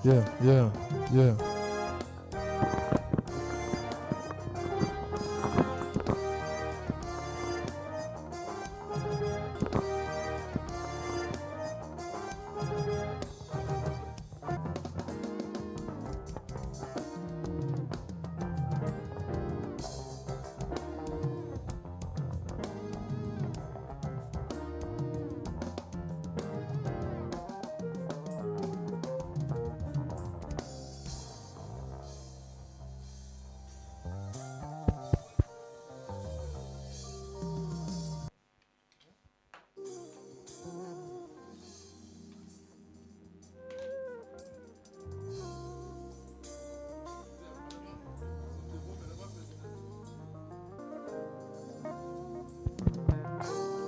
Yeah, yeah, yeah.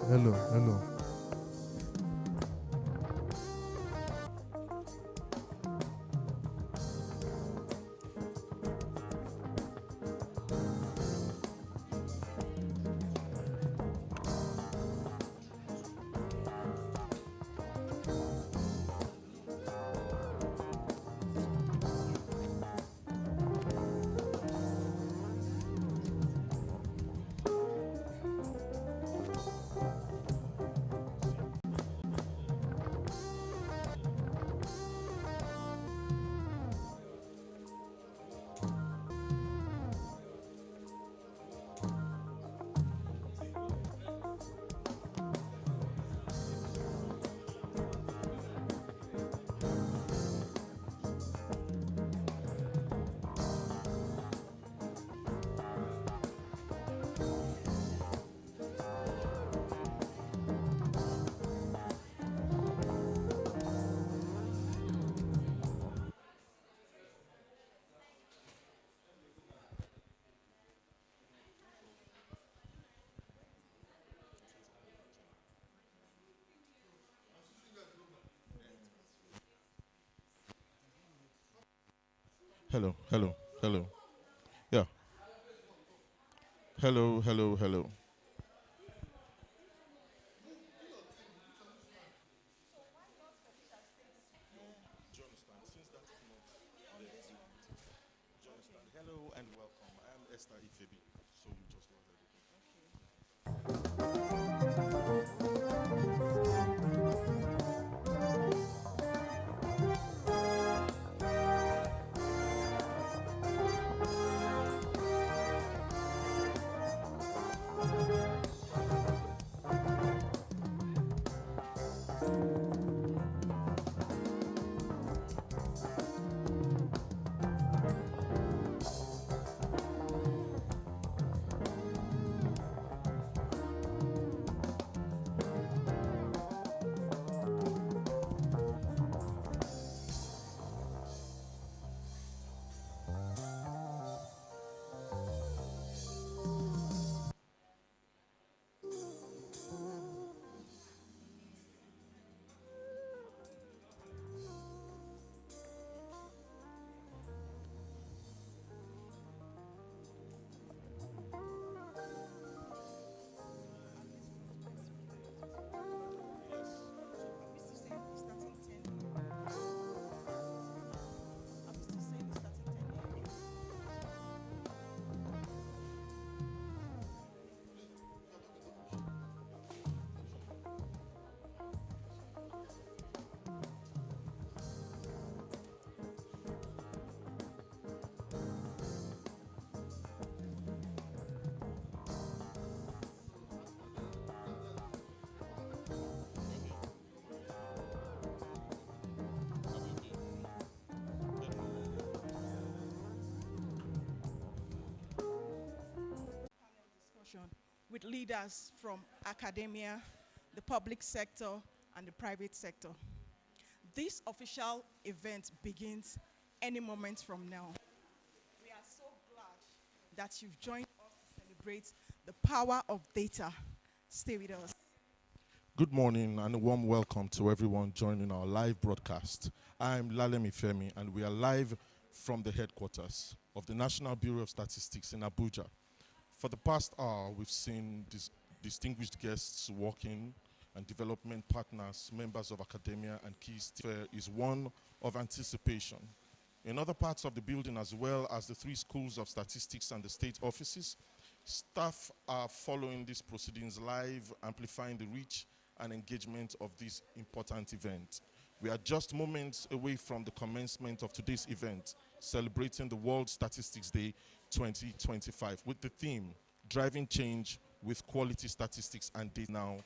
Hello, hello. Hello, hello, hello. Yeah. Hello, hello, hello. Do you understand? Since that is not do you understand? Hello and welcome. I am Esther Ifebi. So we just want everything. Discussion with leaders from academia, the public sector, and the private sector. This official event begins any moment from now. We are so glad that you've joined us to celebrate the power of data. Stay with us. Good morning and a warm welcome to everyone joining our live broadcast. I'm Lalemi Femi and we are live from the headquarters of the National Bureau of Statistics in Abuja. For the past hour, we've seen distinguished guests walking and development partners, members of academia, and key fair is one of anticipation. In other parts of the building, as well as the 3 schools of statistics and the state offices, staff are following these proceedings live, amplifying the reach and engagement of this important event. We are just moments away from the commencement of today's event, celebrating the World Statistics Day 2025 with the theme, Driving Change with Quality Statistics and Data. Now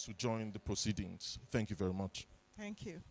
to join the proceedings. Thank you very much. Thank you.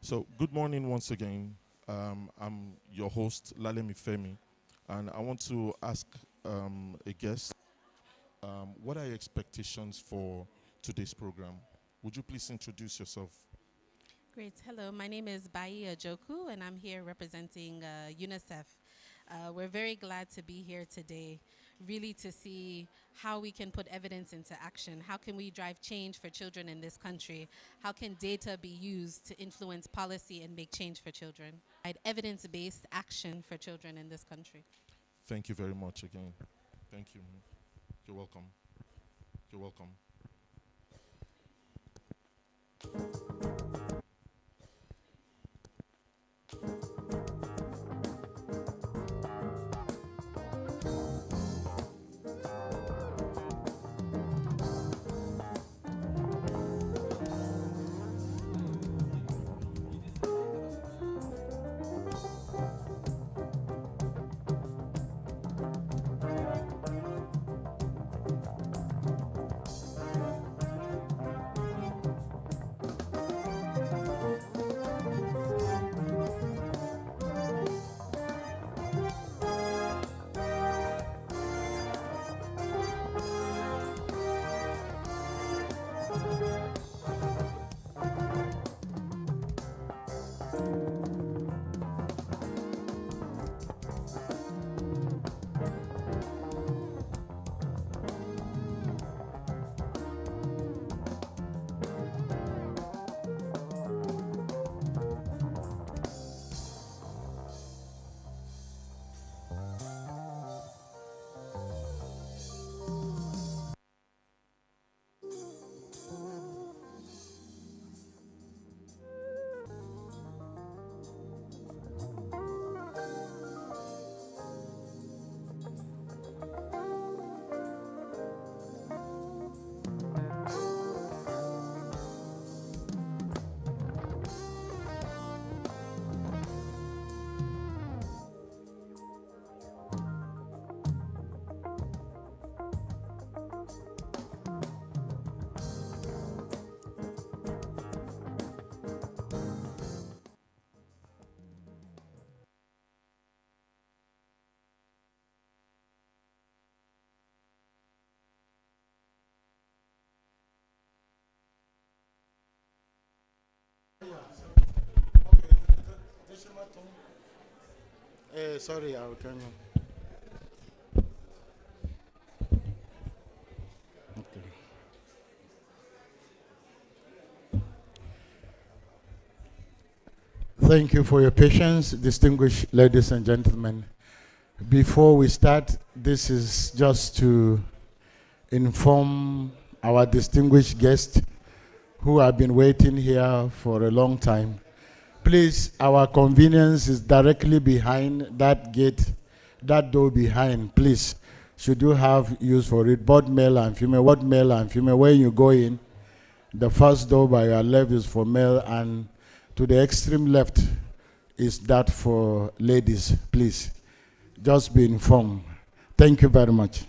So, good morning once again. I'm your host, Lalemi Femi, and I want to ask a guest, what are your expectations for today's program? Would you please introduce yourself? Great. Hello, my name is Bai Ajoku, and I'm here representing UNICEF. We're very glad to be here today, really to see how we can put evidence into action. How can we drive change for children in this country? How can data be used to influence policy and make change for children? Evidence-based action for children in this country. Thank you very much again. Thank you. You're welcome. You're welcome. Sorry, I'll turn you. Okay. Thank you for your patience, distinguished ladies and gentlemen. Before we start, this is just to inform our distinguished guests who have been waiting here for a long time. Please, our convenience is directly behind that gate, that door behind. Please, should you have use for it, both male and female, when you go in, the first door by your left is for male, and to the extreme left is that for ladies. Please, just be informed. Thank you very much.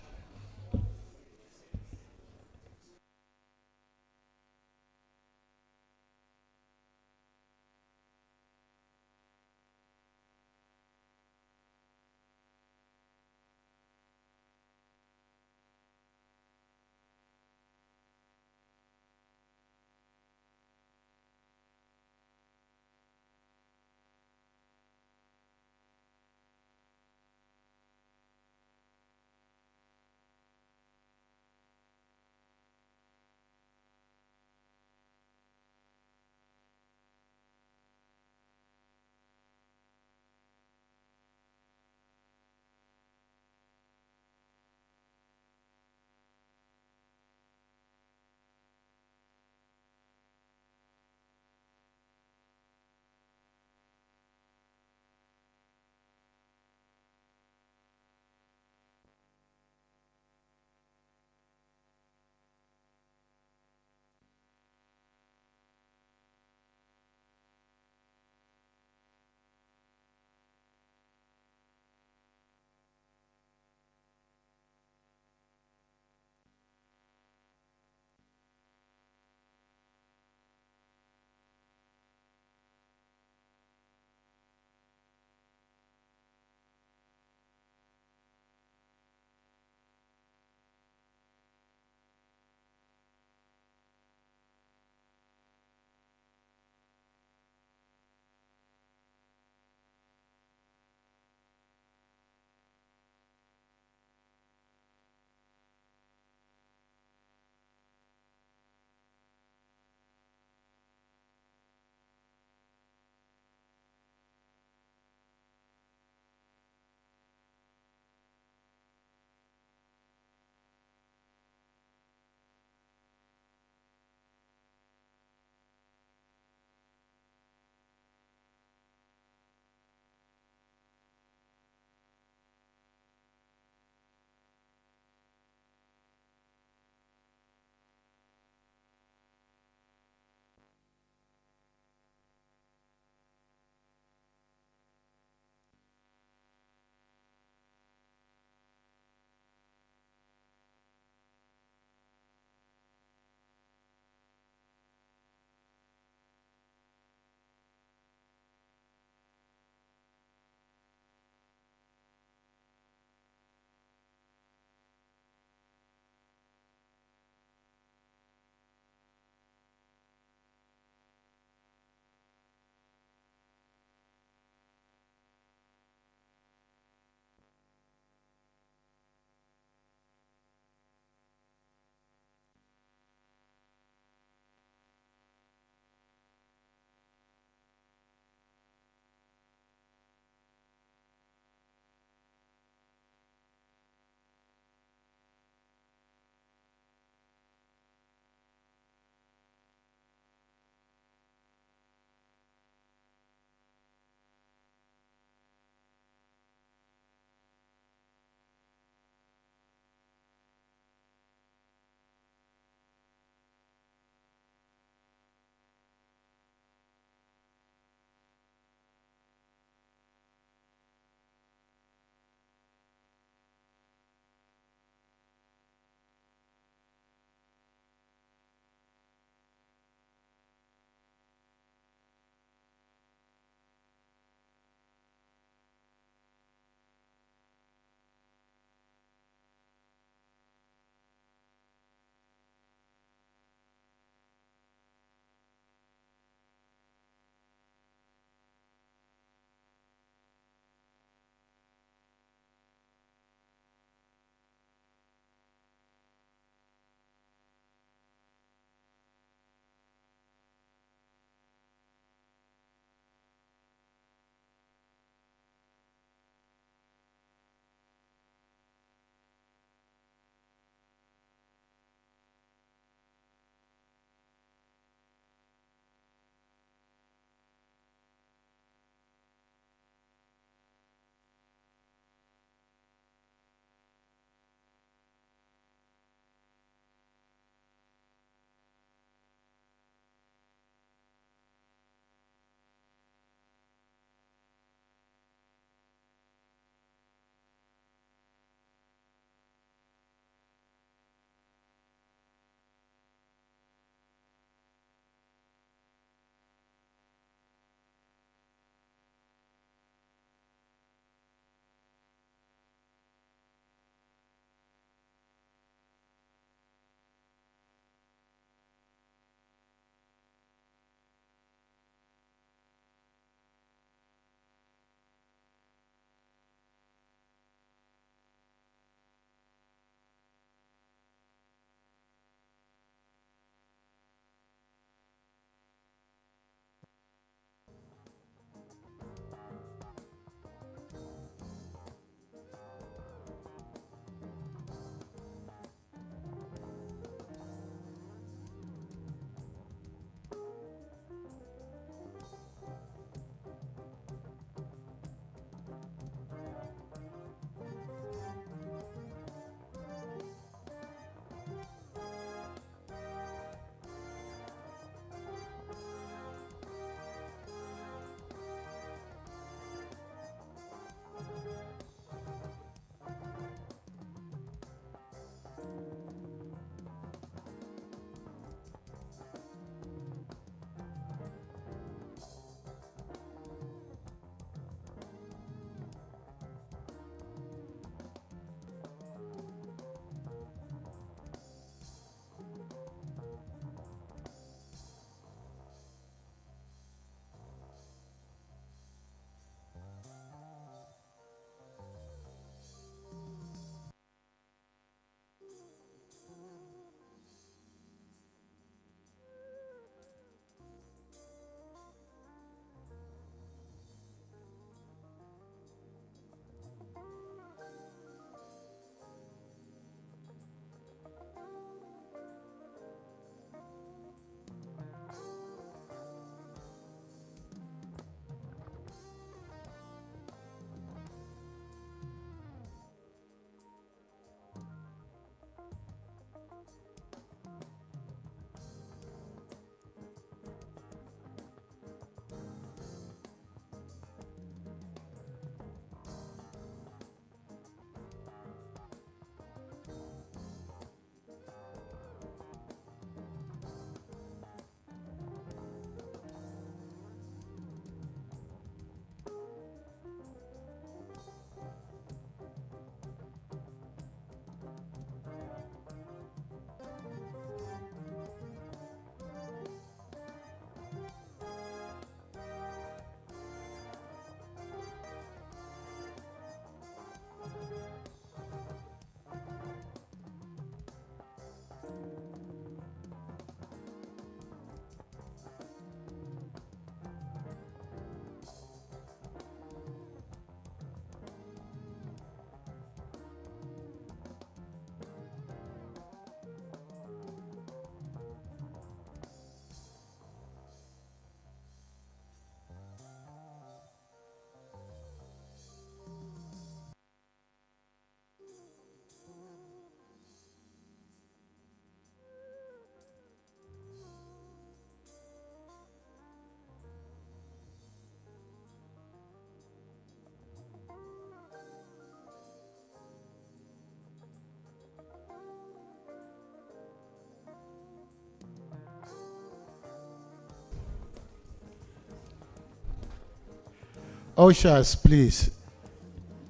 Ushers, please.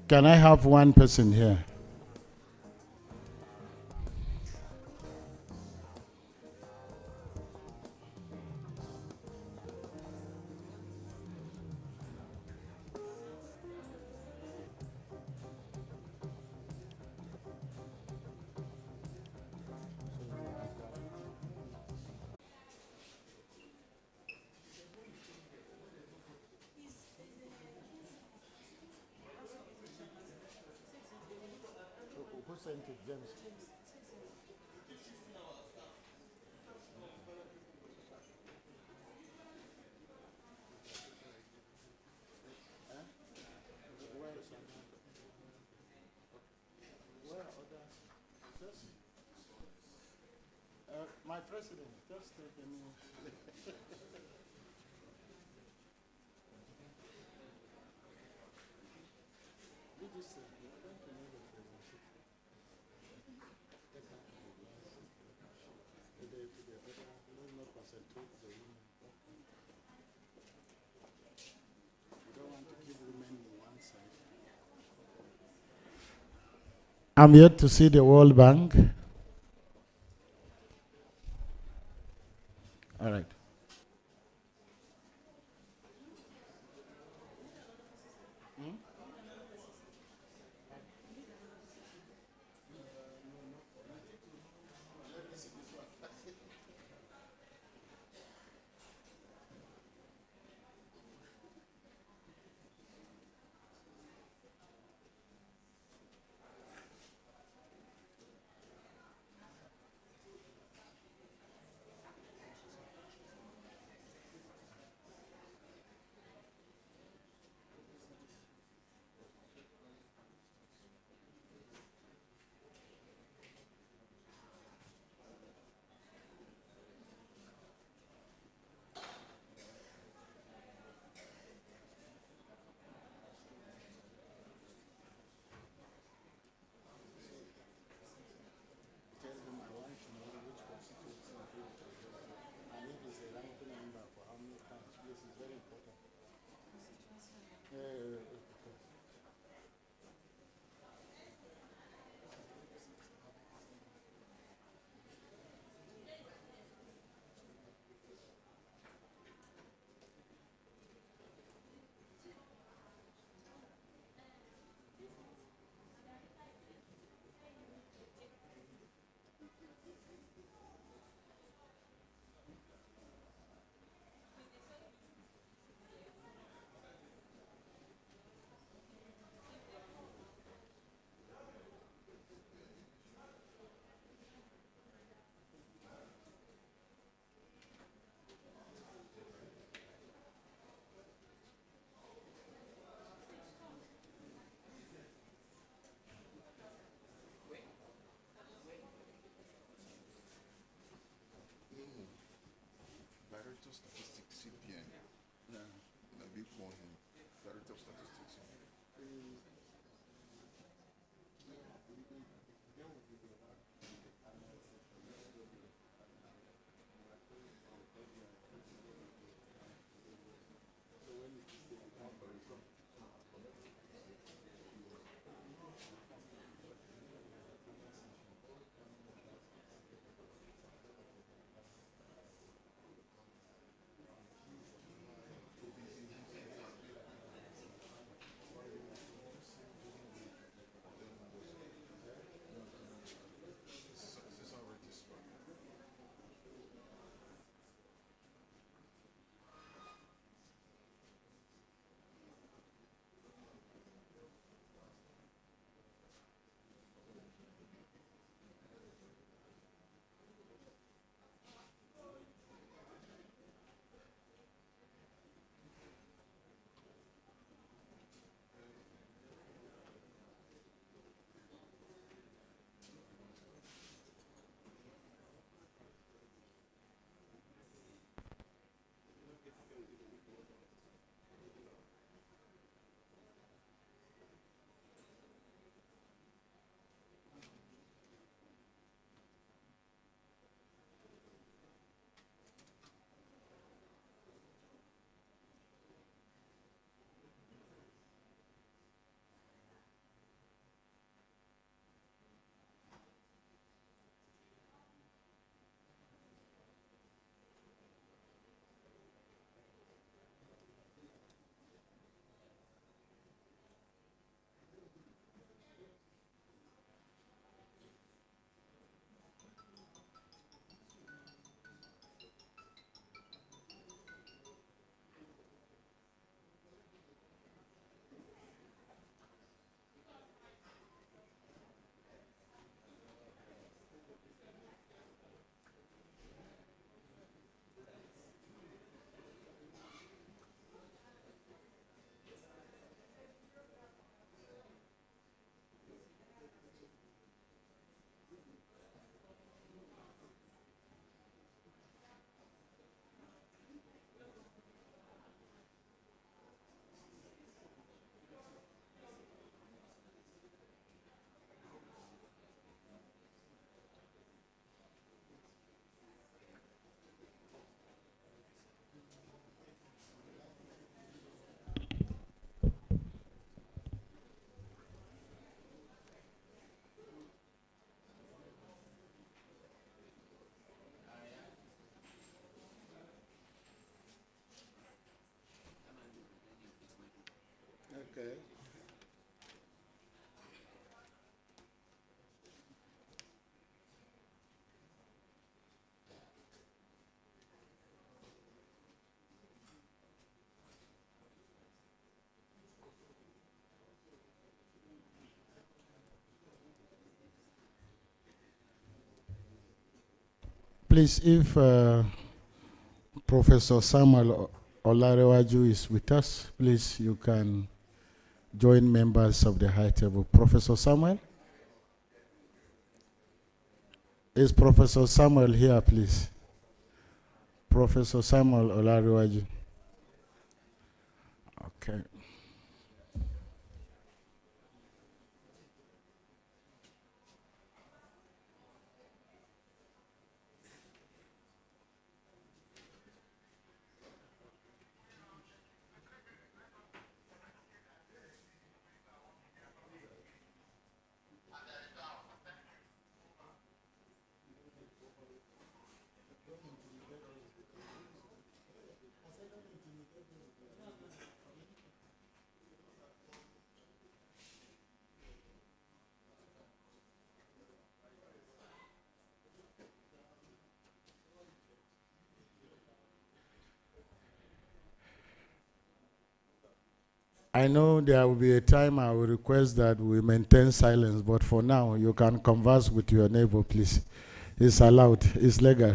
Can I have one person here? My president, just take a minute. I'm yet to see the World Bank. All right. Director of Statistics, CPN. A big one. Director of Statistics. Please, if Professor Samuel Olarewaju is with us, please, you can join members of the high table. Professor Samuel? Is Professor Samuel here, please? Professor Samuel Olarewaju. Okay. I know there will be a time I will request that we maintain silence, but for now, you can converse with your neighbor, please. It's allowed, it's legal.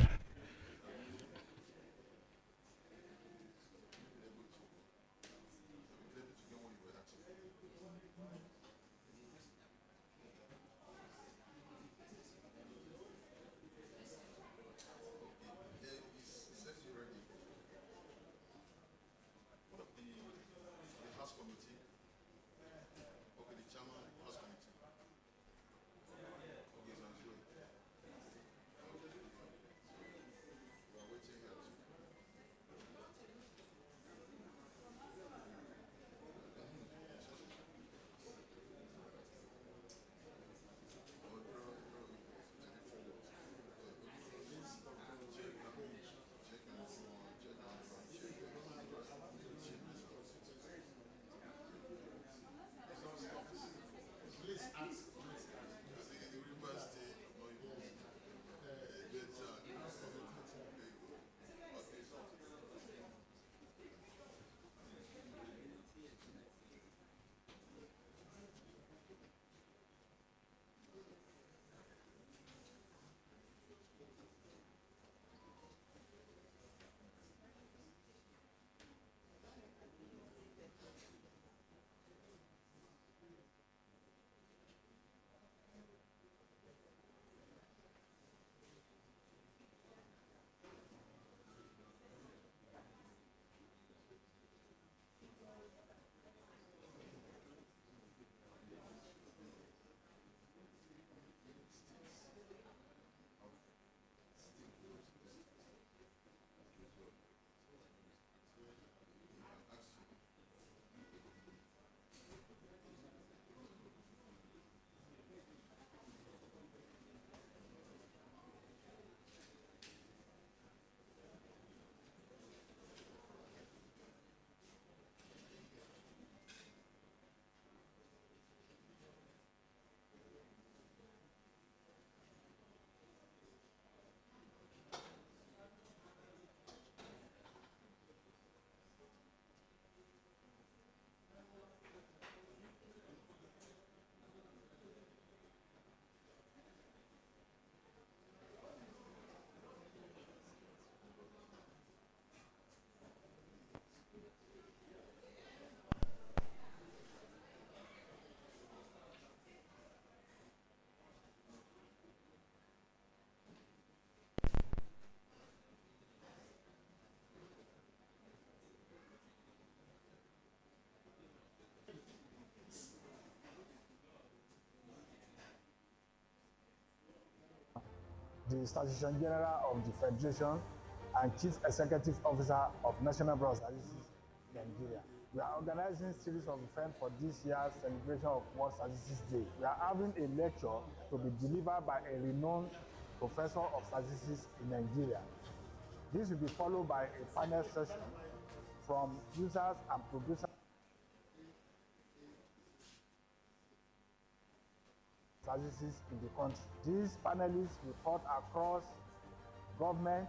The Statistician General of the Federation and Chief Executive Officer of National Bureau of Statistics, Nigeria. We are organizing a series of events for this year's celebration of World Statistics Day. We are having a lecture to be delivered by a renowned professor of statistics in Nigeria. This will be followed by a panel session from users and producers statistics in the country. These panelists report across government,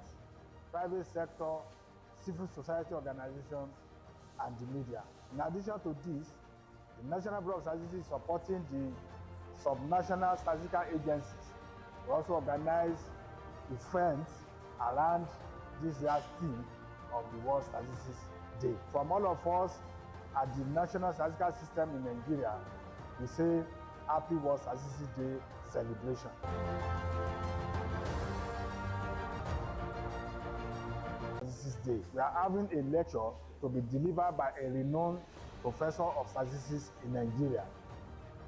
private sector, civil society organizations, and the media. In addition to this, the National Bureau of Statistics is supporting the subnational statistical agencies. We also organize events around this year's theme of the World Statistics Day. From all of us at the National Statistical System in Nigeria, we say Happy World Statistics Day celebration. Statistics Day. We are having a lecture to be delivered by a renowned professor of statistics in Nigeria.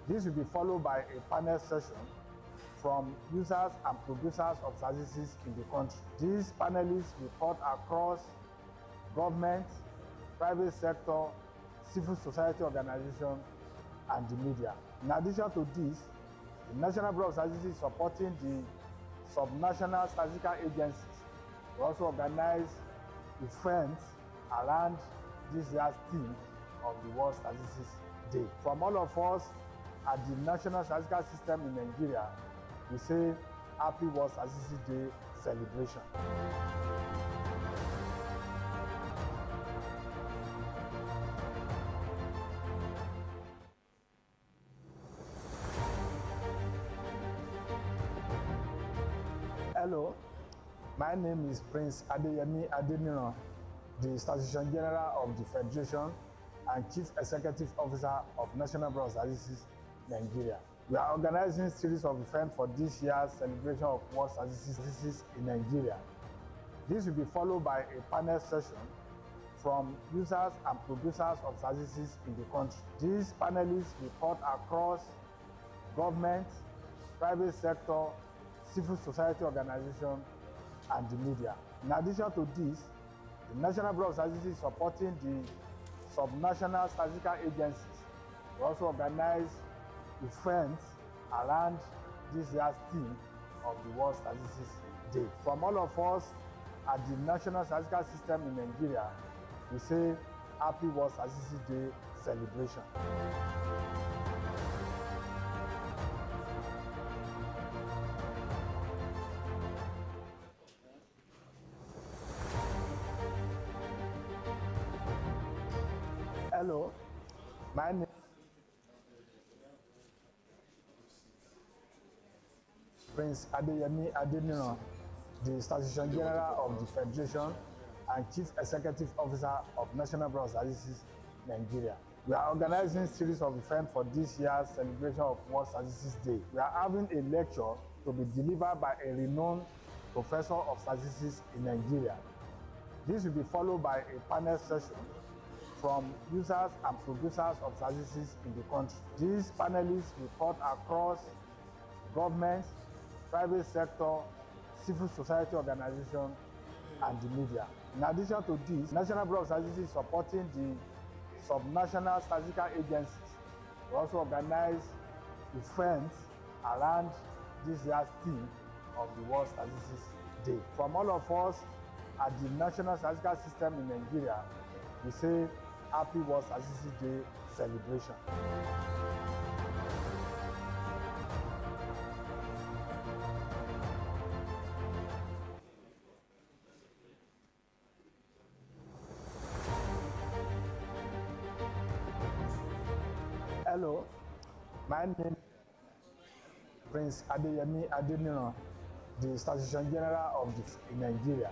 This will be followed by a panel session from users and producers of statistics in the country. These panelists will cut across government, private sector, civil society organizations, and the media. In addition to this, the National Bureau of Statistics is supporting the subnational statistical agencies. We also organize events around this year's theme of the World Statistics Day. From all of us at the National Statistical System in Nigeria, we say Happy World Statistics Day celebration. Hello, my name is Prince Adeyemi Adeniran, the Statistician General of the Federation and Chief Executive Officer of National Bureau of Statistics, Nigeria. We are organizing a series of events for this year's celebration of World Statistics in Nigeria. This will be followed by a panel session from users and producers of statistics in the country. These panelists will cut across government, private sector, civil society organizations, and the media. In addition to this, the National Bureau of Statistics is supporting the subnational statistical agencies. We also organize events around this year's theme of the World Statistics Day. From all of us at the National Statistical System in Nigeria, we say Happy World Statistics Day celebration. Hello, my name is Prince Adeyemi Adeniran, the Statistician General of the Federation and Chief Executive Officer of National Bureau of Statistics, Nigeria. We are organizing a series of events for this year's celebration of World Statistics Day. We are having a lecture to be delivered by a renowned professor of statistics in Nigeria. This will be followed by a panel session from users and producers of statistics in the country. These panelists will cut across government, private sector, civil society organizations, and the media. In addition to this, National Bureau of Statistics is supporting the subnational statistical agencies. We also organize events around this year's theme of the World Statistics Day. From all of us at the National Statistical System in Nigeria, we say Happy World Statistics Day celebration. Hello, my name is Prince Adeyemi Adeniran, the Statistician General of in Nigeria.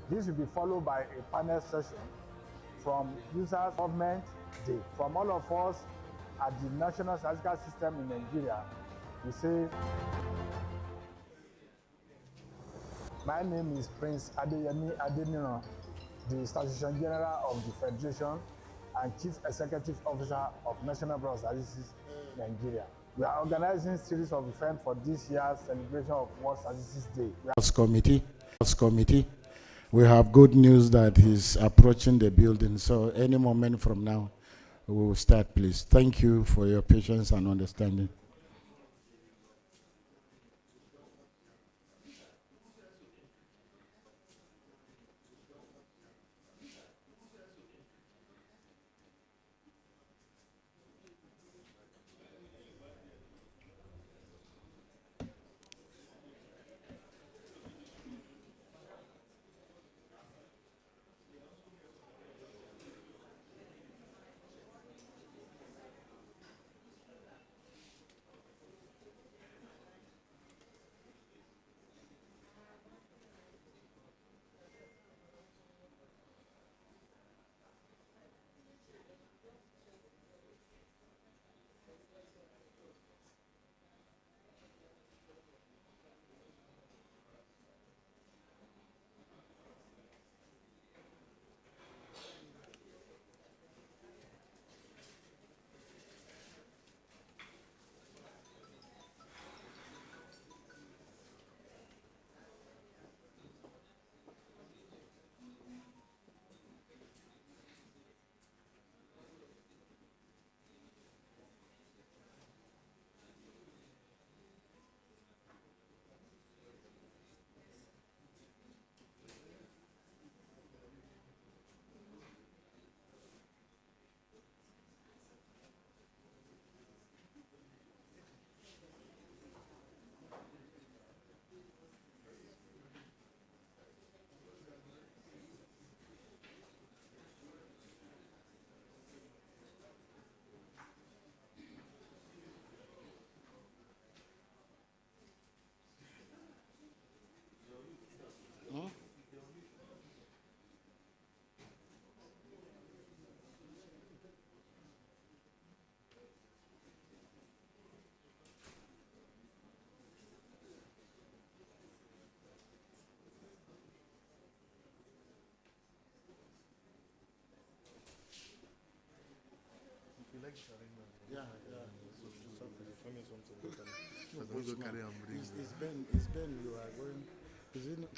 This will be followed by a panel session from users, government, day. From all of us at the National Statistical System in Nigeria, we say, my name is Prince Adeyemi Adeniran, the Statistician General of the Federation and Chief Executive Officer of National Bureau of Statistics, Nigeria. We are organizing a series of events for this year's celebration of World Statistics Day. Committee, we have good news that he's approaching the building, so any moment from now, we will start, please. Thank you for your patience and understanding. Yeah, yeah. Let's go carry and bring. It's Ben, you are going. Is it not?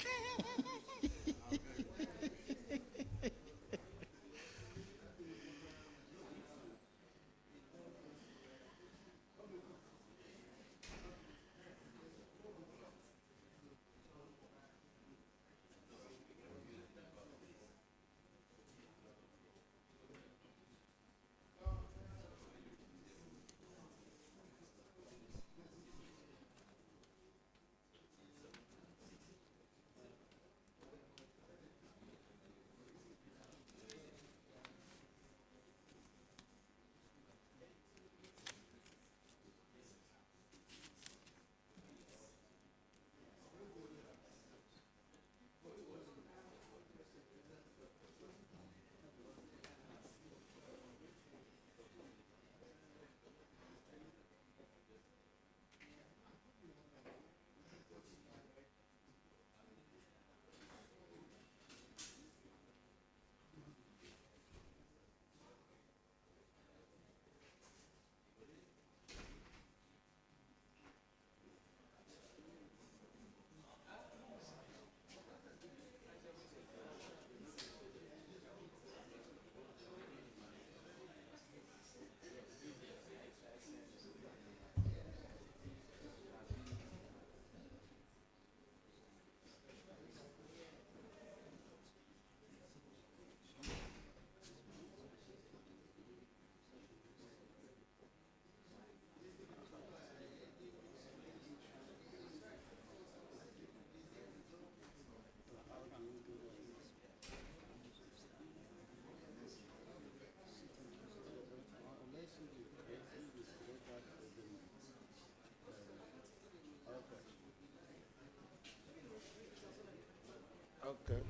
Okay.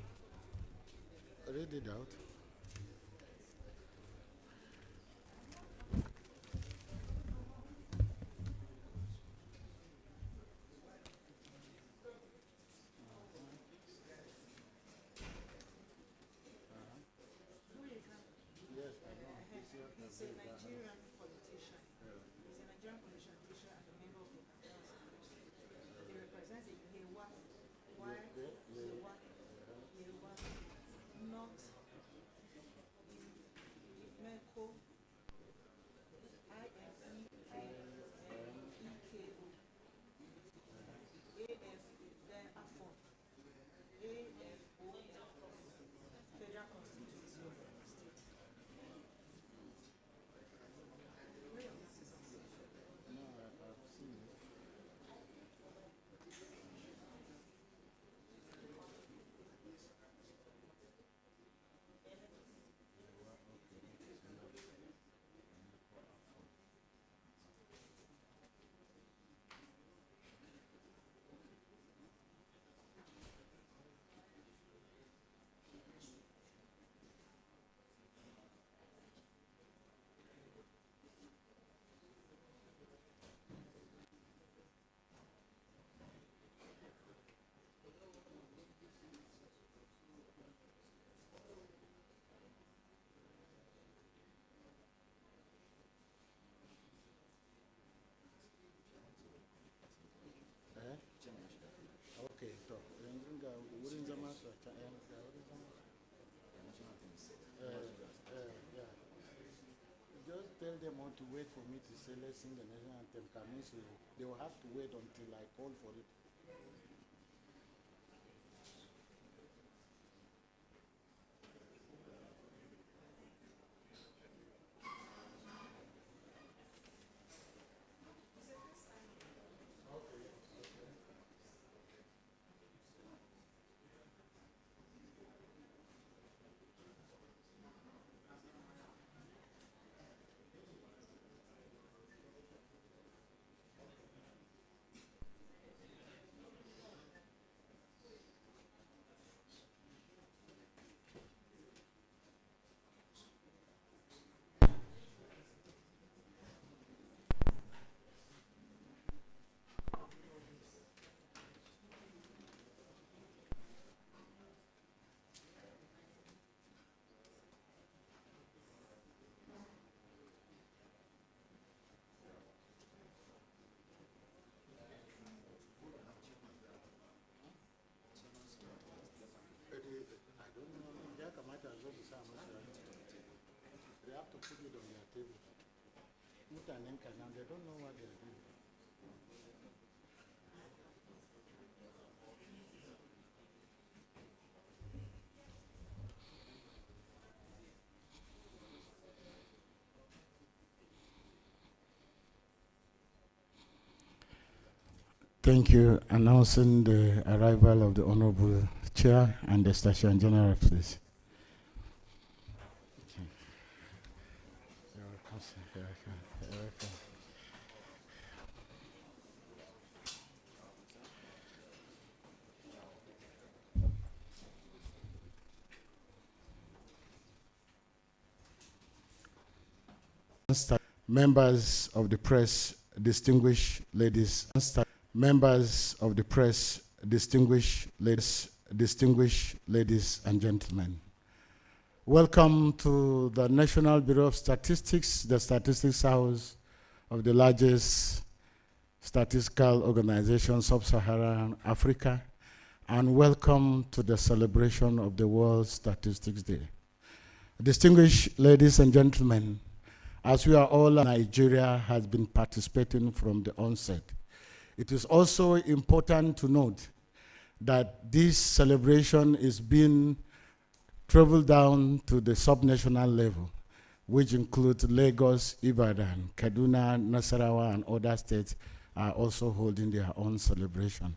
Read it out. Yes, I know. He's a Nigerian politician. He's a Nigerian politician and a member of the National Assembly. He represents the Yewa, Yewa, North, Meko, then Afon, AFO, Federal Constituency of the State. No, I've seen it. Okay, so yanzu ga wurin zama su a can ga wurin zama su. Yeah. Just tell them all to wait for me to say let's sing the national anthem. So they will have to wait until I call for it. They have to put it on their table. They don't know what they're doing. Thank you. Announcing the arrival of the Honorable Chair and the Station General, please. You're welcome, sir. You're welcome. You're welcome. Members of the press, distinguished ladies, members of the press, distinguished ladies and gentlemen. Welcome to the National Bureau of Statistics, the Statistics House of the largest statistical organization, Sub-Saharan Africa, and welcome to the celebration of the World Statistics Day. Distinguished ladies and gentlemen, as we are all, Nigeria has been participating from the onset. It is also important to note that this celebration is being traveled down to the subnational level, which includes Lagos, Ibadan, Kaduna, Nasarawa, and other states are also holding their own celebration.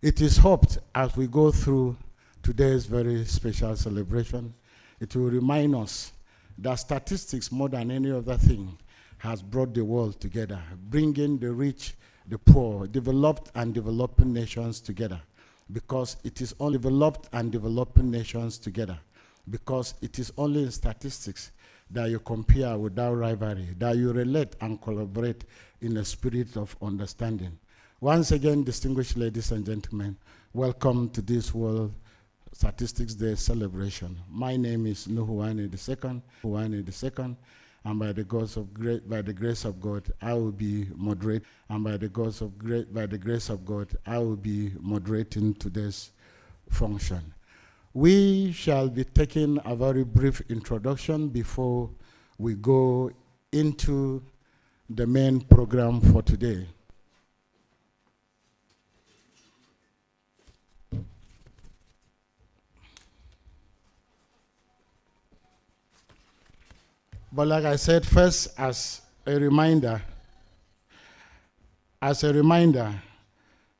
It is hoped as we go through today's very special celebration, it will remind us that statistics, more than any other thing, has brought the world together, bringing the rich, the poor, developed and developing nations together, because it is only developed and developing nations together, because it is only in statistics that you compare without rivalry, that you relate and collaborate in a spirit of understanding. Once again, distinguished ladies and gentlemen, welcome to this World Statistics Day celebration. My name is Nuhuani II, and by the grace of God, I will be moderating. And by the grace of God, I will be moderating today's function. We shall be taking a very brief introduction before we go into the main program for today. But like I said, first, as a reminder,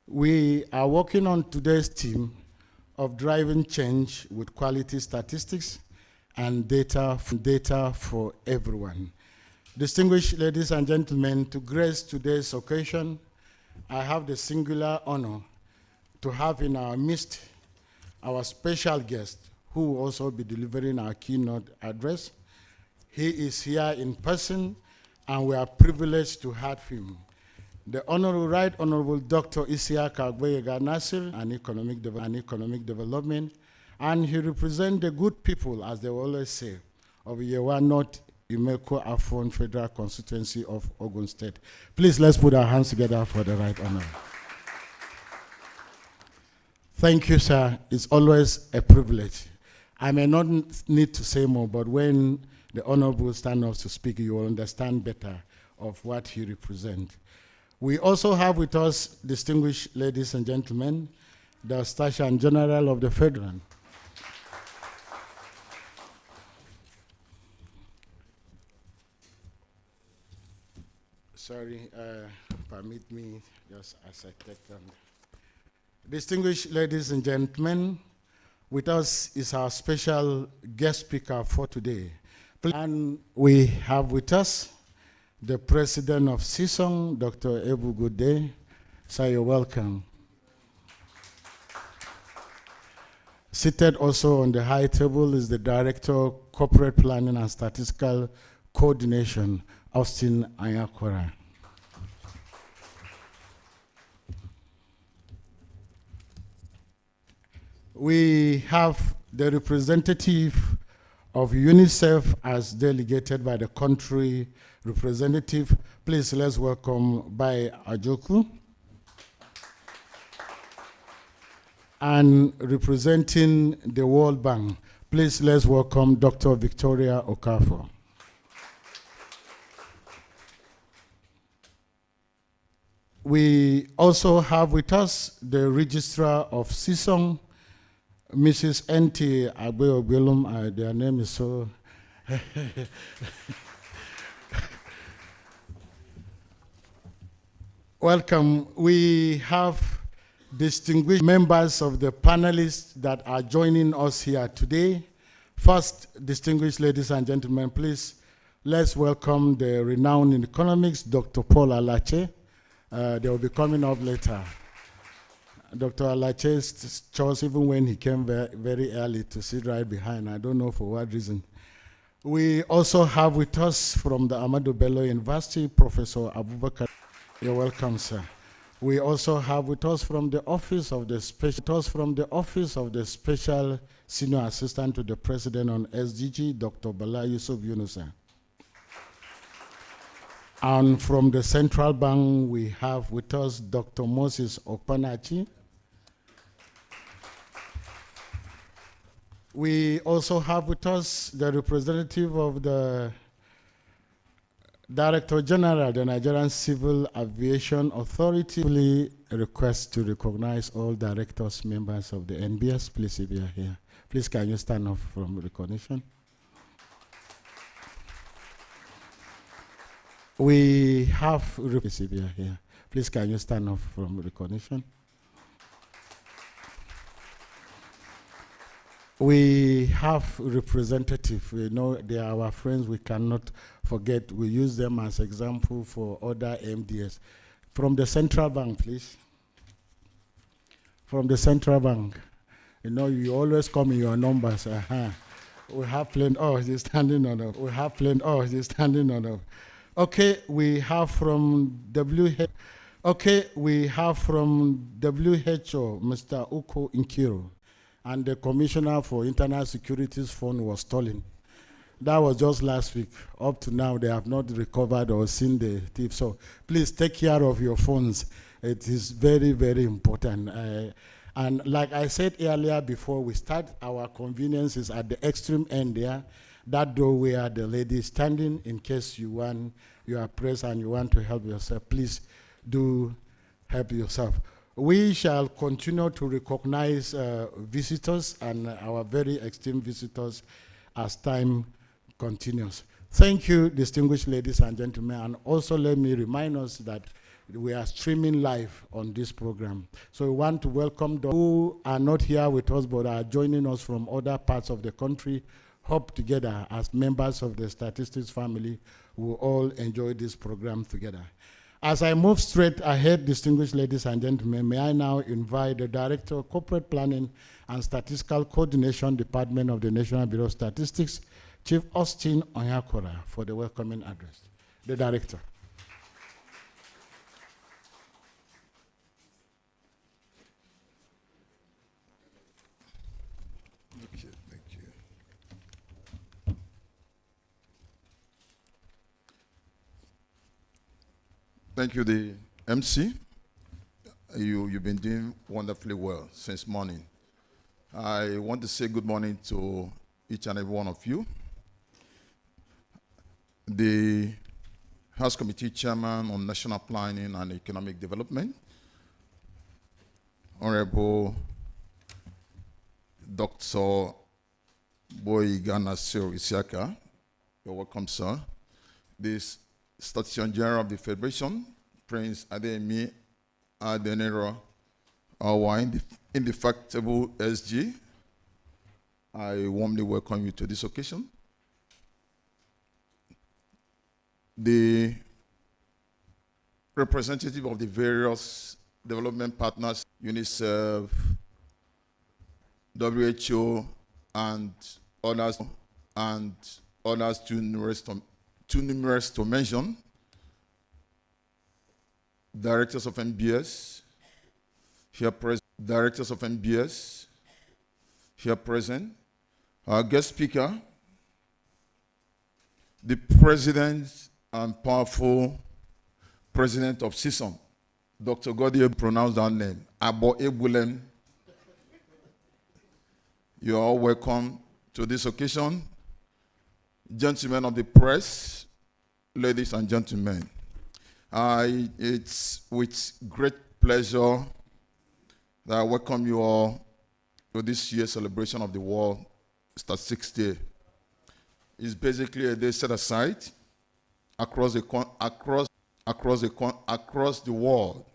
we are working on today's theme of driving change with quality statistics and data for everyone. Distinguished ladies and gentlemen, to grace today's occasion, I have the singular honor to have in our midst our special guest, who will also be delivering our keynote address. He is here in person, and we are privileged to have him. The Right Honorable Dr. Isiaka Agboyega Nasir, and economic development, and he represents the good people, as they always say, of Yewa North Imeko Afon Federal Constituency of Ogun State. Please, let's put our hands together for the Right Honorable. Thank you, sir. It's always a privilege. I may not need to say more, but when the Honorable stand up to speak, you will understand better of what he represents. We also have with us, distinguished ladies and gentlemen, the Station General of the Federal. Sorry, permit me just as I take them. Distinguished ladies and gentlemen, with us is our special guest speaker for today. And we have with us the President of CSON, Dr. Ebu Gude. Sir, you're welcome. Seated also on the high table is the Director of Corporate Planning and Statistical Coordination, Austin Ayakwara. We have the representative of UNICEF as delegated by the country representative. Please, let's welcome Bai Ajoku. And representing the World Bank, Please let's welcome Dr. Victoria Okafor. We also have with us the Registrar of CSON, Mrs. N.T. Agbeogbelum. Their name is so... Welcome. We have distinguished members of the panelists that are joining us here today. First, distinguished ladies and gentlemen, please, let's welcome the renowned in economics, Dr. Paul Alache. They will be coming up later. Dr. Alache chose even when he came very early to sit right behind. I don't know for what reason. We also have with us from the Ahmadu Bello University, Professor Abubakar. You're welcome, sir. We also have with us from the office of the special senior assistant to the president on SDG, Dr. Bala Yusuf Yunusa. And from the central bank, we have with us Dr. Moses Okpanachi. We also have with us the representative of the Director General, the Nigerian Civil Aviation Authority. We request to recognize all directors, members of the NBS. Please, if you are here, please can you stand up from recognition? We have, if you are here, please can you stand up from recognition? We have representatives. We know they are our friends. We cannot forget. We use them as example for other MDS. From the central bank, please. From the central bank. You know, you always come in your numbers. We have plenty. Oh, he's standing on up. We have plenty. Oh, he's standing on up. Okay, we have from WHO. Okay, we have from WHO, Mr. Uko Inkiro. And the Commissioner for Internal Security's phone was stolen. That was just last week. Up to now, they have not recovered or seen the thief. So please take care of your phones. It is very, very important. And like I said earlier before we start, our convenience is at the extreme end there. That door where the lady is standing, in case you are pressed and you want to help yourself, please do help yourself. We shall continue to recognize visitors and our very esteemed visitors as time continues. Thank you, distinguished ladies and gentlemen. And also let me remind us that we are streaming live on this program. So we want to welcome those who are not here with us but are joining us from other parts of the country. Hope together as members of the statistics family, we will all enjoy this program together. As I move straight ahead, distinguished ladies and gentlemen, may I now invite the Director of Corporate Planning and Statistical Coordination Department of the National Bureau of Statistics, Chief Austin Onyakora, for the welcoming address. The Director. Okay, thank you. Thank you, the MC. You've been doing wonderfully well since morning. I want to say good morning to each and every one of you. The House Committee Chairman on National Planning and Economic Development, Honorable Dr. Boyigana Isiaka. You're welcome, sir. This Statistician General of the Federation, Prince Adeyemi Adenero, our indefatigable SG. I warmly welcome you to this occasion. The representative of the various development partners, UNICEF, WHO, and others too numerous to mention. Directors of NBS here present. Directors of NBS here present. Our guest speaker, the president and powerful president of CSON, Dr. Godier, pronounce that name, Abo Ebulem. You are all welcome to this occasion, gentlemen of the press, ladies and gentlemen. It's with great pleasure that I welcome you all to this year's celebration of the World Statistics Day. It's basically a day set aside across the world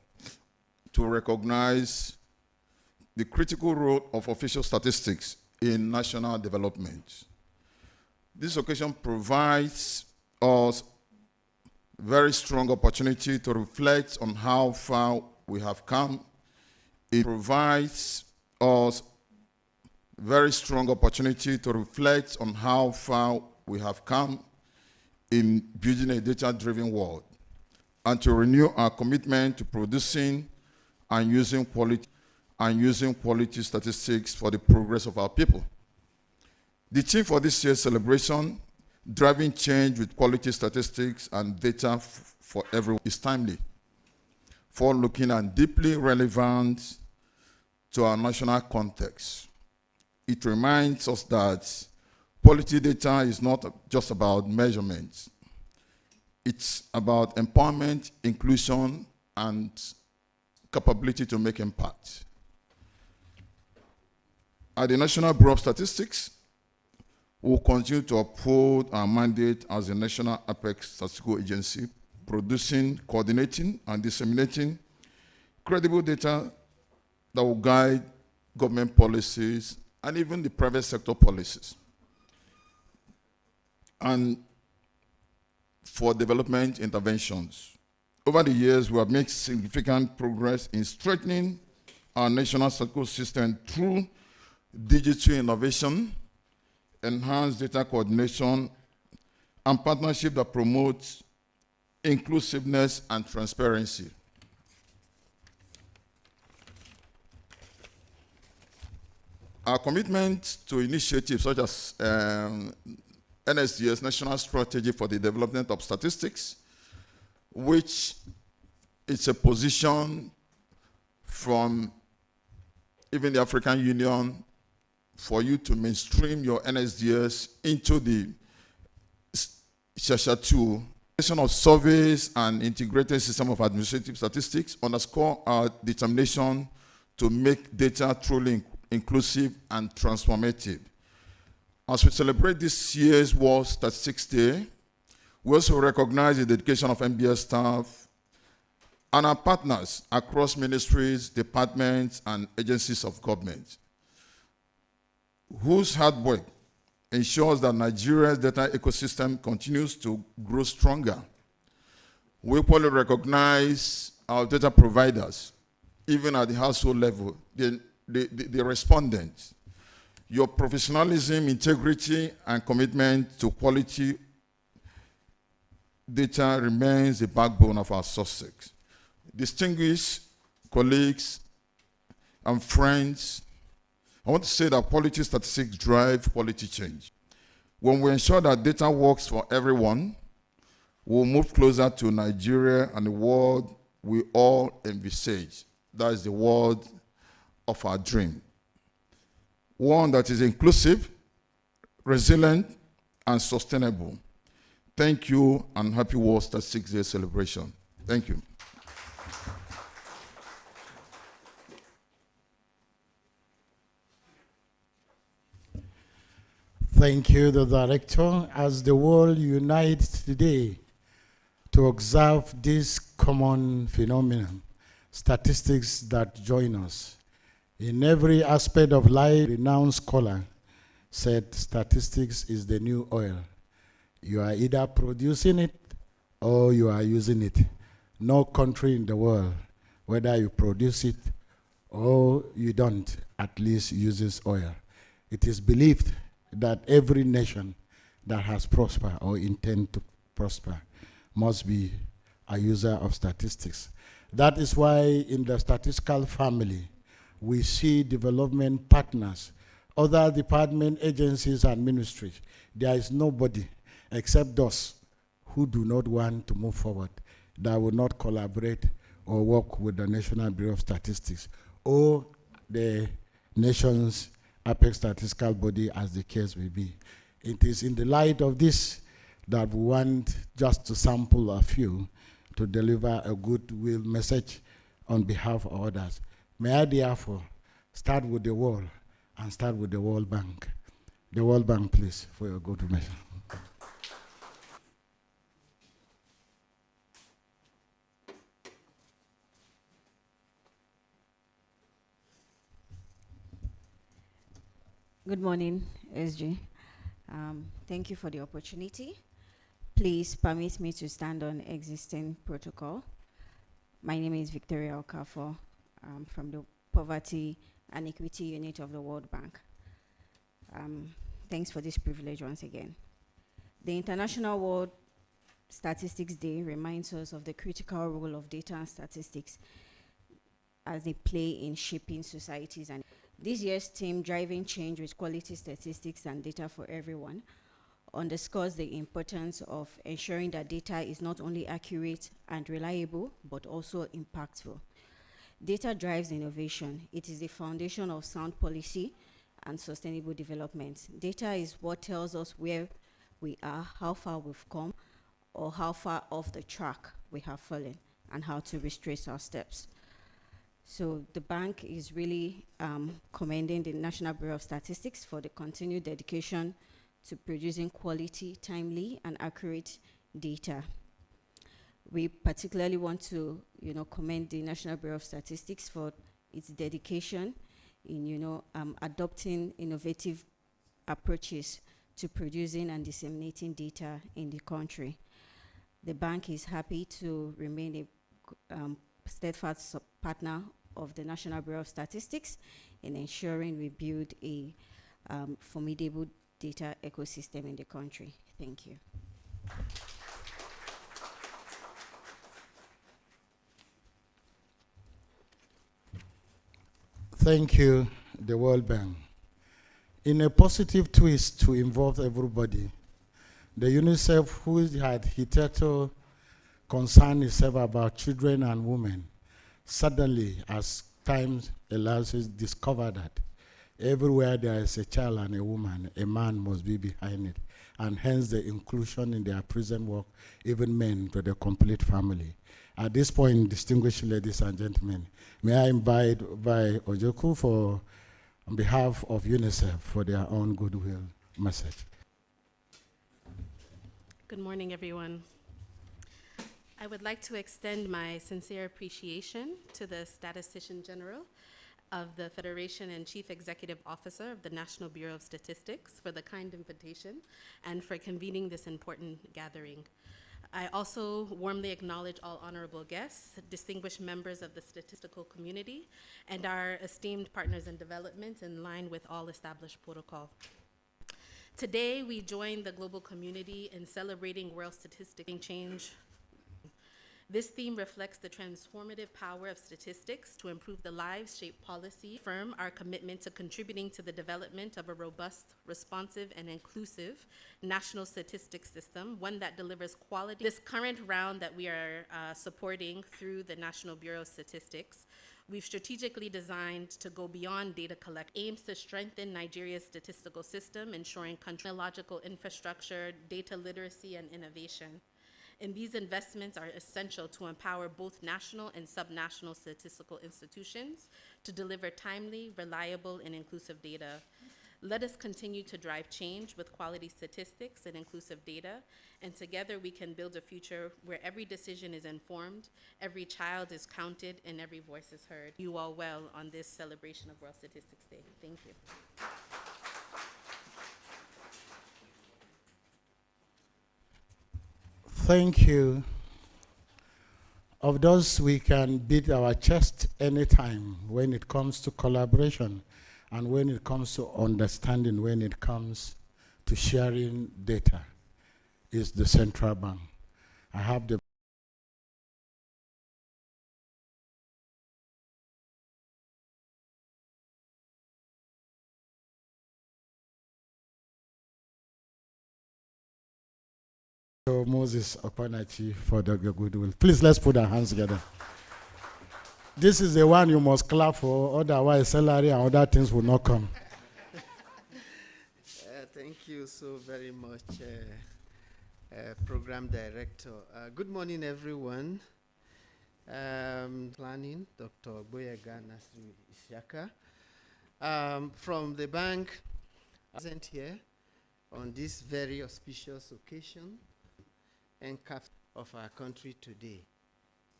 to recognize the critical role of official statistics in national development. This occasion provides us very strong opportunity to reflect on how far we have come. It provides us very strong opportunity to reflect on how far we have come in building a data-driven world and to renew our commitment to producing and using quality statistics for the progress of our people. The theme for this year's celebration, driving change with quality statistics and data for everyone, is timely, forward-looking and deeply relevant to our national context. It reminds us that quality data is not just about measurements. It's about empowerment, inclusion, and capability to make impact. At the National Bureau of Statistics, we will continue to uphold our mandate as the National Apex Statistical Agency, producing, coordinating, and disseminating credible data that will guide government policies and even the private sector policies, and for development interventions. Over the years, we have made significant progress in strengthening our national statistical system through digital innovation, enhanced data coordination, and partnership that promotes inclusiveness and transparency. Our commitment to initiatives such as NSDS, National Strategy for the Development of Statistics, which is a position from even the African Union for you to mainstream your NSDS into the SHASHA2 of surveys and integrated system of administrative statistics underscore our determination to make data truly inclusive and transformative. As we celebrate this year's World Statistics Day, we also recognize the dedication of NBS staff and our partners across ministries, departments, and agencies of government, whose hard work ensures that Nigeria's data ecosystem continues to grow stronger. We equally recognize our data providers, even at the household level, the respondents. Your professionalism, integrity, and commitment to quality data remains the backbone of our success. Distinguished colleagues and friends, I want to say that quality statistics drive quality change. When we ensure that data works for everyone, we'll move closer to Nigeria and the world we all envisage. That is the world of our dream. One that is inclusive, resilient, and sustainable. Thank you, and happy World Statistics Day celebration. Thank you. Thank you, the Director. As the world unites today to observe this common phenomenon, statistics that join us. In every aspect of life, a renowned scholar said statistics is the new oil. You are either producing it or you are using it. No country in the world, whether you produce it or you don't, at least uses oil. It is believed that every nation that has prospered or intend to prosper must be a user of statistics. That is why in the statistical family, we see development partners, other department agencies and ministries. There is nobody except those who do not want to move forward that will not collaborate or work with the National Bureau of Statistics or the nation's apex statistical body as the case may be. It is in the light of this that we want just to sample a few to deliver a goodwill message on behalf of others. May I therefore start with the world and start with the World Bank. The World Bank, please, for your good measure. Good morning, SG. Thank you for the opportunity. Please permit me to stand on existing protocol. My name is Victoria Okafor from the Poverty and Equity Unit of the World Bank. Thanks for this privilege once again. The International World Statistics Day reminds us of the critical role of data and statistics as they play in shaping societies. And this year's theme, Driving Change with Quality Statistics and Data for Everyone, underscores the importance of ensuring that data is not only accurate and reliable, but also impactful. Data drives innovation. It is the foundation of sound policy and sustainable development. Data is what tells us where we are, how far we've come, or how far off the track we have fallen, and how to retrace our steps. So the bank is really commending the National Bureau of Statistics for the continued dedication to producing quality, timely, and accurate data. We particularly want to, commend the National Bureau of Statistics for its dedication in, adopting innovative approaches to producing and disseminating data in the country. The bank is happy to remain a steadfast partner of the National Bureau of Statistics in ensuring we build a formidable data ecosystem in the country. Thank you. Thank you, the World Bank. In a positive twist to involve everybody, the UNICEF, who had hitherto concerned itself about children and women, suddenly, as time elapses, discovered that everywhere there is a child and a woman, a man must be behind it, and hence the inclusion in their prison work, even men, to the complete family. At this point, distinguished ladies and gentlemen, may I invite Ojoku on behalf of UNICEF for their own goodwill message. Good morning, everyone. I would like to extend my sincere appreciation to the Statistician General of the Federation and Chief Executive Officer of the National Bureau of Statistics for the kind invitation and for convening this important gathering. I also warmly acknowledge all honorable guests, distinguished members of the statistical community, and our esteemed partners in development in line with all established protocol. Today, we join the global community in celebrating World Statistics Change. This theme reflects the transformative power of statistics to improve the lives, shape policy, affirm our commitment to contributing to the development of a robust, responsive, and inclusive national statistics system, one that delivers quality. This current round that we are supporting through the National Bureau of Statistics, we've strategically designed to go beyond data collect, aims to strengthen Nigeria's statistical system, ensuring technological infrastructure, data literacy, and innovation. And these investments are essential to empower both national and subnational statistical institutions to deliver timely, reliable, and inclusive data. Let us continue to drive change with quality statistics and inclusive data, and together we can build a future where every decision is informed, every child is counted, and every voice is heard. You all well on this celebration of World Statistics Day. Thank you. Thank you. Of those, we can beat our chest anytime when it comes to collaboration and when it comes to understanding, when it comes to sharing data, is the central bank. I have the Moses Okpanachi for the goodwill. Please, let's put our hands together. This is the one you must clap for, otherwise salary and other things will not come. Thank you so very much, Program Director. Good morning, everyone. Planning, Dr. Boyega Nasri Ishaka. From the bank, present here on this very auspicious occasion and cap of our country today.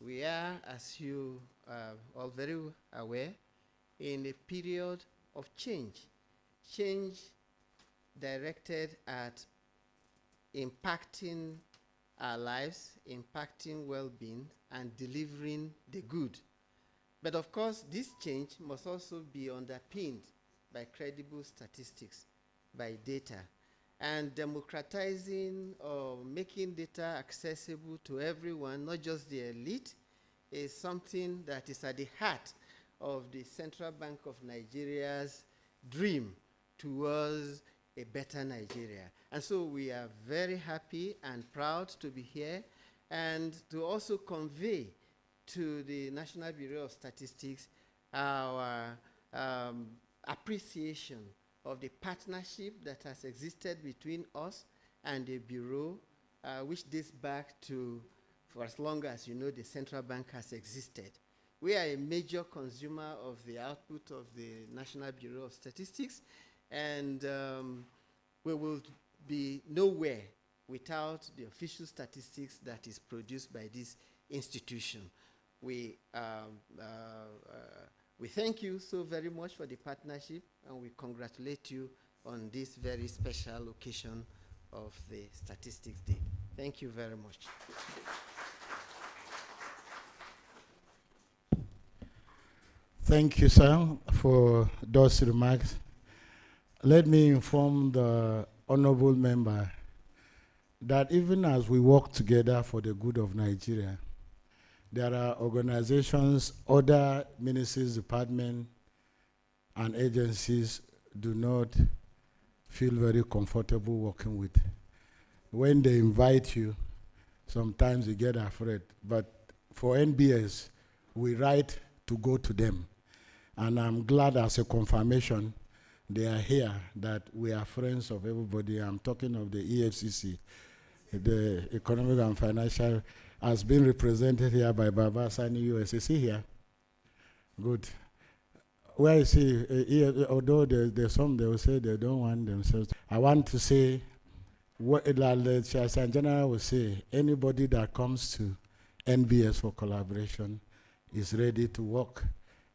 We are, as you are all very aware, in a period of change directed at impacting our lives, impacting well-being, and delivering the good. But of course, this change must also be underpinned by credible statistics, by data, and democratizing or making data accessible to everyone, not just the elite, is something that is at the heart of the Central Bank of Nigeria's dream towards a better Nigeria. And so we are very happy and proud to be here and to also convey to the National Bureau of Statistics our appreciation of the partnership that has existed between us and the Bureau, which dates back to, for as long as you know, the Central Bank has existed. We are a major consumer of the output of the National Bureau of Statistics, and we will be nowhere without the official statistics that is produced by this institution. We thank you so very much for the partnership, and we congratulate you on this very special occasion of the Statistics Day. Thank you very much. Thank you, sir, for those remarks. Let me inform the honorable member that even as we work together for the good of Nigeria, there are organizations, other ministries, departments, and agencies do not feel very comfortable working with. When they invite you, sometimes you get afraid. But for NBS, we write to go to them. And I'm glad as a confirmation they are here, that we are friends of everybody. I'm talking of the EFCC, the Economic and Financial, has been represented here by Baba Sani US. Is he here? Good. Where is he? Although there's some, they will say they don't want themselves. I want to say, what the Chairman General will say, anybody that comes to NBS for collaboration is ready to work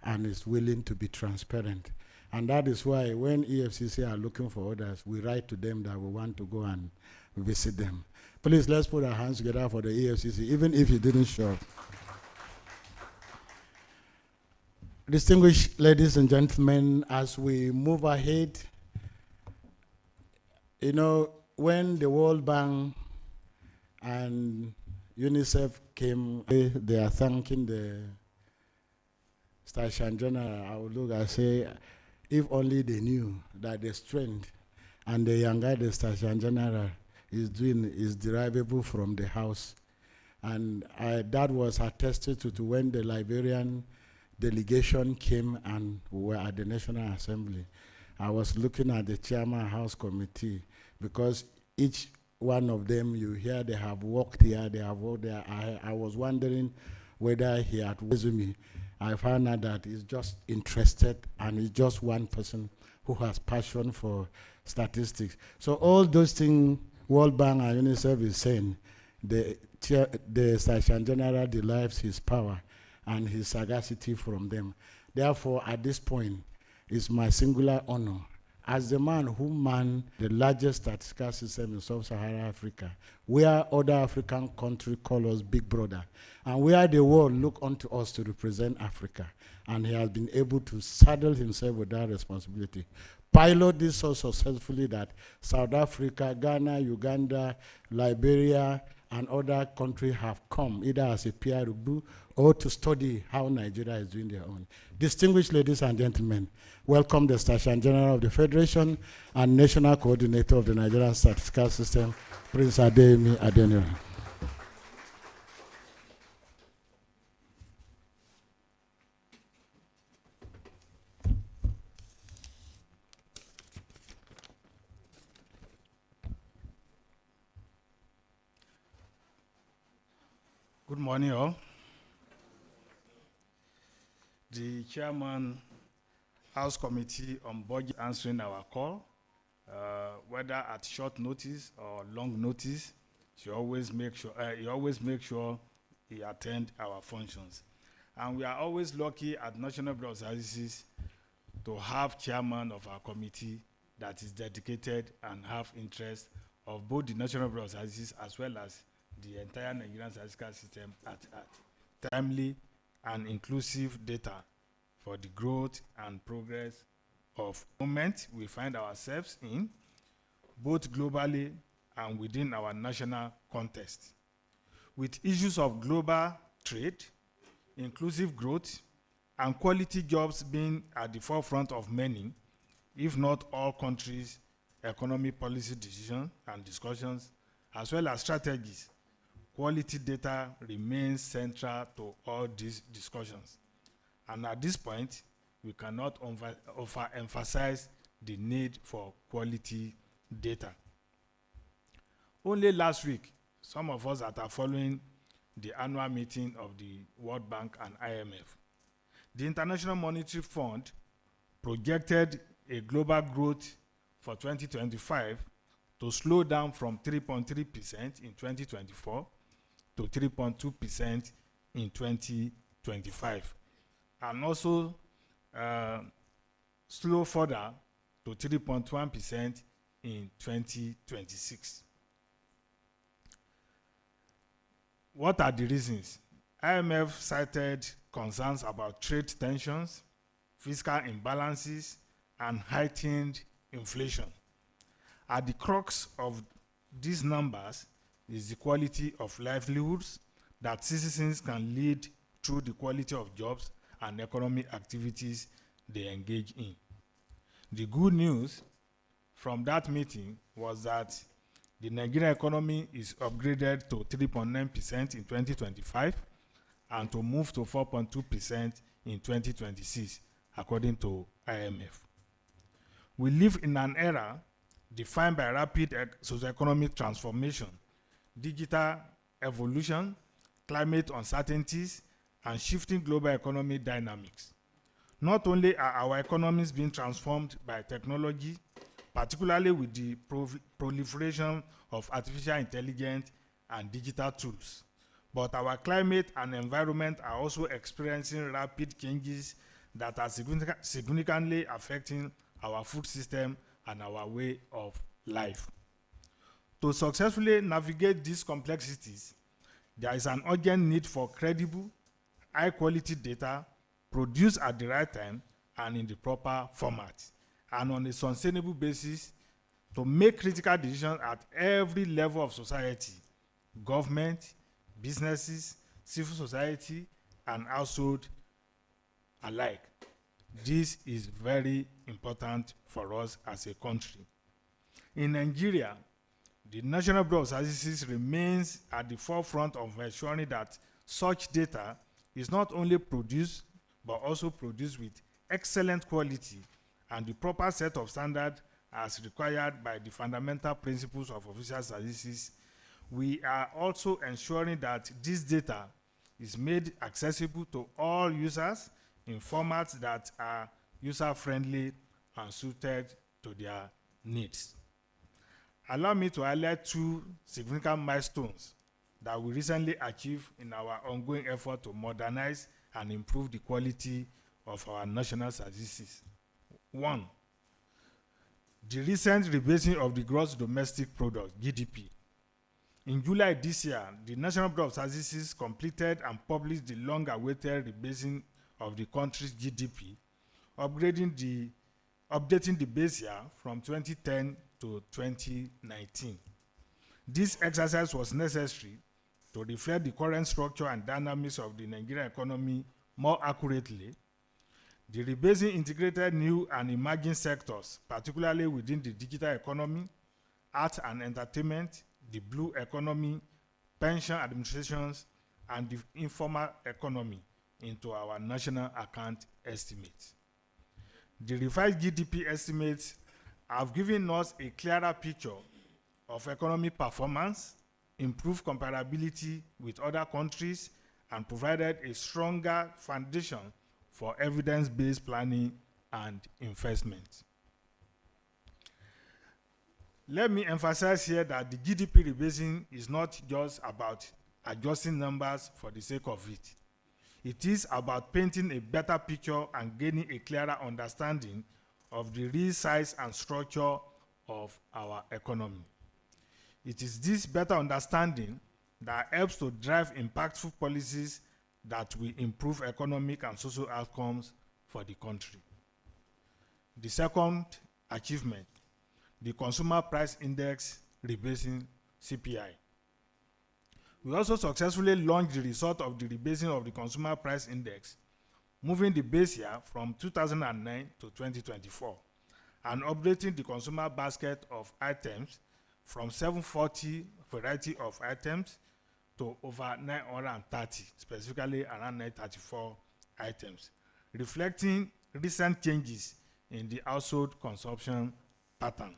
and is willing to be transparent. And that is why when EFCC are looking for orders, we write to them that we want to go and visit them. Please, let's put our hands together for the EFCC, even if you didn't show up. Distinguished ladies and gentlemen, as we move ahead, you know, when the World Bank and UNICEF came, they are thanking the Station General. I would look and say, if only they knew that the strength and the younger the Station General is doing is derivable from the house. And that was attested to when the Liberian delegation came and we were at the National Assembly. I was looking at the Chairman House Committee because each one of them, you hear they have worked here, they have worked there. I was wondering whether he had resume. I found out that he's just interested and he's just one person who has passion for statistics. So all those things World Bank and UNICEF is saying, the Station General derives his power and his sagacity from them. Therefore, at this point, it's my singular honor as the man who manned the largest statistical system in sub-Saharan Africa, where other African countries call us Big Brother, and where the world look unto us to represent Africa. And he has been able to saddle himself with that responsibility. Pilot this so successfully that South Africa, Ghana, Uganda, Liberia, and other countries have come either as a peer review or to study how Nigeria is doing their own. Distinguished ladies and gentlemen, welcome the Station General of the Federation and National Coordinator of the Nigerian Statistical System, Prince Adeyemi Adeniran. Good morning, all. The chairman, House Committee on Budget, answering our call, whether at short notice or long notice. He always make sure he attend our functions. And we are always lucky at National Bureau of Statistics to have chairman of our committee that is dedicated and have interest of both the National Bureau of Statistics as well as the entire Nigerian statistical system at timely and inclusive data for the growth and progress of moment we find ourselves in, both globally and within our national context. With issues of global trade, inclusive growth, and quality jobs being at the forefront of many, if not all countries' economic policy decisions and discussions, as well as strategies, quality data remains central to all these discussions. And at this point, we cannot overemphasize the need for quality data. Only last week, some of us that are following the annual meeting of the World Bank and IMF, the International Monetary Fund projected a global growth for 2025 to slow down from 3.3% in 2024 to 3.2% in 2025, and also slow further to 3.1% in 2026. What are the reasons? IMF cited concerns about trade tensions, fiscal imbalances, and heightened inflation. At the crux of these numbers is the quality of livelihoods that citizens can lead through the quality of jobs and economic activities they engage in. The good news from that meeting was that the Nigerian economy is upgraded to 3.9% in 2025 and to move to 4.2% in 2026, according to IMF. We live in an era defined by rapid socioeconomic transformation, digital evolution, climate uncertainties, and shifting global economic dynamics. Not only are our economies being transformed by technology, particularly with the proliferation of artificial intelligence and digital tools, but our climate and environment are also experiencing rapid changes that are significantly affecting our food system and our way of life. To successfully navigate these complexities, there is an urgent need for credible, high-quality data produced at the right time and in the proper format, and on a sustainable basis to make critical decisions at every level of society, government, businesses, civil society, and household alike. This is very important for us as a country. In Nigeria, the National Bureau of Statistics remains at the forefront of ensuring that such data is not only produced, but also produced with excellent quality and the proper set of standards as required by the fundamental principles of official statistics. We are also ensuring that this data is made accessible to all users in formats that are user-friendly and suited to their needs. Allow me to highlight two significant milestones that we recently achieved in our ongoing effort to modernize and improve the quality of our national statistics. One, the recent rebasing of the gross domestic product, GDP. In July this year, the National Bureau of Statistics completed and published the long-awaited rebasing of the country's GDP, updating the base year from 2010 to 2019. This exercise was necessary to reflect the current structure and dynamics of the Nigerian economy more accurately. The rebasing integrated new and emerging sectors, particularly within the digital economy, art and entertainment, the blue economy, pension administrations, and the informal economy into our national account estimates. The revised GDP estimates have given us a clearer picture of economic performance, improved comparability with other countries, and provided a stronger foundation for evidence-based planning and investment. Let me emphasize here that the GDP rebasing is not just about adjusting numbers for the sake of it. It is about painting a better picture and gaining a clearer understanding of the real size and structure of our economy. It is this better understanding that helps to drive impactful policies that will improve economic and social outcomes for the country. The second achievement, the Consumer Price Index rebasing CPI. We also successfully launched the result of the rebasing of the Consumer Price Index, moving the base year from 2009 to 2024, and updating the consumer basket of items from 740 variety of items to over 930, specifically around 934 items, reflecting recent changes in the household consumption pattern.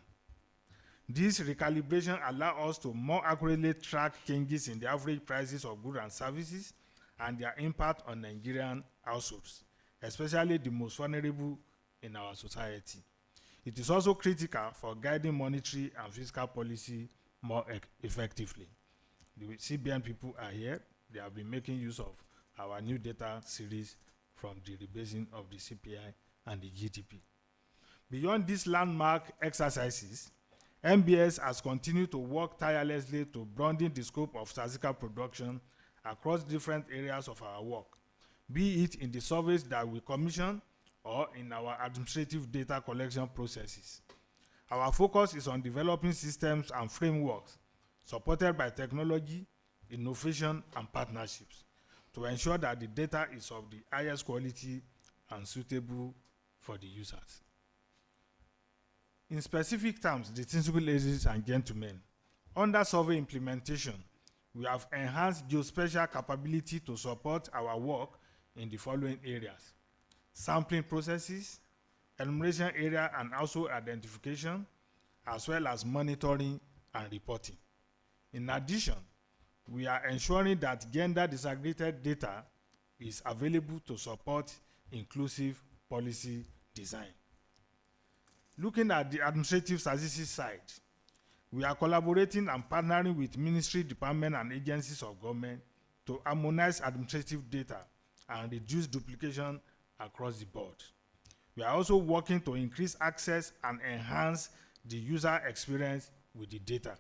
This recalibration allows us to more accurately track changes in the average prices of goods and services and their impact on Nigerian households, especially the most vulnerable in our society. It is also critical for guiding monetary and fiscal policy more effectively. The CBN people are here. They have been making use of our new data series from the rebasing of the CPI and the GDP. Beyond these landmark exercises, MBS has continued to work tirelessly to broaden the scope of statistical production across different areas of our work, be it in the surveys that we commission or in our administrative data collection processes. Our focus is on developing systems and frameworks supported by technology, innovation, and partnerships to ensure that the data is of the highest quality and suitable for the users. In specific terms, distinguished ladies and gentlemen, under survey implementation, we have enhanced geospatial capability to support our work in the following areas: sampling processes, enumeration area and household identification, as well as monitoring and reporting. In addition, we are ensuring that gender disaggregated data is available to support inclusive policy design. Looking at the administrative statistics side, we are collaborating and partnering with ministry, departments, and agencies of government to harmonize administrative data and reduce duplication across the board. We are also working to increase access and enhance the user experience with the data.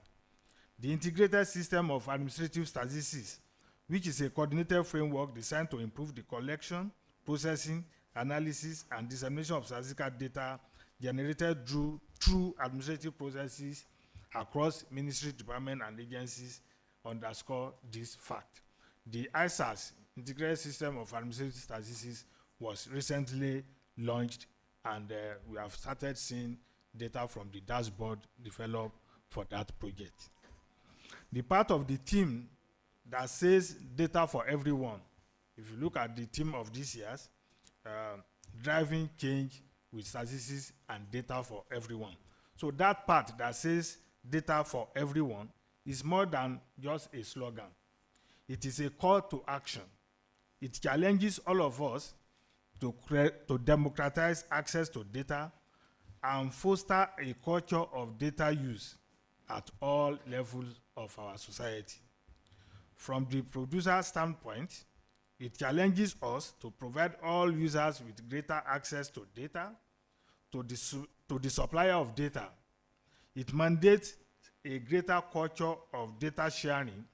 The integrated system of administrative statistics, which is a coordinated framework designed to improve the collection, processing, analysis, and dissemination of statistical data generated through administrative processes across ministry, department, and agencies, underscore this fact. The ISAS, Integrated System of Administrative Statistics, was recently launched, and we have started seeing data from the dashboard developed for that project. The part of the team that says data for everyone, if you look at the theme of this year's, driving change with statistics and data for everyone. So that part that says data for everyone is more than just a slogan. It is a call to action. It challenges all of us to democratize access to data and foster a culture of data use at all levels of our society. From the producer standpoint, it challenges us to provide all users with greater access to data. To the supplier of data, it mandates a greater culture of data sharing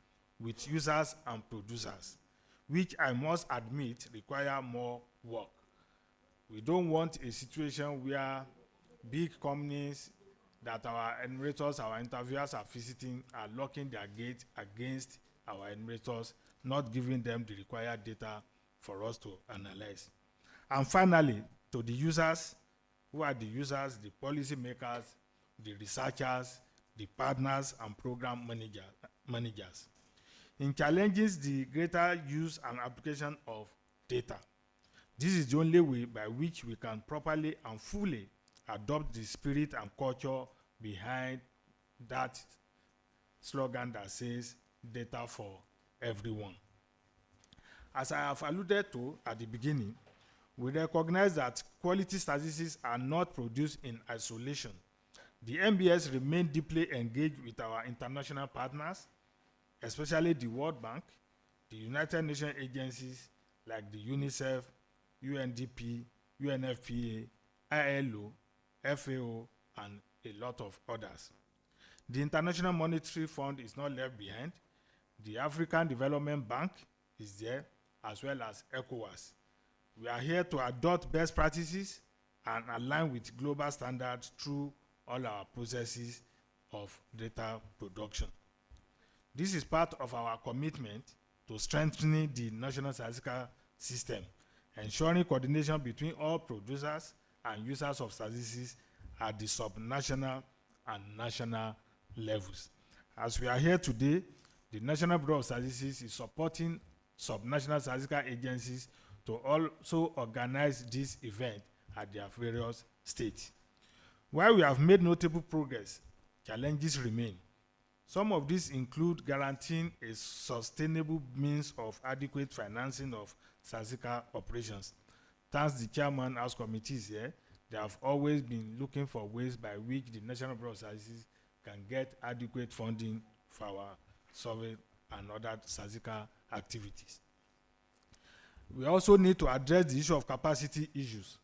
with users and producers, which I must admit require more work. We don't want a situation where big companies that our enumerators, our interviewers are visiting are locking their gate against our enumerators, not giving them the required data for us to analyze. And finally, to the users, who are the users, the policy makers, the researchers, the partners, and program managers. In challenging the greater use and application of data, this is the only way by which we can properly and fully adopt the spirit and culture behind that slogan that says data for everyone. As I have alluded to at the beginning, we recognize that quality statistics are not produced in isolation. The NBS remain deeply engaged with our international partners, especially the World Bank, the United Nations agencies like the UNICEF, UNDP, UNFPA, ILO, FAO, and a lot of others. The International Monetary Fund is not left behind. The African Development Bank is there, as well as ECOWAS. We are here to adopt best practices and align with global standards through all our processes of data production. This is part of our commitment to strengthening the national statistical system, ensuring coordination between all producers and users of statistics at the subnational and national levels. As we are here today, the National Bureau of Statistics is supporting subnational statistical agencies to also organize this event at their various states. While we have made notable progress, challenges remain. Some of these include guaranteeing a sustainable means of adequate financing of statistical operations. Thanks the chairman as committees here, they have always been looking for ways by which the National Bureau of Statistics can get adequate funding for our survey and other statistical activities. We also need to address the issue of capacity issues.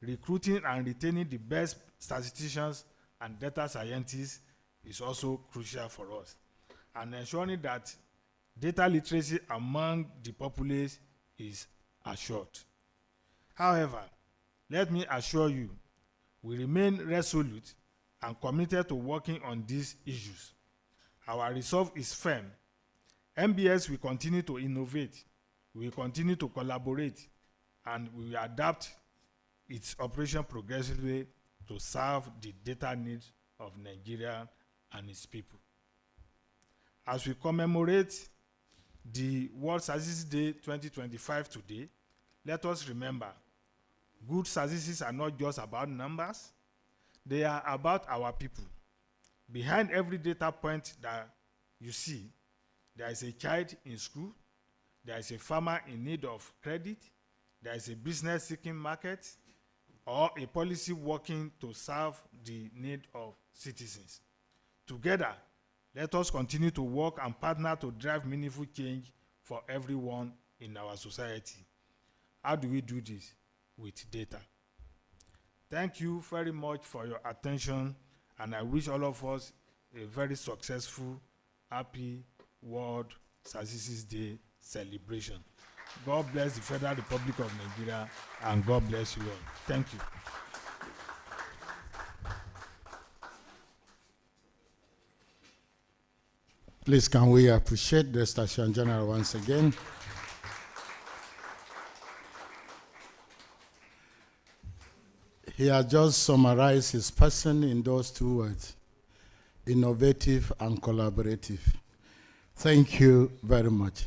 Recruiting and retaining the best statisticians and data scientists is also crucial for us, and ensuring that data literacy among the populace is assured. However, let me assure you, we remain resolute and committed to working on these issues. Our resolve is firm. NBS will continue to innovate, we will continue to collaborate, and we will adapt its operation progressively to serve the data needs of Nigeria and its people. As we commemorate the World Statistics Day 2025 today, let us remember, good statistics are not just about numbers, they are about our people. Behind every data point that you see, there is a child in school, there is a farmer in need of credit, there is a business seeking market, or a policy working to serve the need of citizens. Together, let us continue to work and partner to drive meaningful change for everyone in our society. How do we do this? With data. Thank you very much for your attention, and I wish all of us a very successful, happy World Statistics Day celebration. God bless the Federal Republic of Nigeria, and God bless you all. Thank you. Please, can we appreciate the Station General once again? He has just summarized his person in those two words, innovative and collaborative. Thank you very much.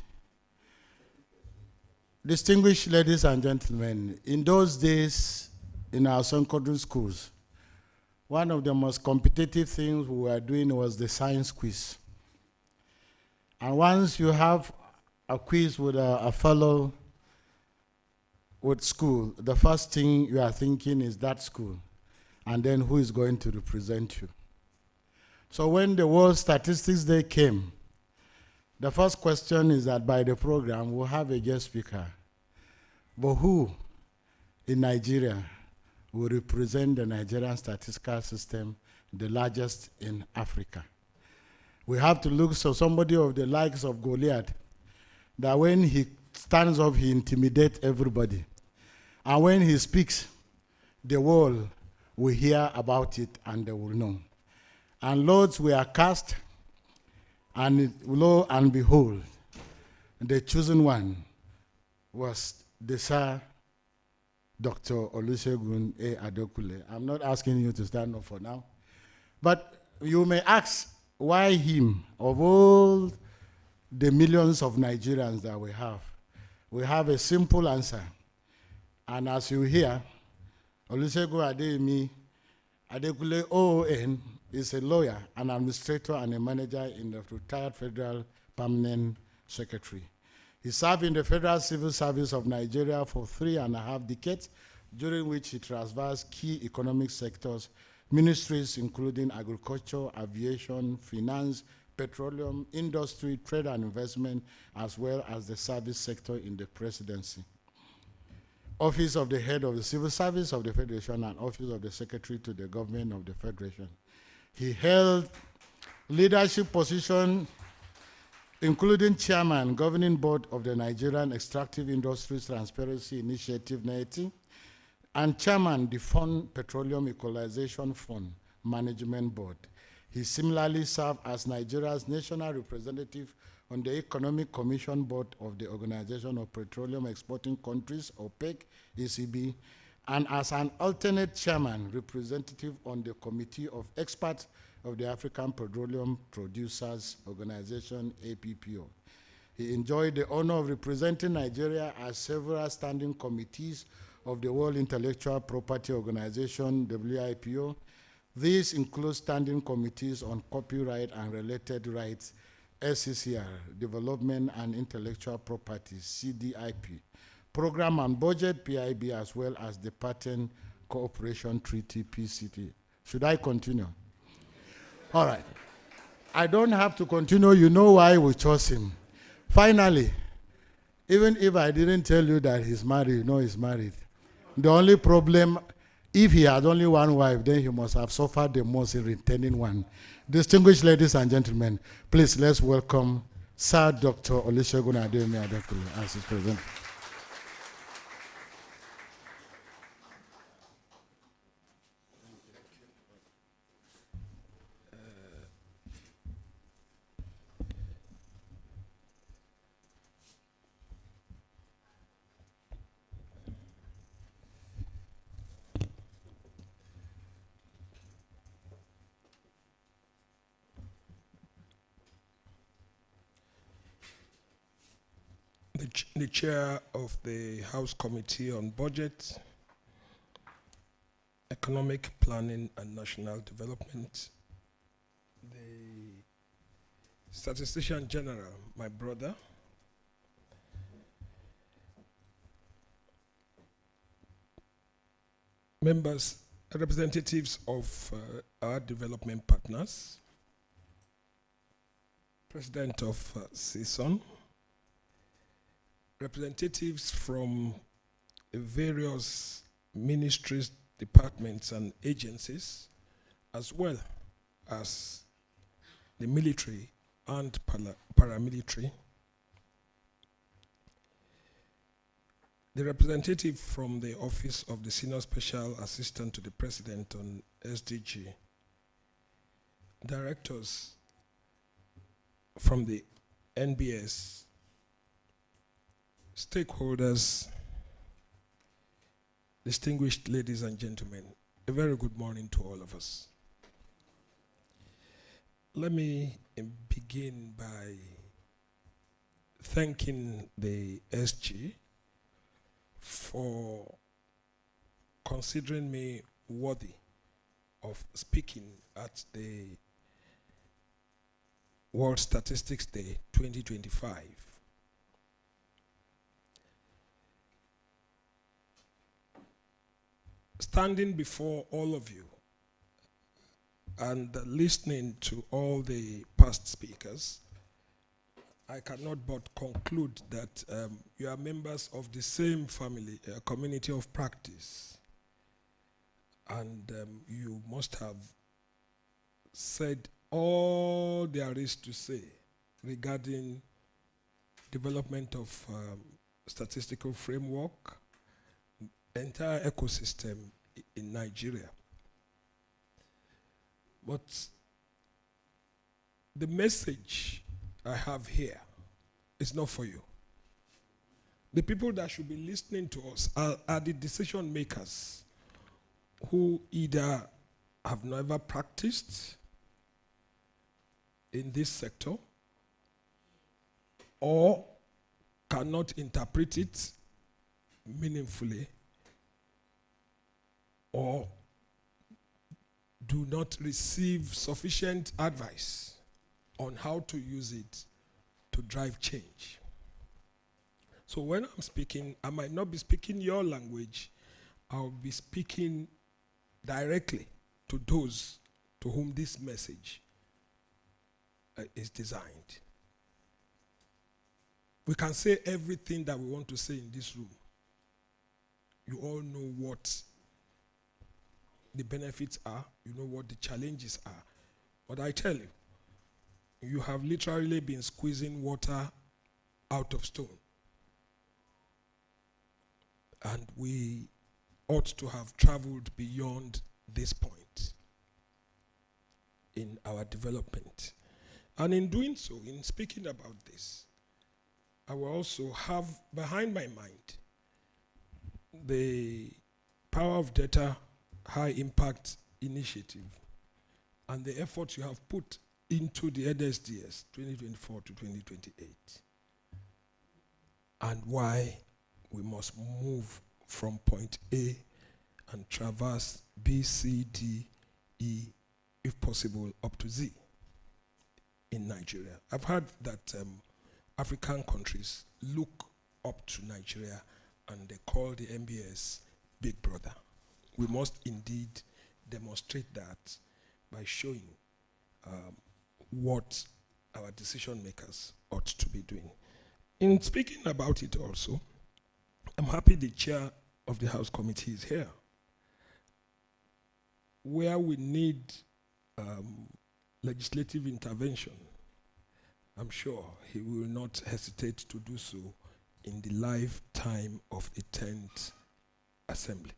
Distinguished ladies and gentlemen, in those days in our secondary schools, one of the most competitive things we were doing was the science quiz. And once you have a quiz with a fellow with school, the first thing you are thinking is that school, and then who is going to represent you. So when the World Statistics Day came, the first question is that by the program, we'll have a guest speaker. But who in Nigeria will represent the Nigerian statistical system, the largest in Africa? We have to look for somebody of the likes of Goliath, that when he stands up, he intimidates everybody. And when he speaks, the world will hear about it and they will know. And loads were cast, and lo and behold, the chosen one was the Sir Dr. Olusegun A. Adekule. I'm not asking you to stand up for now, but you may ask, why him? Of all the millions of Nigerians that we have a simple answer. And as you hear, Olusegun Adekule OON is a lawyer, an administrator, and a manager in the retired Federal permanent secretary. He served in the Federal Civil Service of Nigeria for 3.5 decades, during which he traversed key economic sectors, ministries including agriculture, aviation, finance, petroleum, industry, trade and investment, as well as the service sector in the presidency. Office of the Head of the Civil Service of the Federation and Office of the Secretary to the Government of the Federation. He held leadership positions including Chairman, Governing Board of the Nigerian Extractive Industries Transparency Initiative, NETI, and Chairman, the Fund Petroleum Equalization Fund Management Board. He similarly served as Nigeria's national representative on the Economic Commission Board of the Organization of Petroleum Exporting Countries, OPEC, ECB, and as an alternate chairman representative on the Committee of Experts of the African Petroleum Producers Organization, APPO. He enjoyed the honor of representing Nigeria as several standing committees of the World Intellectual Property Organization, WIPO. These include standing committees on copyright and related rights, SCCR, Development and Intellectual Property, CDIP, Program and Budget, PIB, as well as the Patent Cooperation Treaty, PCT. Should I continue? All right. I don't have to continue. You know why we chose him. Finally, even if I didn't tell you that he's married, you know he's married. The only problem, if he had only one wife, then he must have suffered the most in returning one. Distinguished ladies and gentlemen, please let's welcome Sir Dr. Olusegun Adeyemi Adekule as his president. The chair of the House Committee on Budget, Economic Planning and National Development, the Statistician General, my brother, members, representatives of our development partners, President of CSON, representatives from various ministries, departments, and agencies, as well as the military and paramilitary. The representative from the Office of the Senior Special Assistant to the President on SDG, directors from the NBS, stakeholders, distinguished ladies and gentlemen, a very good morning to all of us. Let me begin by thanking the SG for considering me worthy of speaking at the World Statistics Day 2025. Standing before all of you and listening to all the past speakers, I cannot but conclude that you are members of the same family, community of practice, and you must have said all there is to say regarding development of statistical framework, entire ecosystem in Nigeria. But the message I have here is not for you. The people that should be listening to us are the decision makers who either have never practiced in this sector or cannot interpret it meaningfully, or do not receive sufficient advice on how to use it to drive change. So when I'm speaking, I might not be speaking your language, I'll be speaking directly to those to whom this message is designed. We can say everything that we want to say in this room. You all know what the benefits are, you know what the challenges are. But I tell you, you have literally been squeezing water out of stone. And we ought to have traveled beyond this point in our development. And in doing so, in speaking about this, I will also have behind my mind the Power of Data High Impact Initiative and the efforts you have put into the NSDS 2024 to 2028, and why we must move from point A and traverse B, C, D, E, if possible, up to Z in Nigeria. I've heard that African countries look up to Nigeria and they call the MBS Big Brother. We must indeed demonstrate that by showing what our decision makers ought to be doing. In speaking about it also, I'm happy the chair of the House Committee is here. Where we need legislative intervention, I'm sure he will not hesitate to do so in the lifetime of the 10th Assembly.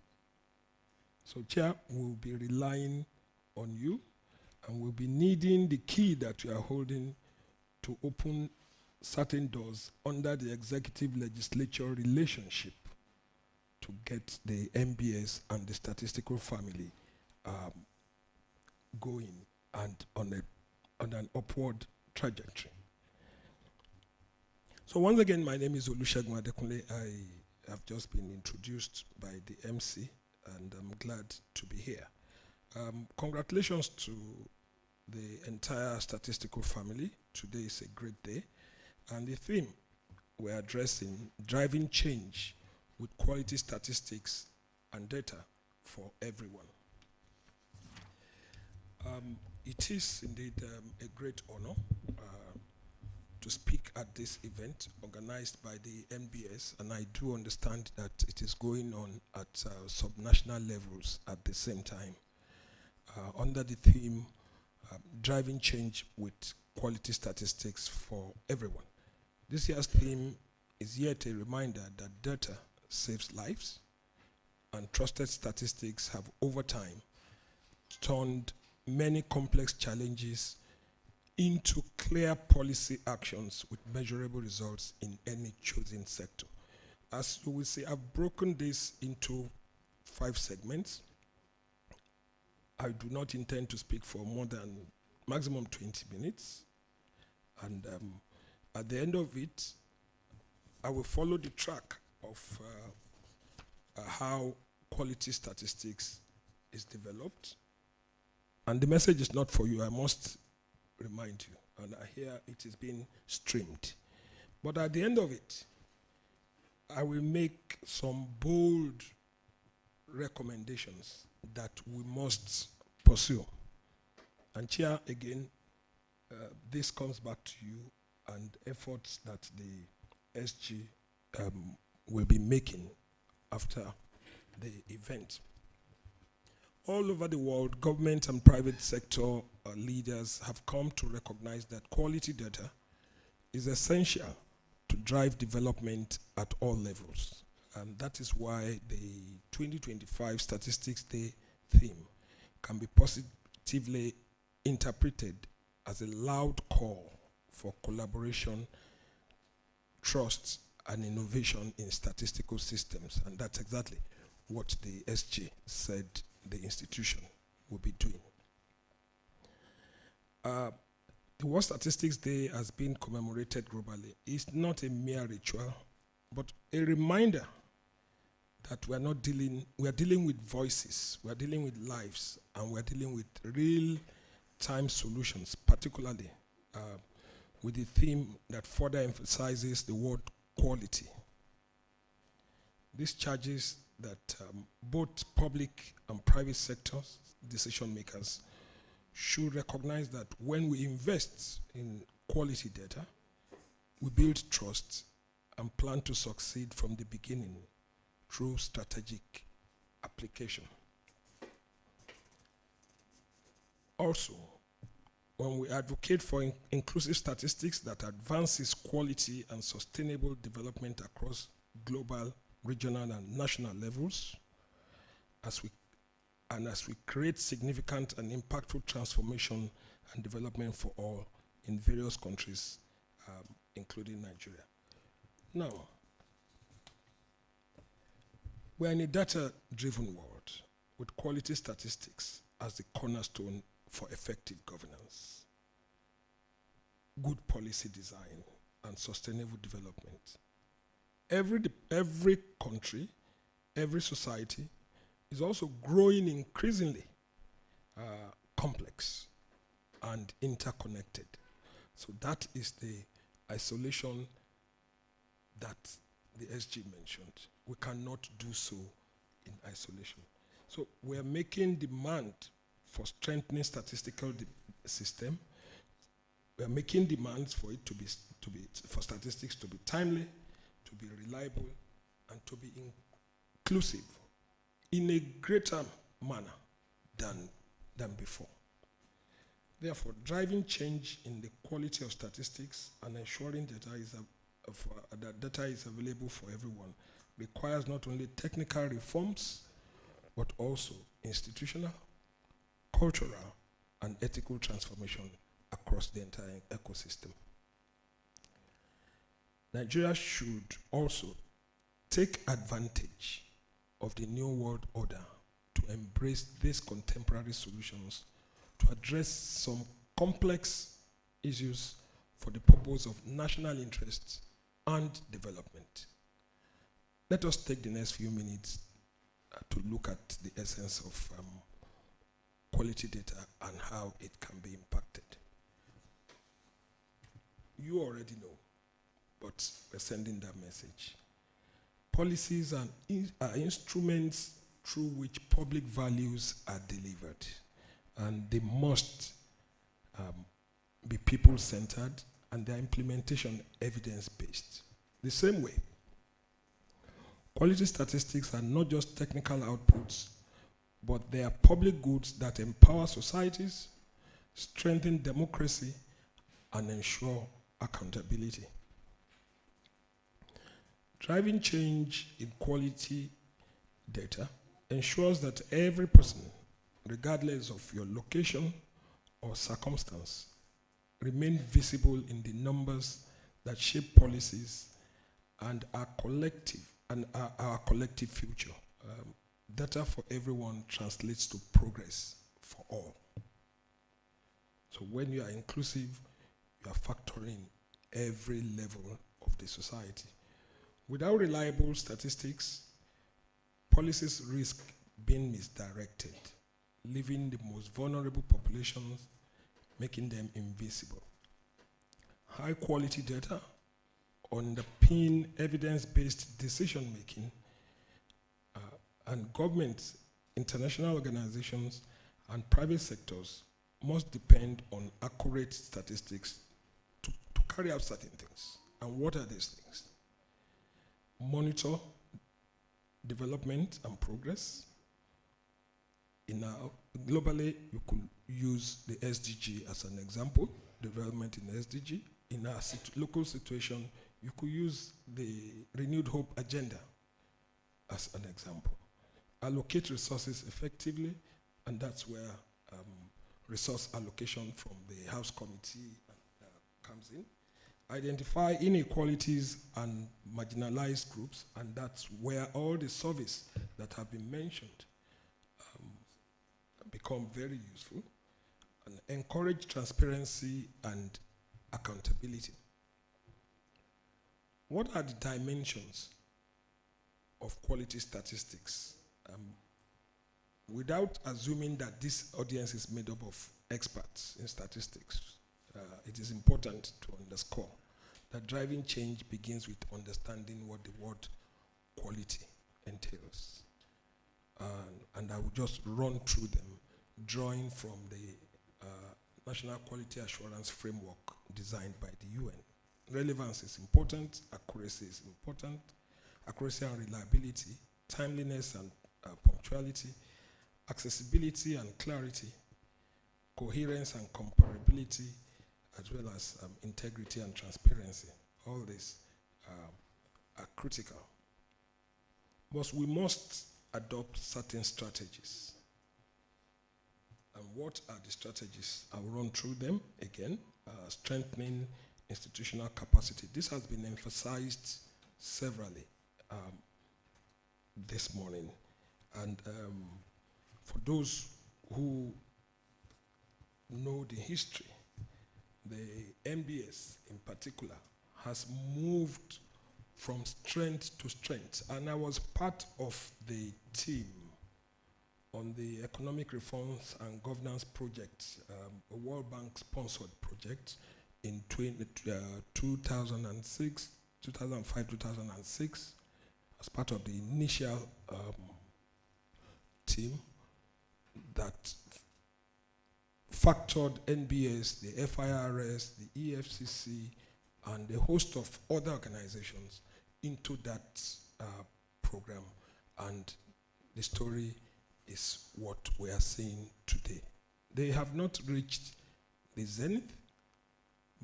So, Chair, we'll be relying on you, and we'll be needing the key that you are holding to open certain doors under the executive-legislature relationship to get the MBS and the statistical family going and on an upward trajectory. So once again, my name is Olusegun Adekunle. I have just been introduced by the MC, and I'm glad to be here. Congratulations to the entire statistical family. Today is a great day. And the theme we're addressing, driving change with quality statistics and data for everyone. It is indeed a great honor to speak at this event organized by the MBS, and I do understand that it is going on at subnational levels at the same time under the theme driving change with quality statistics for everyone. This year's theme is yet a reminder that data saves lives, and trusted statistics have over time turned many complex challenges into clear policy actions with measurable results in any chosen sector. As you will see, I've broken this into 5 segments. I do not intend to speak for more than maximum 20 minutes. And at the end of it, I will follow the track of how quality statistics is developed. And the message is not for you, I must remind you. And I hear it is being streamed. But at the end of it, I will make some bold recommendations that we must pursue. And Chair, again, this comes back to you and efforts that the SG will be making after the event. All over the world, government and private sector leaders have come to recognize that quality data is essential to drive development at all levels. And that is why the 2025 Statistics Day theme can be positively interpreted as a loud call for collaboration, trust, and innovation in statistical systems. And that's exactly what the SG said the institution will be doing. The World Statistics Day has been commemorated globally. It's not a mere ritual, but a reminder that we are dealing with voices, we are dealing with lives, and we are dealing with real-time solutions, particularly with a theme that further emphasizes the word quality. This charges that both public and private sectors, decision makers, should recognize that when we invest in quality data, we build trust and plan to succeed from the beginning through strategic application. Also, when we advocate for inclusive statistics that advances quality and sustainable development across global, regional, and national levels, as we create significant and impactful transformation and development for all in various countries, including Nigeria. Now, we're in a data-driven world with quality statistics as the cornerstone for effective governance, good policy design, and sustainable development. Every country, every society is also growing increasingly complex and interconnected. So that is the isolation that the SG mentioned. We cannot do so in isolation. So we are making demand for strengthening statistical system. We are making demands for it for statistics to be timely, to be reliable, and to be inclusive in a greater manner than before. Therefore, driving change in the quality of statistics and ensuring that data is available for everyone requires not only technical reforms, but also institutional, cultural, and ethical transformation across the entire ecosystem. Nigeria should also take advantage of the New World Order to embrace these contemporary solutions to address some complex issues for the purpose of national interests and development. Let us take the next few minutes to look at the essence of quality data and how it can be impacted. You already know, but we're sending that message. Policies are instruments through which public values are delivered, and they must be people-centered and their implementation evidence-based. The same way, quality statistics are not just technical outputs, but they are public goods that empower societies, strengthen democracy, and ensure accountability. Driving change in quality data ensures that every person, regardless of your location or circumstance, remain visible in the numbers that shape policies and our collective future. Data for everyone translates to progress for all. So when you are inclusive, you are factoring every level of the society. Without reliable statistics, policies risk being misdirected, leaving the most vulnerable populations, making them invisible. High quality data underpin evidence-based decision-making, and governments, international organizations, and private sectors must depend on accurate statistics to carry out certain things. And what are these things? Monitor development and progress. Globally, you could use the SDG as an example, development in SDG. In our local situation, you could use the Renewed Hope Agenda as an example. Allocate resources effectively, and that's where resource allocation from the House Committee comes in. Identify inequalities and marginalized groups, and that's where all the surveys that have been mentioned become very useful. And encourage transparency and accountability. What are the dimensions of quality statistics? Without assuming that this audience is made up of experts in statistics, it is important to underscore that driving change begins with understanding what the word quality entails. And I will just run through them, drawing from the National Quality Assurance Framework designed by the UN. Relevance is important, accuracy is important, accuracy and reliability, timeliness and punctuality, accessibility and clarity, coherence and comparability, as well as integrity and transparency. All these are critical. But we must adopt certain strategies. And what are the strategies? I'll run through them again. Strengthening institutional capacity. This has been emphasized severally this morning. And for those who know the history, the NBS in particular has moved from strength to strength. And I was part of the team on the Economic Reforms and Governance Project, a World Bank sponsored project in 2006, 2005, 2006, as part of the initial team that factored NBS, the FIRS, the EFCC, and a host of other organizations into that program. And the story is what we are seeing today. They have not reached the zenith,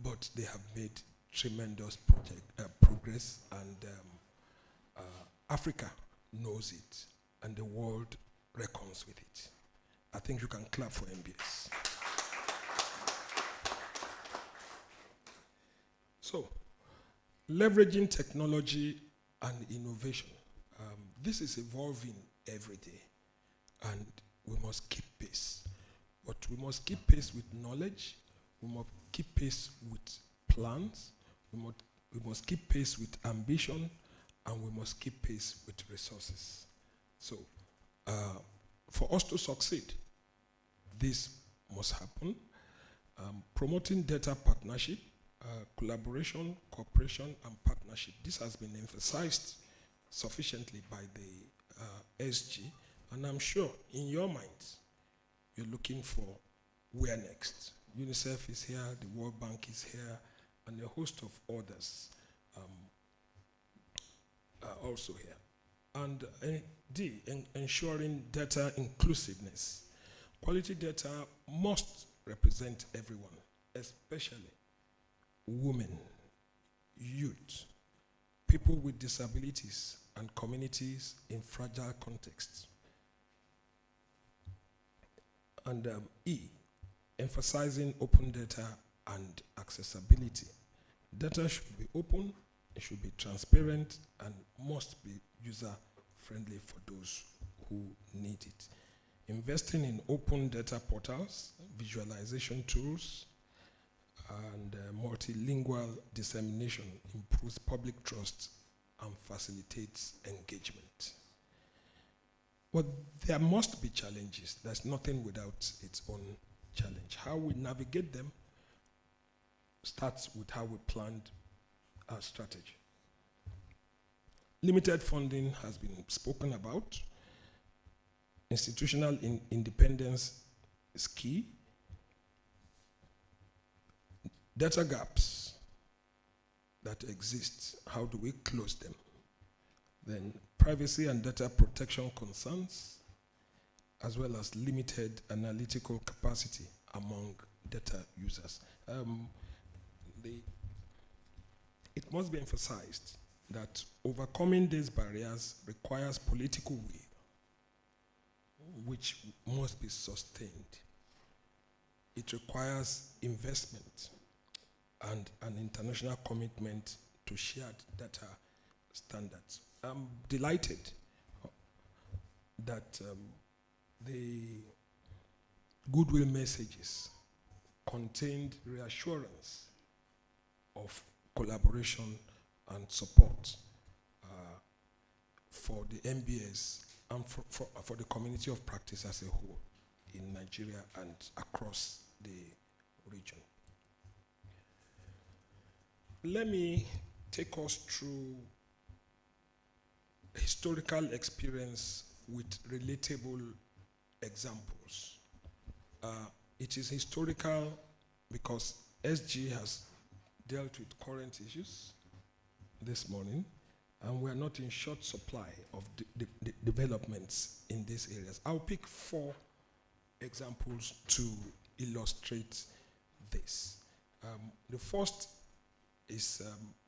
but they have made tremendous progress, and Africa knows it, and the world reckons with it. I think you can clap for NBS. So, leveraging technology and innovation. This is evolving every day, and we must keep pace. But we must keep pace with knowledge, we must keep pace with plans, we must keep pace with ambition, and we must keep pace with resources. So, for us to succeed, this must happen. Promoting data partnership, collaboration, cooperation, and partnership. This has been emphasized sufficiently by the SG, and I'm sure in your minds, you're looking for where next. UNICEF is here, the World Bank is here, and a host of others are also here. And D, ensuring data inclusiveness. Quality data must represent everyone, especially women, youth, people with disabilities, and communities in fragile contexts. And E, emphasizing open data and accessibility. Data should be open, it should be transparent, and must be user-friendly for those who need it. Investing in open data portals, visualization tools, and multilingual dissemination improves public trust and facilitates engagement. But there must be challenges. There's nothing without its own challenge. How we navigate them starts with how we planned our strategy. Limited funding has been spoken about. Institutional independence is key. Data gaps that exist, how do we close them? Then privacy and data protection concerns, as well as limited analytical capacity among data users. It must be emphasized that overcoming these barriers requires political will, which must be sustained. It requires investment and an international commitment to shared data standards. I'm delighted that the goodwill messages contained reassurance of collaboration and support for the NBS and for the community of practice as a whole in Nigeria and across the region. let me take us through historical experience with relatable examples. It is historical because SG has dealt with current issues this morning, and we are not in short supply of the developments in these areas. I'll pick 4 examples to illustrate this. The first is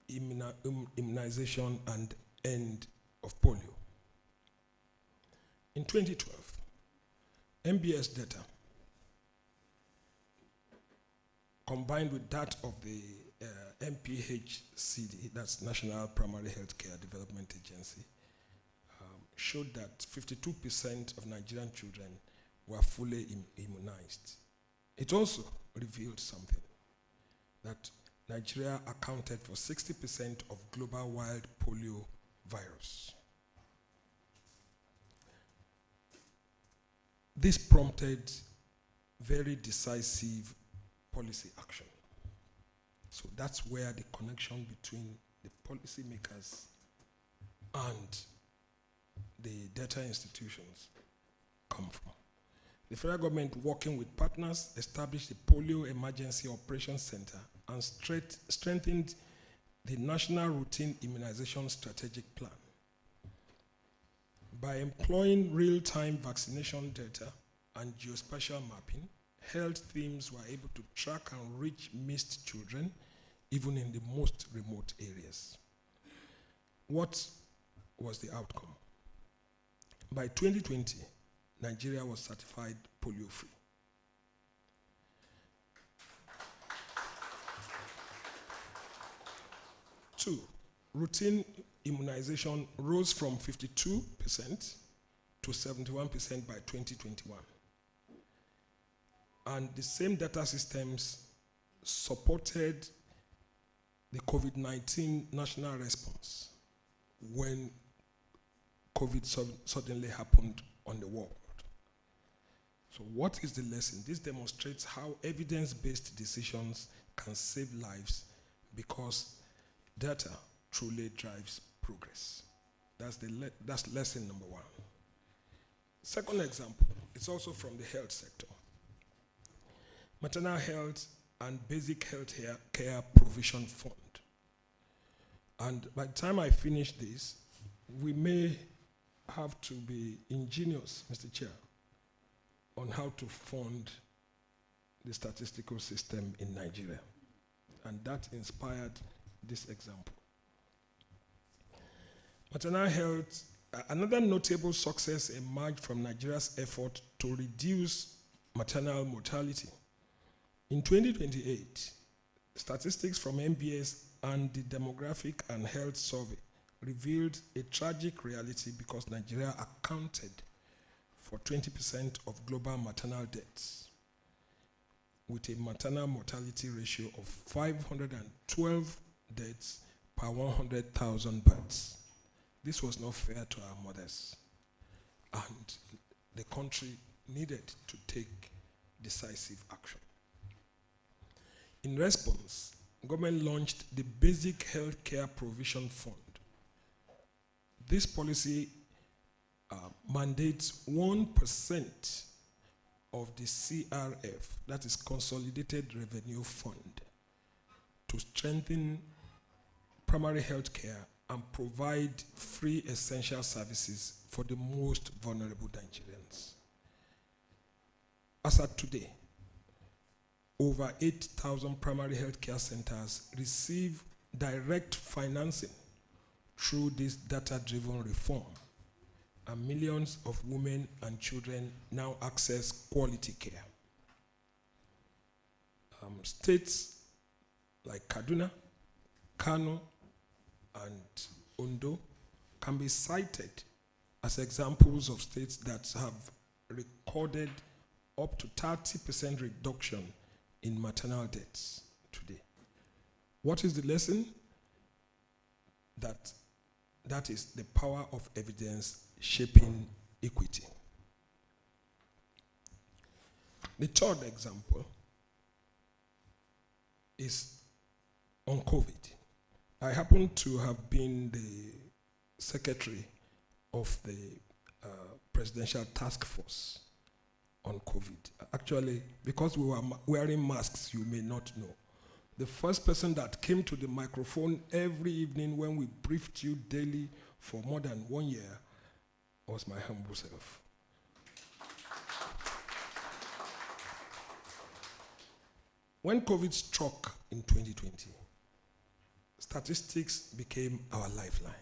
immunization and end of polio. In 2012, MBS data combined with that of the NPHCD, that's National Primary Healthcare Development Agency, showed that 52% of Nigerian children were fully immunized. It also revealed something, that Nigeria accounted for 60% of global wild polio virus. This prompted very decisive policy action. So that's where the connection between the policymakers and the data institutions come from. The federal government, working with partners, established the Polio Emergency Operations Center and strengthened the National Routine Immunization Strategic Plan. By employing real-time vaccination data and geospatial mapping, health teams were able to track and reach missed children, even in the most remote areas. What was the outcome? By 2020, Nigeria was certified polio-free. Two, routine immunization rose from 52% to 71% by 2021. And the same data systems supported the COVID-19 national response when COVID suddenly happened on the world. So what is the lesson? This demonstrates how evidence-based decisions can save lives because data truly drives progress. That's lesson number 1. Second example, it's also from the health sector. Maternal Health and Basic Health Care Provision Fund. And by the time I finish this, we may have to be ingenious, Mr. Chair, on how to fund the statistical system in Nigeria. And that inspired this example. Maternal health, another notable success emerged from Nigeria's effort to reduce maternal mortality. In 2028, statistics from MBS and the Demographic and Health Survey revealed a tragic reality because Nigeria accounted for 20% of global maternal deaths, with a maternal mortality ratio of 512 deaths per 100,000 births. This was not fair to our mothers, and the country needed to take decisive action. In response, government launched the Basic Health Care Provision Fund. This policy mandates 1% of the CRF, that is Consolidated Revenue Fund, to strengthen primary health care and provide free essential services for the most vulnerable Nigerians. As at today, over 8,000 primary health care centers receive direct financing through this data-driven reform, and millions of women and children now access quality care. States like Kaduna, Kano, and Ondo can be cited as examples of states that have recorded up to 30% reduction in maternal deaths today. What is the lesson? That is the power of evidence shaping equity. The third example is on COVID. I happen to have been the secretary of the Presidential Task Force on COVID. Actually, because we were wearing masks, you may not know. The first person that came to the microphone every evening when we briefed you daily for more than 1 year was my humble self. When COVID struck in 2020, statistics became our lifeline.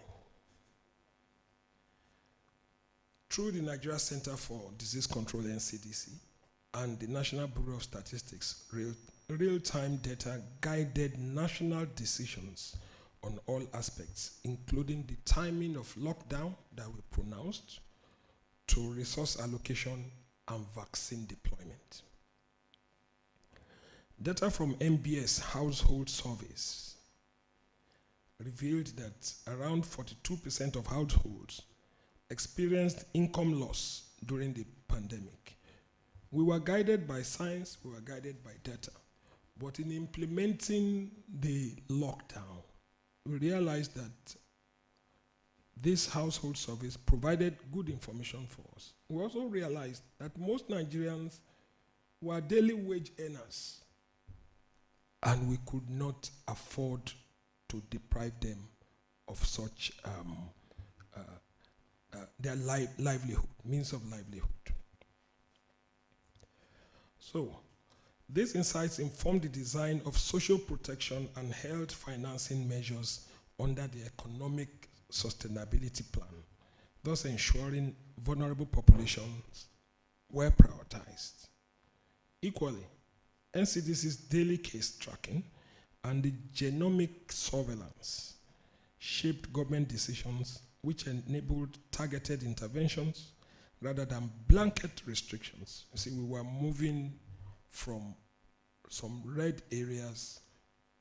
Through the Nigeria Center for Disease Control, NCDC, and the National Bureau of Statistics, real-time data guided national decisions on all aspects, including the timing of lockdown that we pronounced, to resource allocation and vaccine deployment. Data from MBS household surveys revealed that around 42% of households experienced income loss during the pandemic. We were guided by science, we were guided by data, but in implementing the lockdown, we realized that this household surveys provided good information for us. We also realized that most Nigerians were daily wage earners, and we could not afford to deprive them of such their livelihood, means of livelihood. So, these insights informed the design of social protection and health financing measures under the Economic Sustainability Plan, thus ensuring vulnerable populations were prioritized. Equally, NCDC's daily case tracking and the genomic surveillance shaped government decisions which enabled targeted interventions rather than blanket restrictions. You see, we were moving from some red areas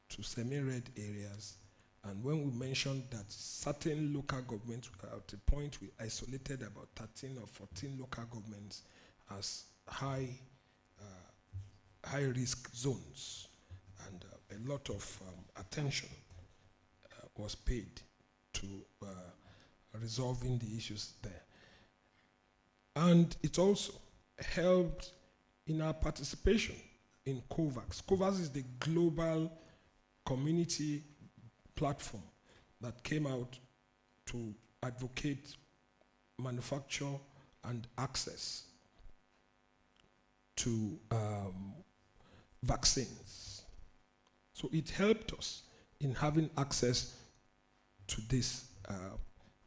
to semi-red areas, and when we mentioned that certain local governments, at a point we isolated about 13 or 14 local governments as high-risk zones, and a lot of attention was paid to resolving the issues there. And it also helped in our participation in COVAX. COVAX is the global community platform that came out to advocate manufacture and access to vaccines. So it helped us in having access to these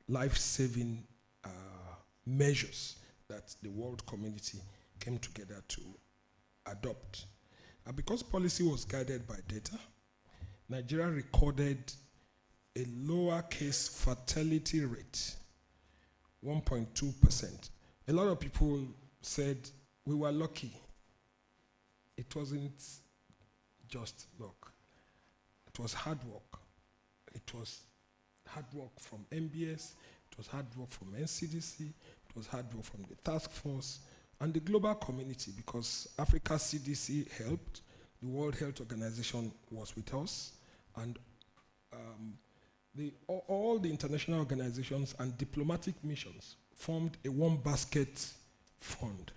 life-saving measures that the world community came together to adopt. And because policy was guided by data, Nigeria recorded a lower case fatality rate, 1.2%. A lot of people said we were lucky. It wasn't just luck. It was hard work. It was hard work from MBS, it was hard work from NCDC, it was hard work from the task force, and the global community, because Africa CDC helped, the World Health Organization was with us, and all the international organizations and diplomatic missions formed a one basket fund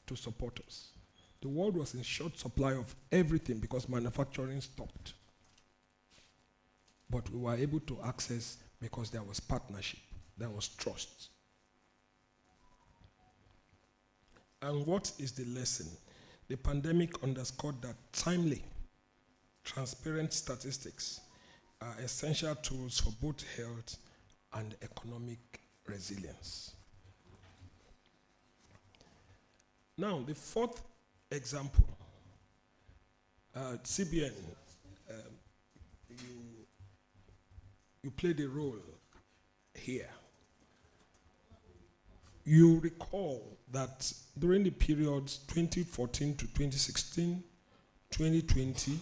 to support us. The world was in short supply of everything because manufacturing stopped. But we were able to access because there was partnership, there was trust. And what is the lesson? The pandemic underscored that timely, transparent statistics are essential tools for both health and economic resilience. Now, the fourth example, CBN, you played a role here. You recall that during the periods 2014 to 2016, 2020,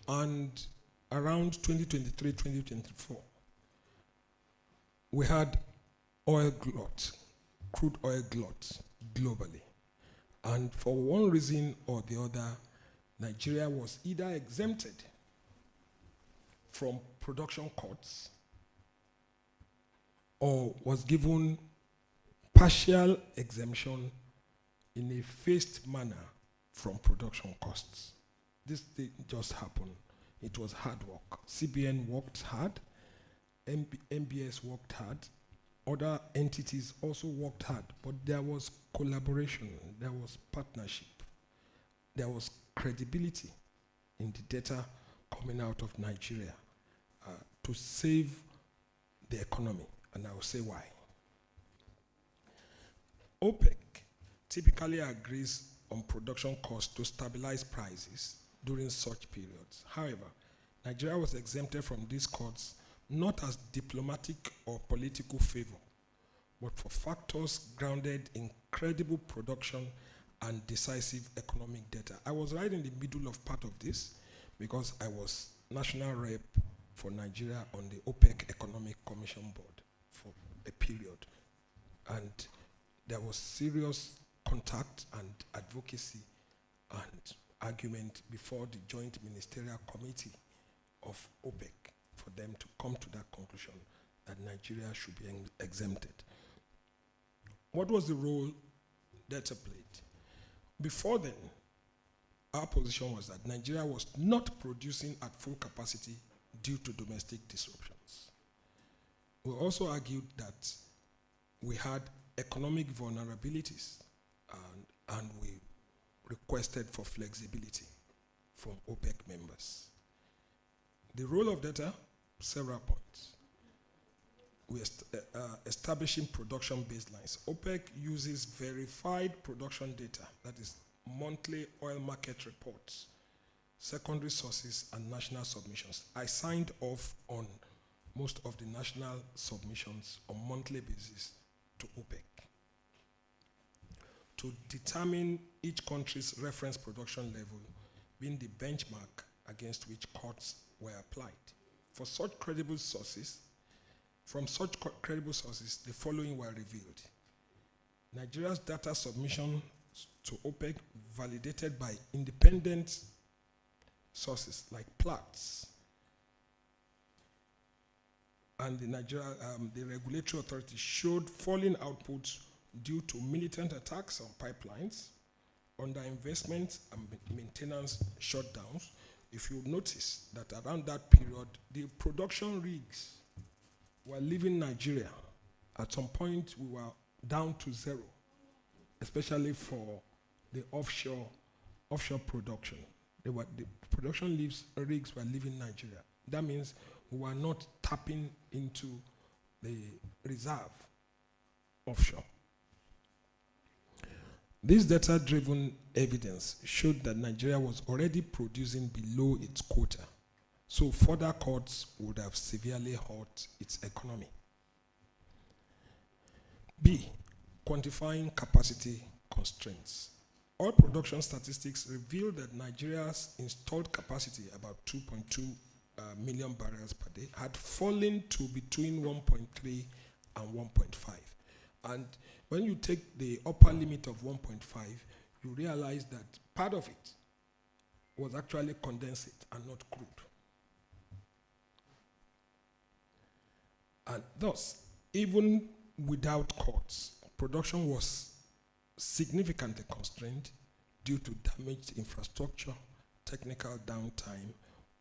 and around 2023, 2024, we had oil glut, crude oil glut globally. And for one reason or the other, Nigeria was either exempted from production cuts or was given partial exemption in a phased manner from production costs. This didn't just happen. It was hard work. CBN worked hard, MBS worked hard, other entities also worked hard, but there was collaboration, there was partnership, there was credibility in the data coming out of Nigeria to save the economy, and I will say why. OPEC typically agrees on production costs to stabilize prices during such periods. However, Nigeria was exempted from these cuts not as diplomatic or political favor, but for factors grounded in credible production and decisive economic data. I was right in the middle of part of this because I was national rep for Nigeria on the OPEC Economic Commission Board for a period. And there was serious contact and advocacy and argument before the Joint Ministerial Committee of OPEC for them to come to that conclusion that Nigeria should be exempted. What was the role data played? Before then, our position was that Nigeria was not producing at full capacity due to domestic disruptions. We also argued that we had economic vulnerabilities and we requested for flexibility from OPEC members. The role of data, several points. We establishing production baselines. OPEC uses verified production data, that is monthly oil market reports, secondary sources, and national submissions. I signed off on most of the national submissions on monthly basis to OPEC to determine each country's reference production level being the benchmark against which cuts were applied. For such credible sources, from such credible sources, the following were revealed. Nigeria's data submission to OPEC validated by independent sources like Platts and the regulatory authority showed falling outputs due to militant attacks on pipelines, underinvestment and maintenance shutdowns. If you notice that around that period, the production rigs were leaving Nigeria. At some point, we were down to zero, especially for the offshore production. The production rigs were leaving Nigeria. That means we were not tapping into the reserve offshore. This data-driven evidence showed that Nigeria was already producing below its quota, so further cuts would have severely hurt its economy. B, quantifying capacity constraints. Oil production statistics reveal that Nigeria's installed capacity, about 2.2 million barrels per day, had fallen to between 1.3 and 1.5. And when you take the upper limit of 1.5, you realize that part of it was actually condensate and not crude. And thus, even without cuts, production was significantly constrained due to damaged infrastructure, technical downtime,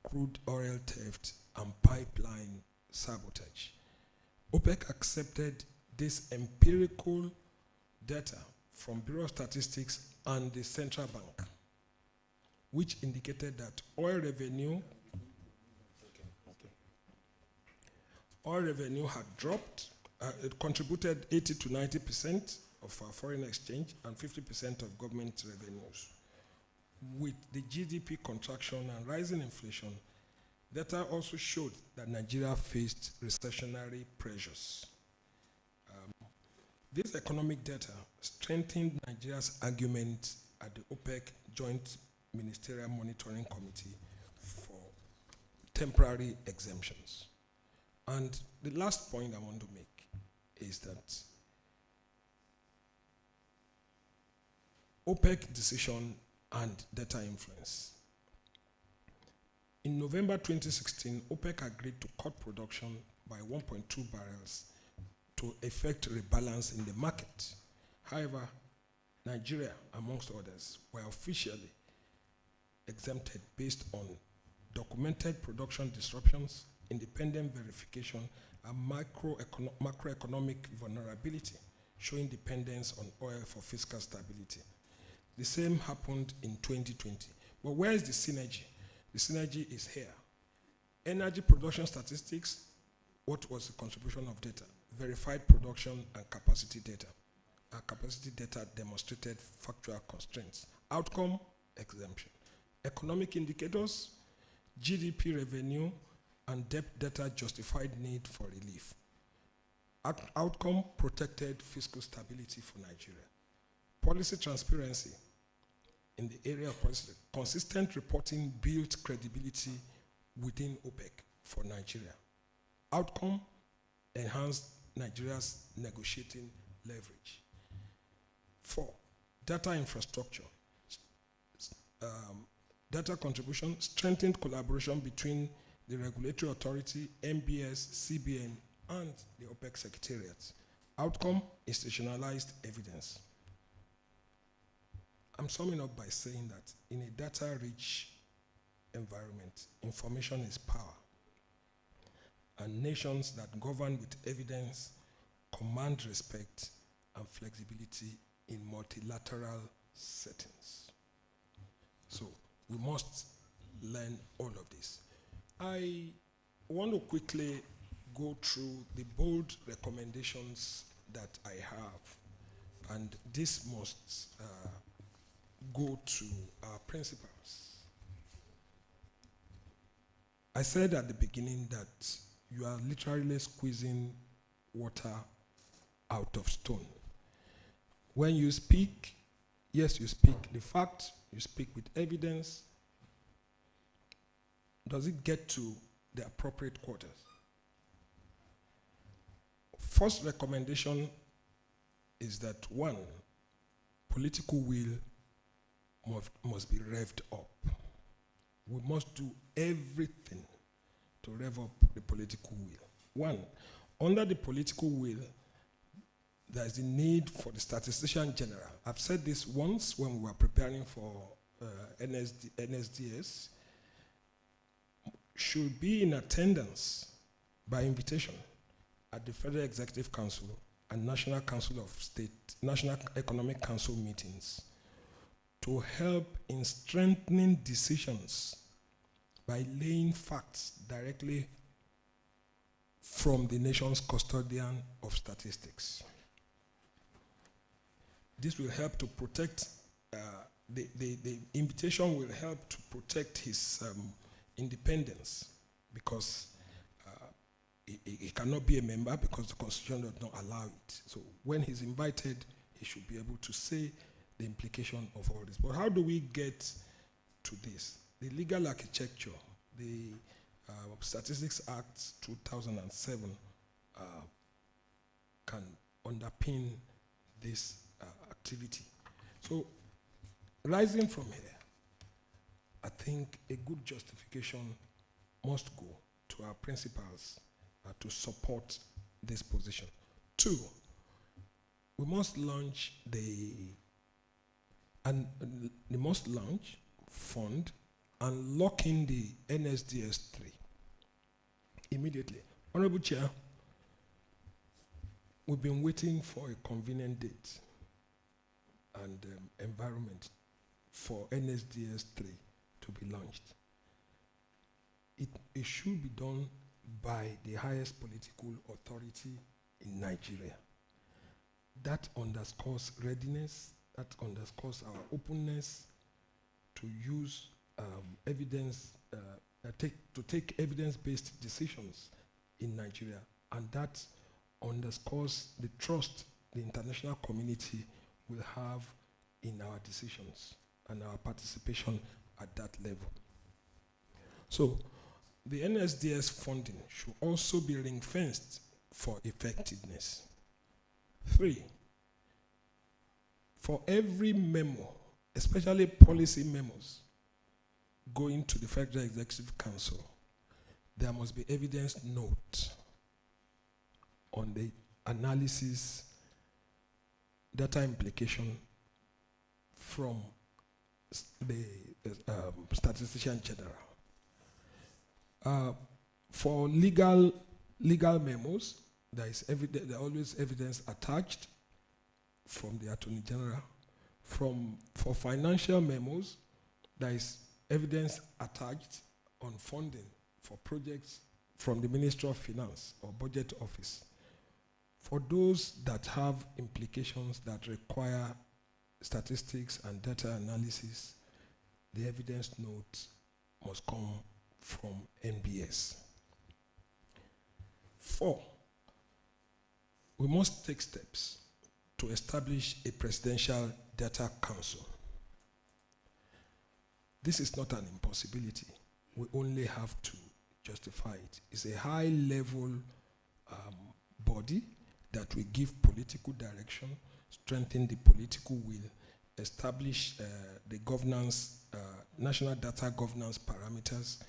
crude oil theft, and pipeline sabotage. OPEC accepted this empirical data from Bureau of Statistics and the Central Bank, which indicated that oil revenue had dropped. It contributed 80 to 90% of our foreign exchange and 50% of government revenues. With the GDP contraction and rising inflation, data also showed that Nigeria faced recessionary pressures. This economic data strengthened Nigeria's argument at the OPEC Joint Ministerial Monitoring Committee for temporary exemptions. And the last point I want to make is that OPEC decision and data influence. In November 2016, OPEC agreed to cut production by 1.2 barrels to effect rebalance in the market. However, Nigeria, amongst others, were officially exempted based on documented production disruptions, independent verification, and macroeconomic vulnerability, showing dependence on oil for fiscal stability. The same happened in 2020. But where is the synergy? The synergy is here. Energy production statistics, what was the contribution of data? Verified production and capacity data. Our capacity data demonstrated factual constraints. Outcome, exemption. Economic indicators, GDP revenue, and debt data justified need for relief. Outcome, protected fiscal stability for Nigeria. Policy transparency in the area of policy. Consistent reporting built credibility within OPEC for Nigeria. Outcome, enhanced Nigeria's negotiating leverage. 4, data infrastructure. Data contribution, strengthened collaboration between the regulatory authority, MBS, CBN, and the OPEC secretariat. Outcome, institutionalized evidence. I'm summing up by saying that in a data-rich environment, information is power. And nations that govern with evidence command respect and flexibility in multilateral settings. So we must learn all of this. I want to quickly go through the bold recommendations that I have, and this must go to our principals. I said at the beginning that you are literally squeezing water out of stone. When you speak, yes, you speak the fact, you speak with evidence. Does it get to the appropriate quarters? First recommendation is that 1, political will must be revved up. We must do everything to rev up the political will. 1, under the political will, there is the need for the statistician general. I've said this once when we were preparing for NSDS, should be in attendance by invitation at the Federal Executive Council and National Council of State, National Economic Council meetings to help in strengthening decisions by laying facts directly from the nation's custodian of statistics. This will help to protect, the invitation will help to protect his independence, because he cannot be a member because the Constitution does not allow it. So when he's invited, he should be able to say the implication of all this. But how do we get to this? The legal architecture, the Statistics Act 2007 can underpin this activity. So rising from here, I think a good justification must go to our principals to support this position. 2, we must launch fund and lock in the NSDS 3 immediately. Honorable Chair, we've been waiting for a convenient date and environment for NSDS 3 to be launched. It should be done by the highest political authority in Nigeria. That underscores readiness, that underscores our openness to use evidence, to take evidence-based decisions in Nigeria. And that underscores the trust the international community will have in our decisions and our participation at that level. So the NSDS funding should also be ring-fenced for effectiveness. 3, for every memo, especially policy memos, going to the Federal Executive Council, there must be evidence note on the analysis, data implication from the statistician general. For legal memos, there is always evidence attached from the Attorney General. For financial memos, there is evidence attached on funding for projects from the Ministry of Finance or Budget Office. For those that have implications that require statistics and data analysis, the evidence note must come from NBS. 4, we must take steps to establish a presidential data council. This is not an impossibility. We only have to justify it. It's a high-level body that will give political direction, strengthen the political will, establish the governance, national data governance parameters,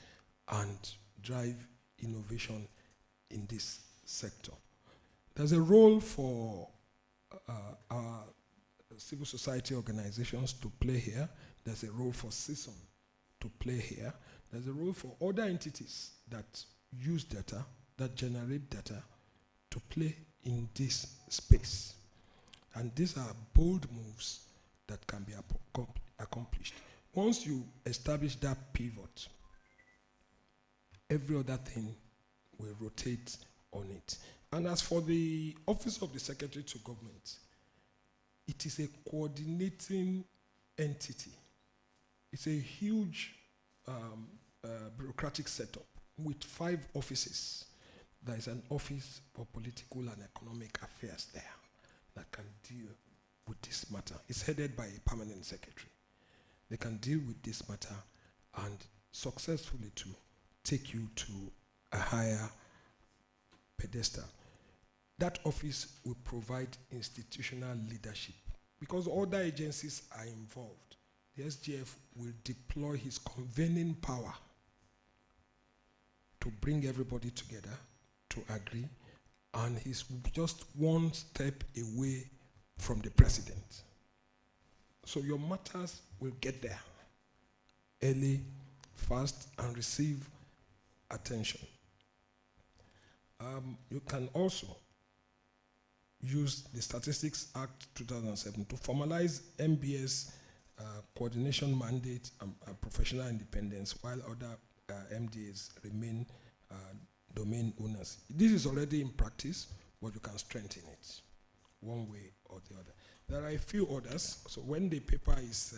and drive innovation in this sector. There's a role for our civil society organizations to play here. There's a role for CISON to play here. There's a role for other entities that use data, that generate data, to play in this space. And these are bold moves that can be accomplished. Once you establish that pivot, every other thing will rotate on it. And as for the Office of the Secretary to Government, it is a coordinating entity. It's a huge bureaucratic setup with 5 offices. There is an office for political and economic affairs there that can deal with this matter. It's headed by a permanent secretary. They can deal with this matter and successfully to take you to a higher pedestal. That office will provide institutional leadership because other agencies are involved. The SGF will deploy his convening power to bring everybody together to agree, and he's just one step away from the president. So your matters will get there early, fast, and receive attention. You can also use the Statistics Act 2007 to formalize MBS coordination mandate and professional independence while other MDAs remain domain owners. This is already in practice, but you can strengthen it one way or the other. There are a few others, so when the paper is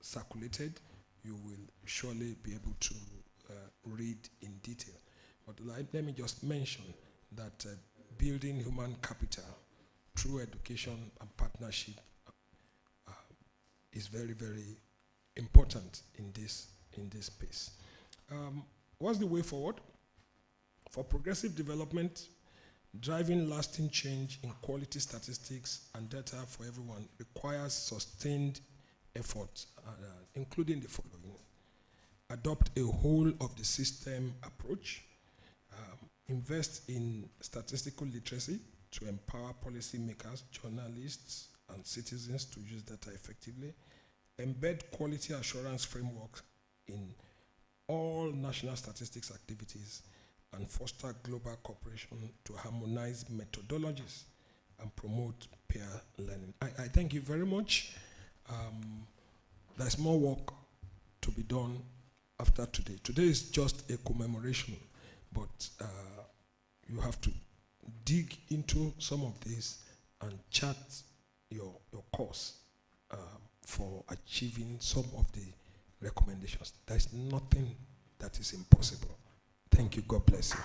circulated, you will surely be able to read in detail. But let me just mention that building human capital through education and partnership is very, very important in this space. What's the way forward? For progressive development, driving lasting change in quality statistics and data for everyone requires sustained effort, including the following. Adopt a whole of the system approach. Invest in statistical literacy to empower policymakers, journalists, and citizens to use data effectively. Embed quality assurance framework in all national statistics activities and foster global cooperation to harmonize methodologies and promote peer learning. I thank you very much. There's more work to be done after today. Today is just a commemoration, but you have to dig into some of this and chart your course for achieving some of the recommendations. There's nothing that is impossible. Thank you. God bless you.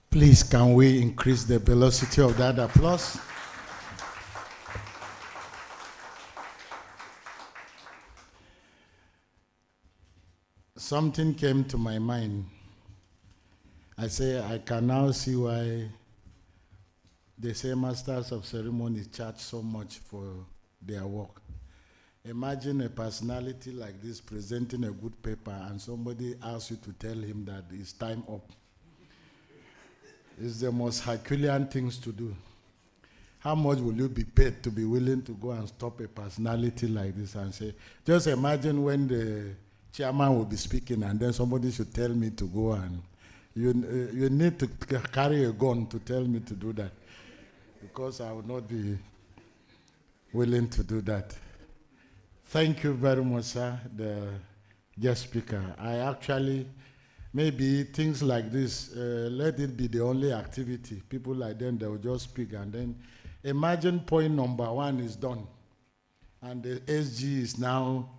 Please, can we increase the velocity of that applause? Something came to my mind. I say I can now see why they say masters of ceremony charge so much for their work. Imagine a personality like this presenting a good paper and somebody asks you to tell him that it's time up. It's the most Herculean things to do. How much will you be paid to be willing to go and stop a personality like this and say, just imagine when the chairman will be speaking and then somebody should tell me to go and, you need to carry a gun to tell me to do that, because I will not be willing to do that. Thank you very much, sir, the guest speaker. I actually, maybe things like this, let it be the only activity. People like them, they will just speak and then imagine point number 1 is done and the SG is now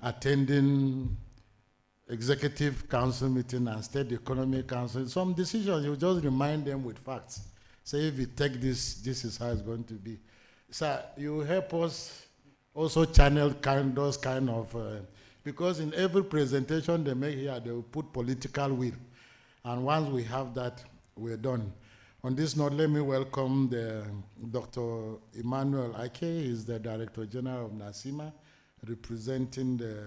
attending executive council meeting and state economic council. Some decisions, you just remind them with facts. Say, if you take this, this is how it's going to be. Sir, you help us also channel those kind of, because in every presentation they make here, they will put political will. And once we have that, we're done. On this note, let me welcome Dr. Emmanuel Ake. He's the Director General of NACIMA, representing the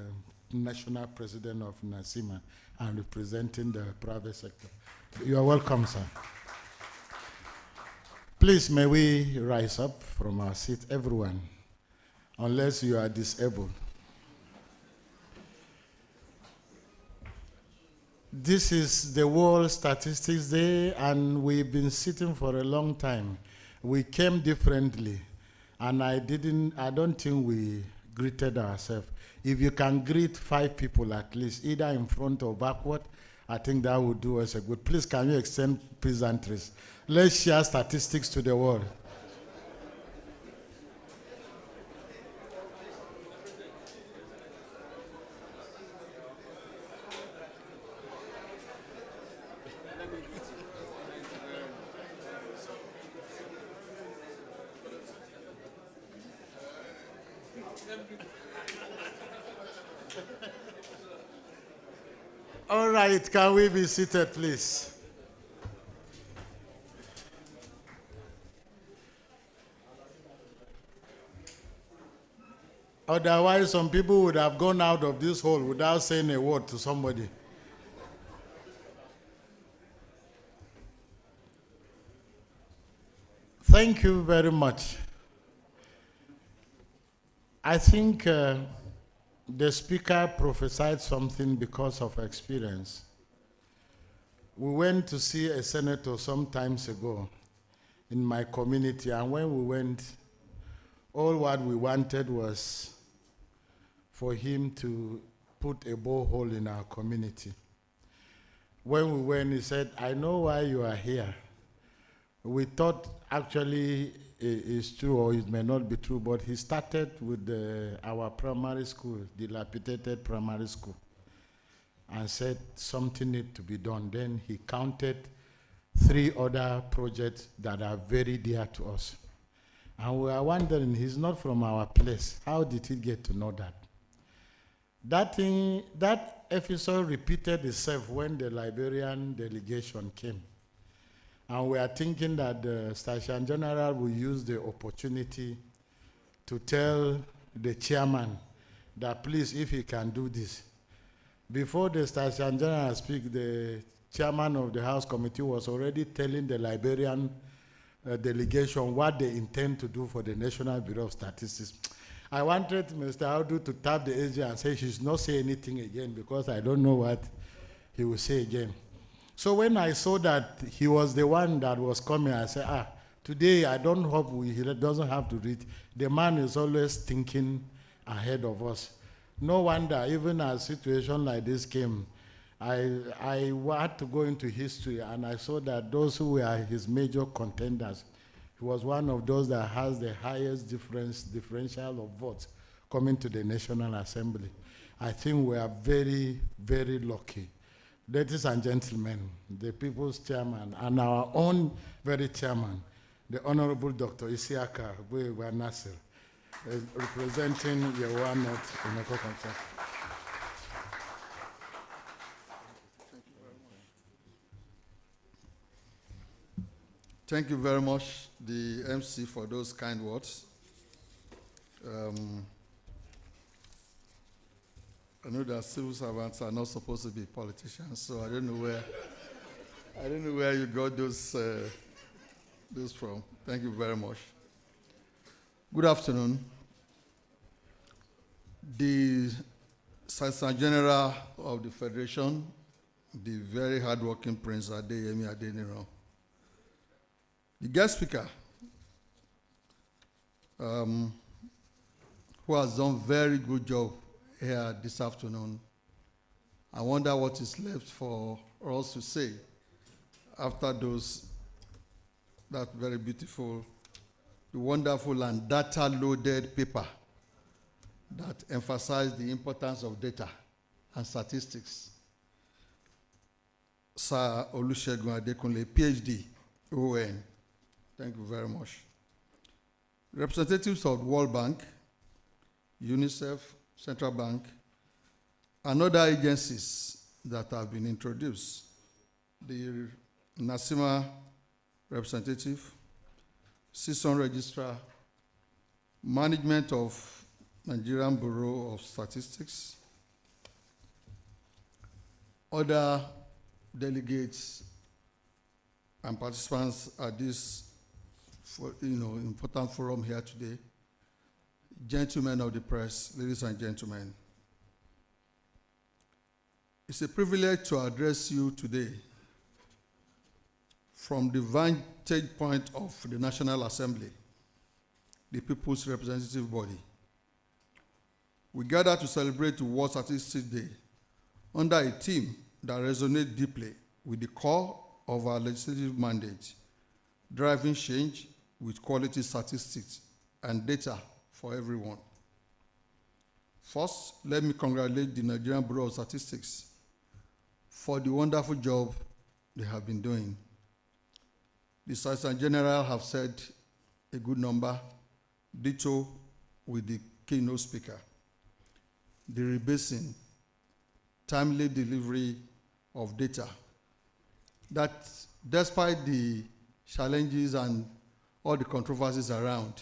National President of NACIMA and representing the private sector. You are welcome, sir. Please, may we rise up from our seat, everyone, unless you are disabled. This is the World Statistics Day, and we've been sitting for a long time. We came differently, and I don't think we greeted ourselves. If you can greet 5 people at least, either in front or backward, I think that would do us a good. Please, can you extend pleasantries? Let's share statistics to the world. All right, can we be seated, please? Otherwise, some people would have gone out of this hall without saying a word to somebody. Thank you very much. I think the speaker prophesied something because of experience. We went to see a senator some times ago in my community, and when we went, all what we wanted was for him to put a borehole in our community. When we went, he said, "I know why you are here." We thought actually it's true, or it may not be true, but he started with our primary school, dilapidated primary school, and said something needs to be done. Then he counted 3 other projects that are very dear to us. And we are wondering, he's not from our place. How did he get to know that? That episode repeated itself when the Liberian delegation came. And we are thinking that the Station General will use the opportunity to tell the chairman that please, if he can do this. Before the Station General speak, the chairman of the House Committee was already telling the Liberian delegation what they intend to do for the National Bureau of Statistics. I wanted Mr. Audu to tap the SG and say she should not say anything again, because I don't know what he will say again. So when I saw that he was the one that was coming, I said, today I don't hope he doesn't have to read. The man is always thinking ahead of us. No wonder, even as a situation like this came, I had to go into history, and I saw that those who were his major contenders, he was one of those that has the highest differential of votes coming to the National Assembly. I think we are very, very lucky. Ladies and gentlemen, the People's Chairman and our own very chairman, the Honorable Dr. Isiaka Buewa Nasir, representing Yewa North in Okokoncha. Thank you very much, the MC, for those kind words. I know that civil servants are not supposed to be politicians, so I don't know where you got those from. Thank you very much. Good afternoon. The Solicitor General of the Federation, the very hardworking Prince Adeyemi Adeniro, the guest speaker, who has done very good job here this afternoon. I wonder what is left for us to say after that very beautiful, the wonderful and data-loaded paper that emphasized the importance of data and statistics. Sir Olusegun Adekunle, PhD, ON. Thank you very much. Representatives of the World Bank, UNICEF, Central Bank, and other agencies that have been introduced. The NACIMA representative, CSON registrar, management of Nigerian Bureau of Statistics, other delegates and participants at this important forum here today, gentlemen of the press, ladies and gentlemen. It's a privilege to address you today from the vantage point of the National Assembly, the people's representative body. We gather to celebrate the World Statistics Day under a theme that resonates deeply with the core of our legislative mandate, driving change with quality statistics and data for everyone. First, let me congratulate the Nigerian Bureau of Statistics for the wonderful job they have been doing. The Solicitor General have said a good number, ditto with the keynote speaker. The rebasing, timely delivery of data, that despite the challenges and all the controversies around,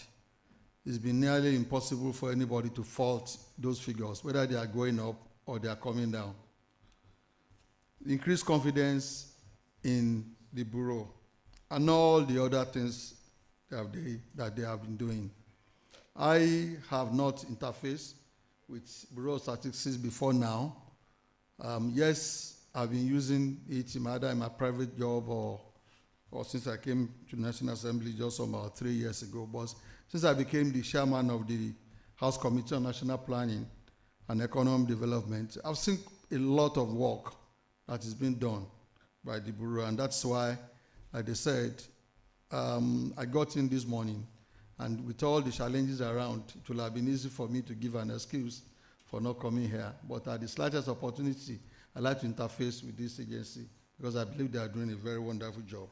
it's been nearly impossible for anybody to fault those figures, whether they are going up or they are coming down. Increased confidence in the Bureau and all the other things that they have been doing. I have not interfaced with Bureau of Statistics before now. Yes, I've been using it either in my private job or since I came to National Assembly just about 3 years ago. But since I became the chairman of the House Committee on National Planning and Economic Development, I've seen a lot of work that is being done by the Bureau, and that's why, like they said, I got in this morning, and with all the challenges around, it will have been easy for me to give an excuse for not coming here. But at the slightest opportunity, I'd like to interface with this agency because I believe they are doing a very wonderful job.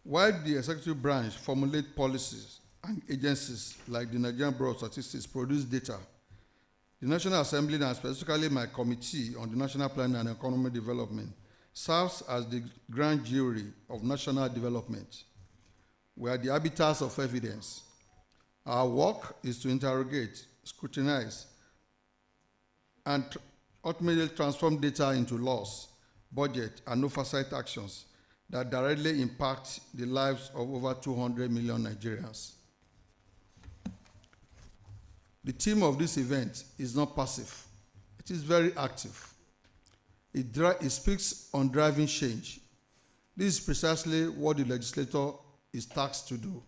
While the executive branch formulate policies and agencies like the Nigerian Bureau of Statistics produce data, the National Assembly, and specifically my Committee on the National Planning and Economic Development, serves as the grand jury of national development. We are the arbiters of evidence. Our work is to interrogate, scrutinize, and ultimately transform data into laws, budget, and oversight actions that directly impact the lives of over 200 million Nigerians. The theme of this event is not passive. It is very active. It speaks on driving change. This is precisely what the legislator is tasked to do.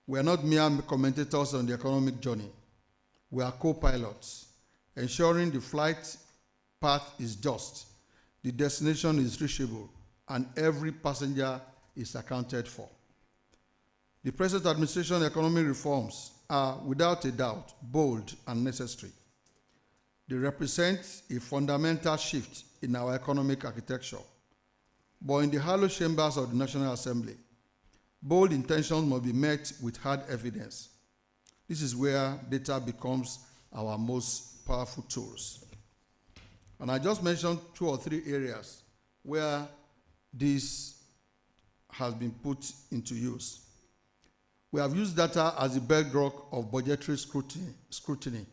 We are not mere commentators on the economic journey. We are co-pilots, ensuring the flight path is just, the destination is reachable, and every passenger is accounted for. The present administration economic reforms are, without a doubt, bold and necessary. They represent a fundamental shift in our economic architecture. But in the hollow chambers of the National Assembly, bold intentions must be met with hard evidence. This is where data becomes our most powerful tools. And I just mentioned 2 or 3 areas where this has been put into use. We have used data as the bedrock of budgetary scrutiny.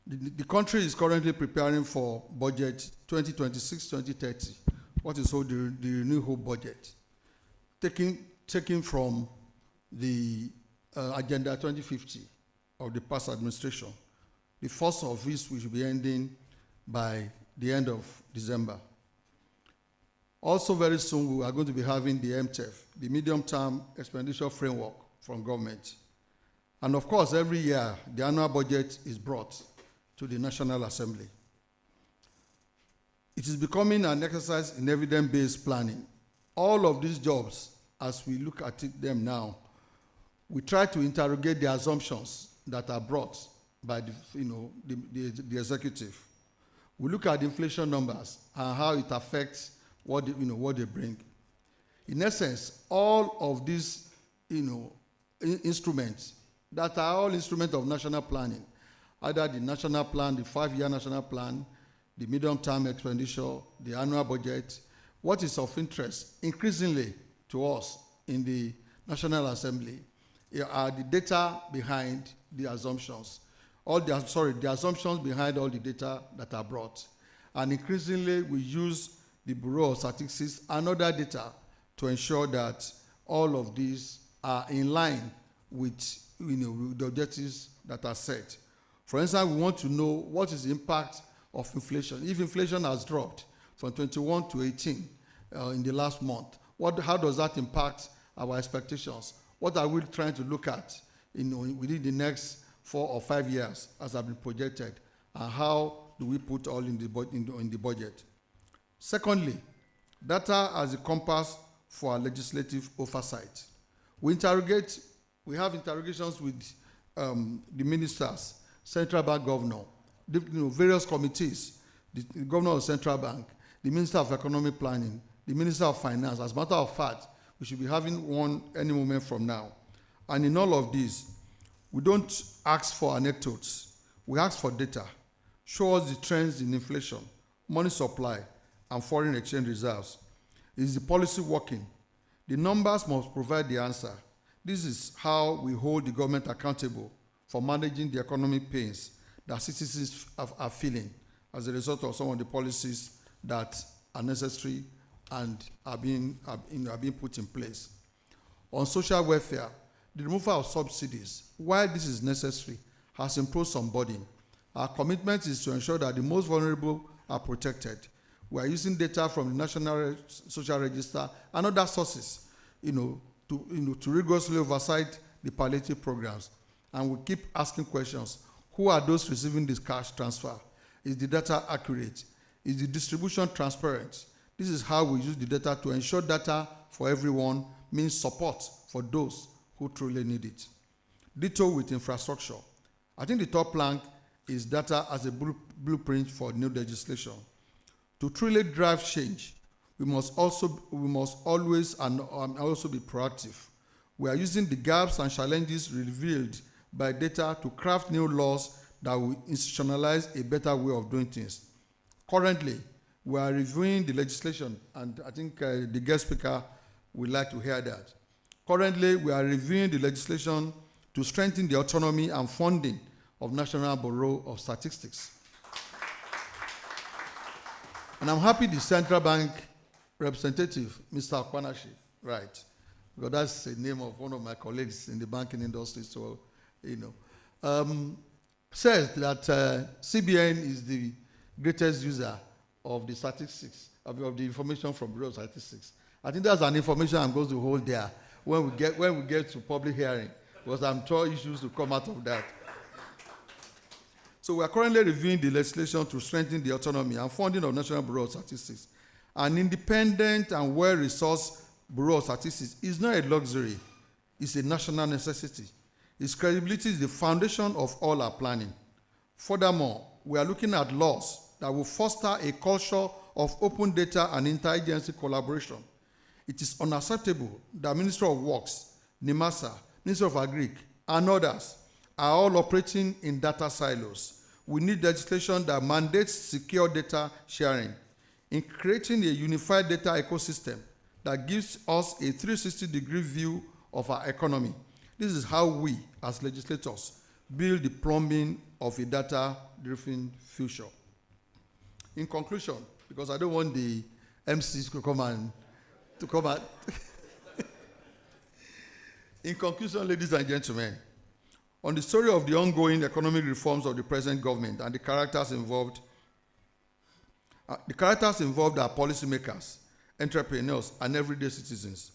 The country is currently preparing for budget 2026-2030, what is called the Renew Hope budget, taking from the Agenda 2050 of the past administration. The first of which we should be ending by the end of December. Also very soon we are going to be having the MTEF, the Medium-Term Expenditure Framework from government. And of course, every year the annual budget is brought to the National Assembly. It is becoming an exercise in evidence-based planning. All of these jobs, as we look at them now, we try to interrogate the assumptions that are brought by the executive. We look at the inflation numbers and how it affects what they bring. In essence, all of these instruments that are all instruments of national planning, either the national plan, the 5-year national plan, the medium-term expenditure, the annual budget. What is of interest increasingly to us in the National Assembly are the data behind the assumptions. The assumptions behind all the data that are brought. And increasingly, we use the Bureau of Statistics and other data to ensure that all of these are in line with, with the objectives that are set. For instance, we want to know what is the impact of inflation. If inflation has dropped from 21 to 18 in the last month, how does that impact our expectations? What are we trying to look at within the next 4 or 5 years as have been projected? And how do we put all in the budget? Secondly, data as a compass for our legislative oversight. We have interrogations with the ministers, central bank governor, various committees, the governor of central bank, the minister of economic planning, the minister of finance. As a matter of fact, we should be having one any moment from now. And in all of these, we don't ask for anecdotes. We ask for data. Show us the trends in inflation, money supply, and foreign exchange reserves. Is the policy working? The numbers must provide the answer. This is how we hold the government accountable for managing the economic pains that citizens are feeling as a result of some of the policies that are necessary and are being put in place. On social welfare, the removal of subsidies, while this is necessary, has imposed some burden. Our commitment is to ensure that the most vulnerable are protected. We are using data from the National Social Register and other sources, to rigorously oversight the palliative programs. And we keep asking questions. Who are those receiving this cash transfer? Is the data accurate? Is the distribution transparent? This is how we use the data to ensure data for everyone means support for those who truly need it. Ditto with infrastructure. I think the top plank is data as a blueprint for new legislation. To truly drive change, we must always and also be proactive. We are using the gaps and challenges revealed by data to craft new laws that will institutionalize a better way of doing things. Currently, we are reviewing the legislation, and I think the guest speaker would like to hear that. Currently, we are reviewing the legislation to strengthen the autonomy and funding of National Bureau of Statistics. And I'm happy the central bank representative, Mr. Akwanashi, right, because that's the name of one of my colleagues in the banking industry, so, says that CBN is the greatest user of the statistics, of the information from Bureau of Statistics. I think that's an information I'm going to hold there when we get to public hearing, because I'm sure issues will come out of that. So we are currently reviewing the legislation to strengthen the autonomy and funding of National Bureau of Statistics. An independent and well-resourced Bureau of Statistics is not a luxury, it's a national necessity. Its credibility is the foundation of all our planning. Furthermore, we are looking at laws that will foster a culture of open data and inter-agency collaboration. It is unacceptable that Ministry of Works, NIMASA, Ministry of Agric, and others are all operating in data silos. we need legislation that mandates secure data sharing in creating a unified data ecosystem that gives us a 360-degree view of our economy. This is how we, as legislators, build the plumbing of a data-driven future. In conclusion, because I don't want the MCs to come and in conclusion, ladies and gentlemen, on the story of the ongoing economic reforms of the present government and the characters involved are policymakers, entrepreneurs, and everyday citizens.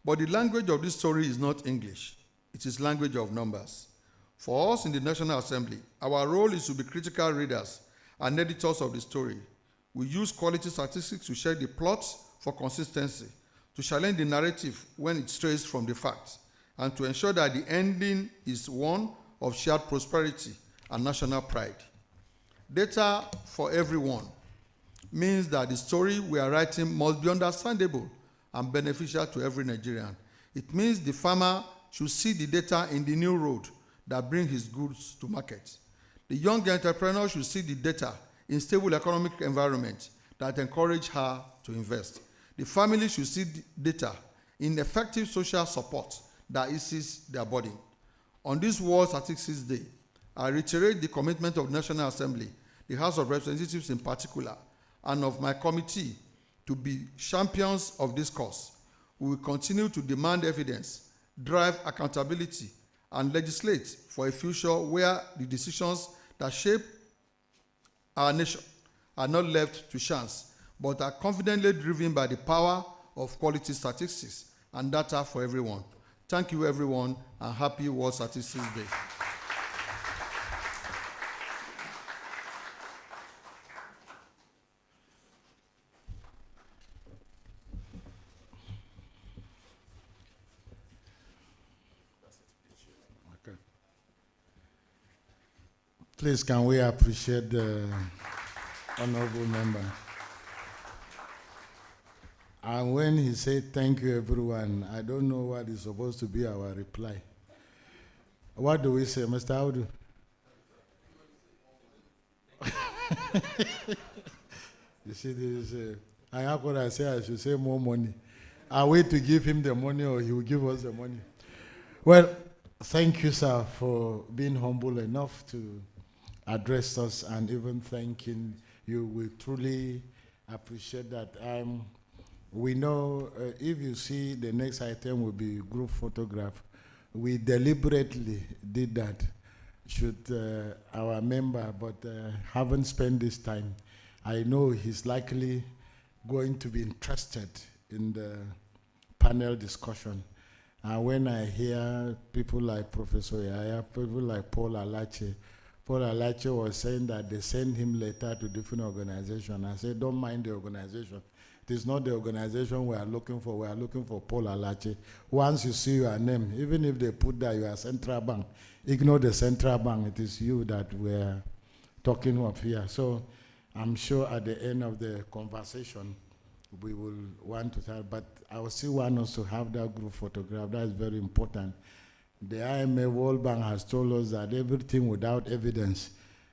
But the language of this story is not English. It is language of numbers. For us in the National Assembly, our role is to be critical readers and editors of the story. We use quality statistics to check the plots for consistency, to challenge the narrative when it strays from the facts, and to ensure that the ending is one of shared prosperity and national pride. Data for everyone means that the story we are writing must be understandable and beneficial to every Nigerian. It means the farmer should see the data in the new road that brings his goods to market. The young entrepreneur should see the data in stable economic environment that encourage her to invest. The family should see the data in effective social support that eases their burden. On this World Statistics Day, I reiterate the commitment of the National Assembly, the House of Representatives in particular, and of my committee to be champions of this cause. We will continue to demand evidence, drive accountability, and legislate for a future where the decisions that shape our nation are not left to chance, but are confidently driven by the power of quality statistics and data for everyone. Thank you, everyone, and happy World Statistics Day. Please, can we appreciate the honorable member? And when he said, thank you, everyone, I don't know what is supposed to be our reply. What do we say, Mr. Audu? You see, this is, I say I should say more money. Are we to give him the money or he will give us the money? Well, thank you, sir, for being humble enough to address us and even thanking you. We truly appreciate that. We know if you see the next item will be group photograph. We deliberately did that, should our member, but haven't spent this time. I know he's likely going to be interested in the panel discussion. And when I hear people like Professor Yaya, people like Paul Alache was saying that they send him letter to different organizations. I said, don't mind the organization. It is not the organization we are looking for. We are looking for Paul Alache. Once you see your name, even if they put that you are central bank, ignore the central bank. It is you that we are talking of here. So I'm sure at the end of the conversation, we will want to have, but I will still want us to have that group photograph. That is very important. The IMF World Bank has told us that everything without evidence,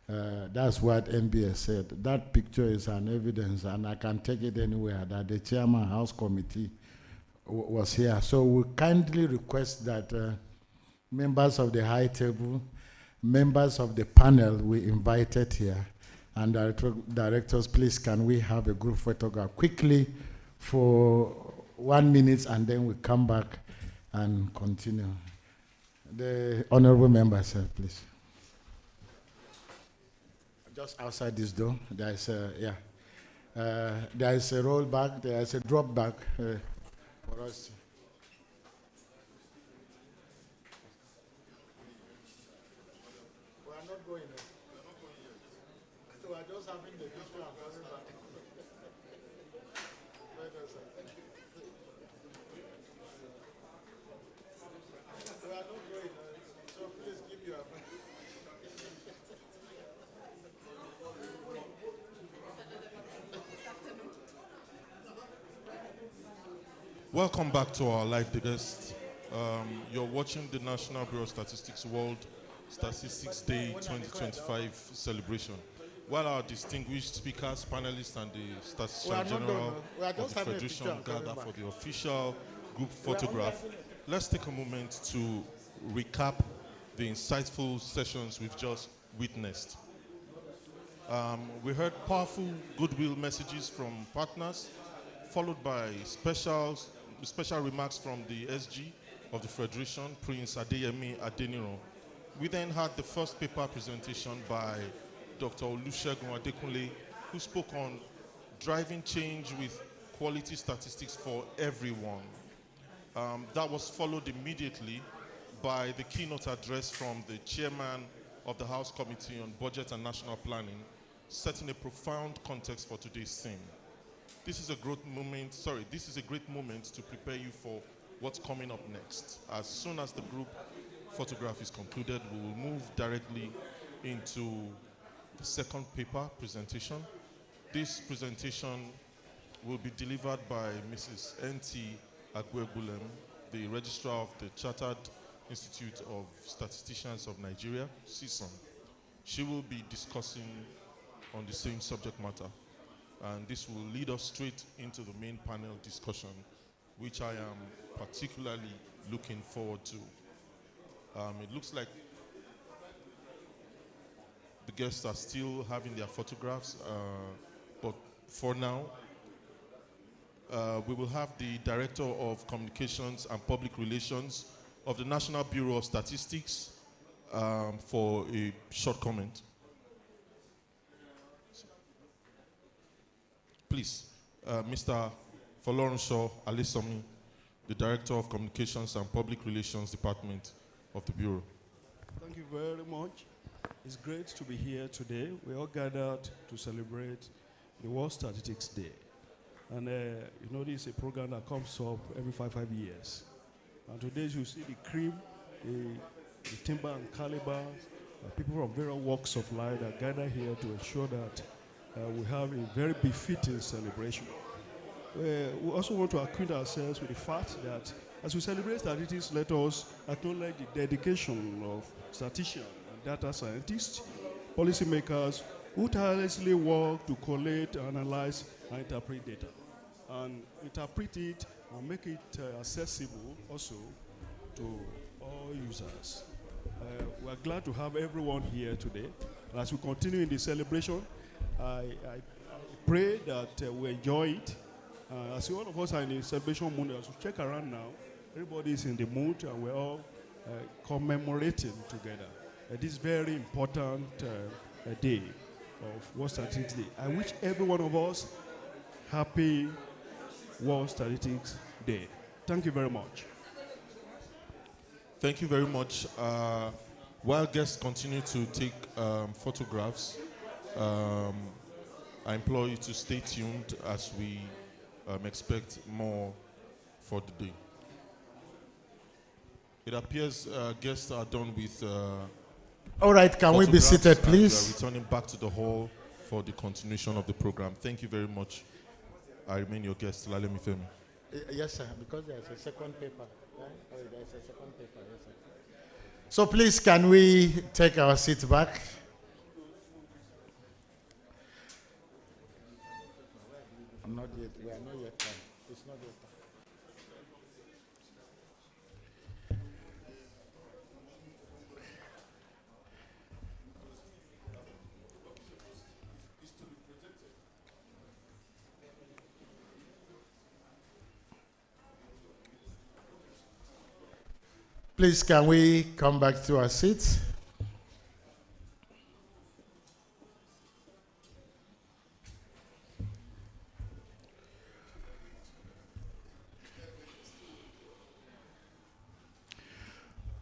that's what NBS said. That picture is an evidence, and I can take it anywhere, that the chairman House Committee was here. So we kindly request that members of the high table, members of the panel we invited here, and directors, please can we have a group photograph quickly for 1 minute, and then we come back and continue. The honorable member, sir, please. Just outside this door, there is a, there is a roll back, there is a drop back for us. We are not going there. So we are just having the picture and coming back. We are not going there. So please keep your Welcome back to our live guest. You're watching the National Bureau of Statistics World Statistics Day 2025 celebration. While our distinguished speakers, panelists, and the Statistician General of the Federation gather for the official group photograph, let's take a moment to recap the insightful sessions we've just witnessed. We heard powerful goodwill messages from partners, followed by special remarks from the SG of the Federation, Prince Adeyemi Adeniro. We then had the first paper presentation by Dr. Olusegun Adekunle, who spoke on driving change with quality statistics for everyone. That was followed immediately by the keynote address from the chairman of the House Committee on Budget and National Planning, setting a profound context for today's theme. This is a great moment to prepare you for what's coming up next. As soon as the group photograph is concluded, we will move directly into the second paper presentation. This presentation will be delivered by Mrs. N.T. Agwebulem, the Registrar of the Chartered Institute of Statisticians of Nigeria, CISON. She will be discussing on the same subject matter, and this will lead us straight into the main panel discussion, which I am particularly looking forward to. It looks like the guests are still having their photographs, but for now, we will have the Director of Communications and Public Relations of the National Bureau of Statistics for a short comment. Please, Mr. Folorunsho Alesomi, the Director of Communications and Public Relations Department of the Bureau. Thank you very much. It's great to be here today. We all gathered to celebrate the World Statistics Day. And you know, this is a program that comes up every 5 years. And today you see the cream, the timber and caliber, people from various walks of life that gather here to ensure that we have a very befitting celebration. We also want to acquaint ourselves with the fact that as we celebrate statistics, let us acknowledge the dedication of statisticians and data scientists, policymakers who tirelessly work to collect, analyze, and interpret data. And interpret it and make it accessible also to all users. We are glad to have everyone here today. And as we continue in the celebration, I pray that we enjoy it. As all of us are in the celebration mood, as we check around now, everybody is in the mood and we're all commemorating together this very important day of World Statistics Day. I wish every one of us happy World Statistics Day. Thank you very much. Thank you very much. While guests continue to take photographs, I implore you to stay tuned as we expect more for the day. It appears guests are done with all right, can we be seated, please? We are returning back to the hall for the continuation of the program. Thank you very much. I remain your guest, Lalemi Femi. Yes, sir, because there's a second paper. Right? Oh, there's a second paper, yes, sir. So please, can we take our seats back? Not yet. We are not yet done. It's not yet done. Please, can we come back to our seats?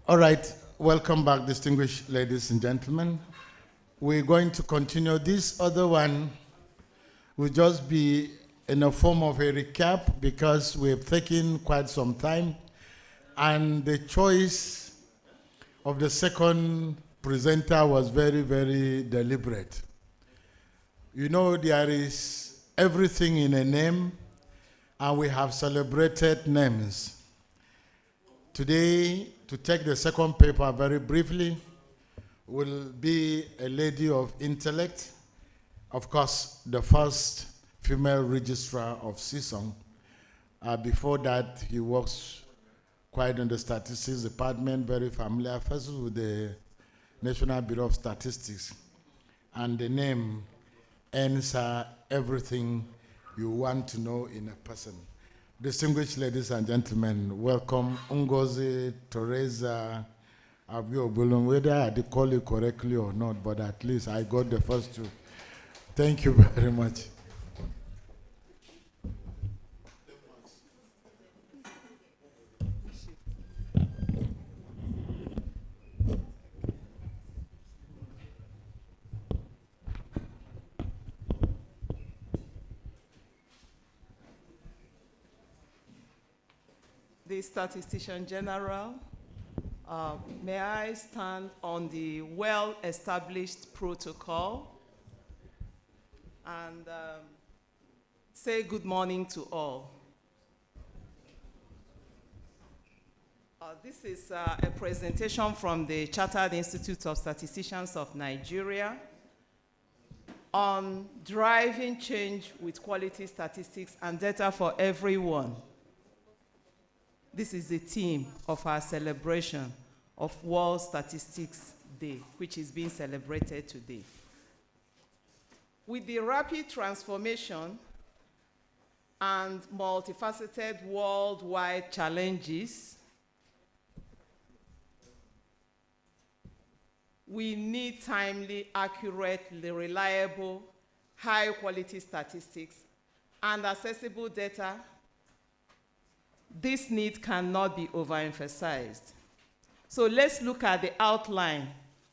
All right, welcome back, distinguished ladies and gentlemen. We're going to continue. This other one will just be in a form of a recap because we've taken quite some time. And the choice of the second presenter was very, very deliberate. You know, there is everything in a name, and we have celebrated names. Today, to take the second paper very briefly, will be a lady of intellect. Of course, the first female registrar of CSON. Before that, he works quite in the statistics department, very familiar first with the National Bureau of Statistics. And the name answers everything you want to know in a person. Distinguished ladies and gentlemen, welcome Ngozi Teresa Abiobulum. Whether I did call you correctly or not, but at least I got the first two. Thank you very much. The Statistician General, may I stand on the well-established protocol and say good morning to all. This is a presentation from the Chartered Institute of Statisticians of Nigeria on driving change with quality statistics and data for everyone. This is the theme of our celebration of World Statistics Day, which is being celebrated today. With the rapid transformation and multifaceted worldwide challenges, we need timely, accurate, reliable, high-quality statistics and accessible data. This need cannot be overemphasized. So let's look at the outline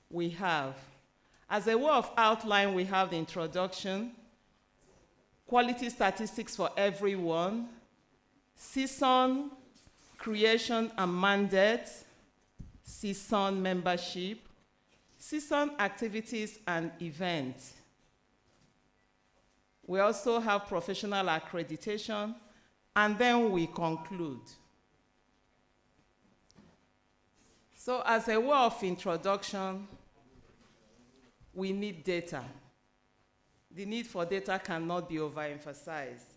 we have. As a way of outline, we have the introduction, quality statistics for everyone, CSON creation and mandate, CSON membership, CSON activities and events. We also have professional accreditation, and then we conclude. So as a way of introduction, we need data. The need for data cannot be overemphasized.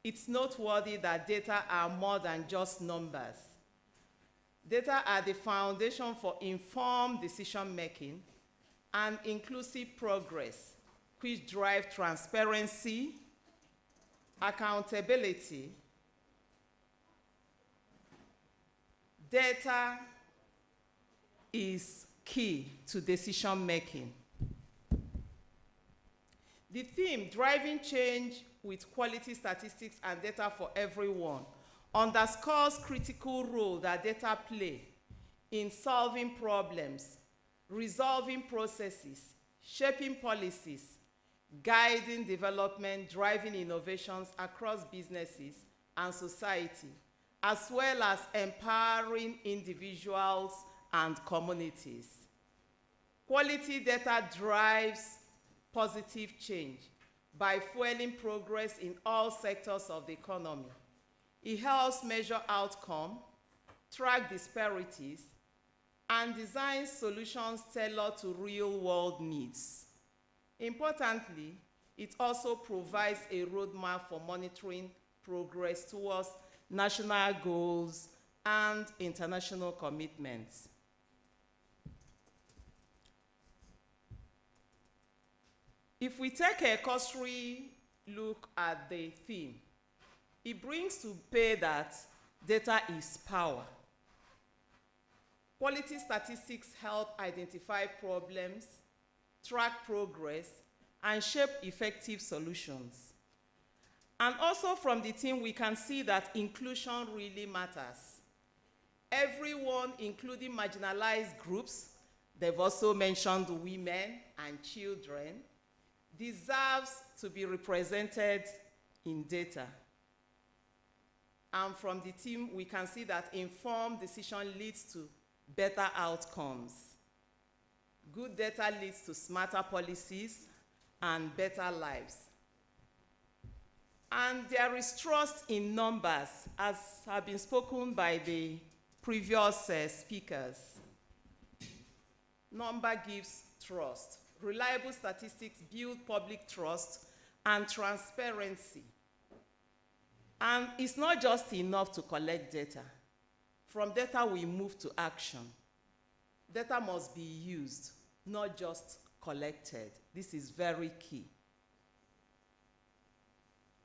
It's noteworthy that data are more than just numbers. Data are the foundation for informed decision-making and inclusive progress, which drive transparency, accountability. Data is key to decision-making. The theme, driving change with quality statistics and data for everyone, underscores critical role that data play in solving problems, resolving processes, shaping policies, guiding development, driving innovations across businesses and society, as well as empowering individuals and communities. Quality data drives positive change by fueling progress in all sectors of the economy. It helps measure outcome, track disparities, and design solutions tailored to real-world needs. Importantly, it also provides a roadmap for monitoring progress towards national goals and international commitments. If we take a cursory look at the theme, it brings to bear that data is power. Quality statistics help identify problems, track progress, and shape effective solutions. And also from the theme, we can see that inclusion really matters. Everyone, including marginalized groups, they've also mentioned women and children, deserves to be represented in data. And from the theme, we can see that informed decision leads to better outcomes. Good data leads to smarter policies and better lives. And there is trust in numbers, as have been spoken by the previous speakers. number gives trust. Reliable statistics build public trust and transparency. And it's not just enough to collect data. From data, we move to action. Data must be used, not just collected. This is very key.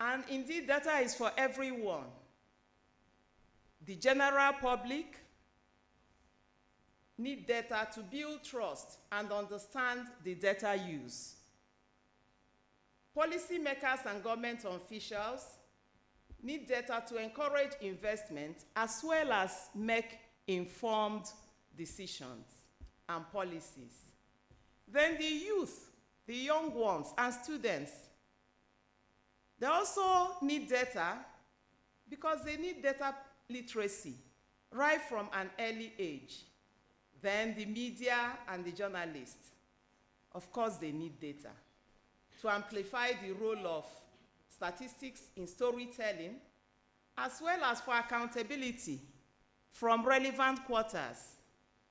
And indeed, data is for everyone. The general public need data to build trust and understand the data use. Policymakers and government officials need data to encourage investment as well as make informed decisions and policies. Then the youth, the young ones, and students, they also need data because they need data literacy right from an early age. Then the media and the journalists, of course, they need data to amplify the role of statistics in storytelling, as well as for accountability from relevant quarters.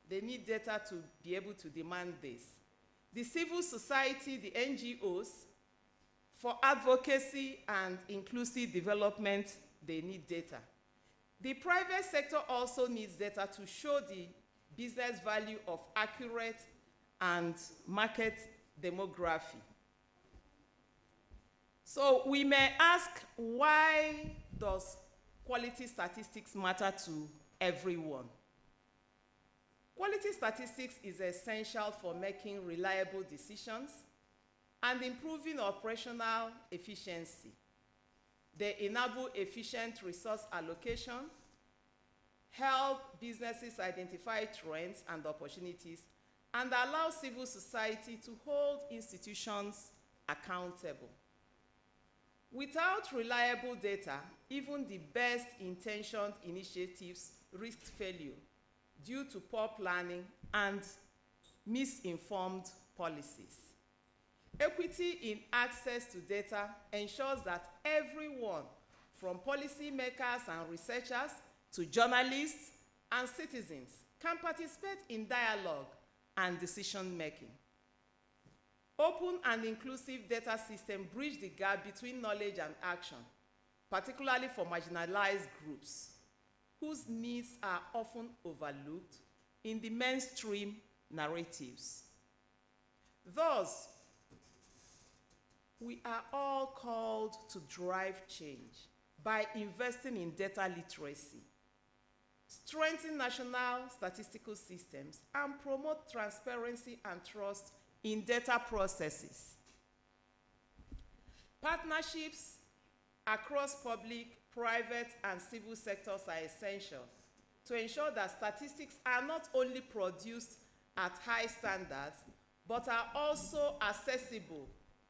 They need data to be able to demand this. The civil society, the NGOs, for advocacy and inclusive development, they need data. The private sector also needs data to show the business value of accurate and market demography. So we may ask, why does quality statistics matter to everyone? Quality statistics is essential for making reliable decisions and improving operational efficiency. They enable efficient resource allocation, help businesses identify trends and opportunities, and allow civil society to hold institutions accountable. Without reliable data, even the best intentioned initiatives risk failure due to poor planning and misinformed policies. Equity in access to data ensures that everyone, from policymakers and researchers to journalists and citizens, can participate in dialogue and decision-making. Open and inclusive data systems bridge the gap between knowledge and action, particularly for marginalized groups, whose needs are often overlooked in the mainstream narratives. Thus, we are all called to drive change by investing in data literacy, strengthen national statistical systems, and promote transparency and trust in data processes. Partnerships across public, private, and civil sectors are essential to ensure that statistics are not only produced at high standards, but are also accessible,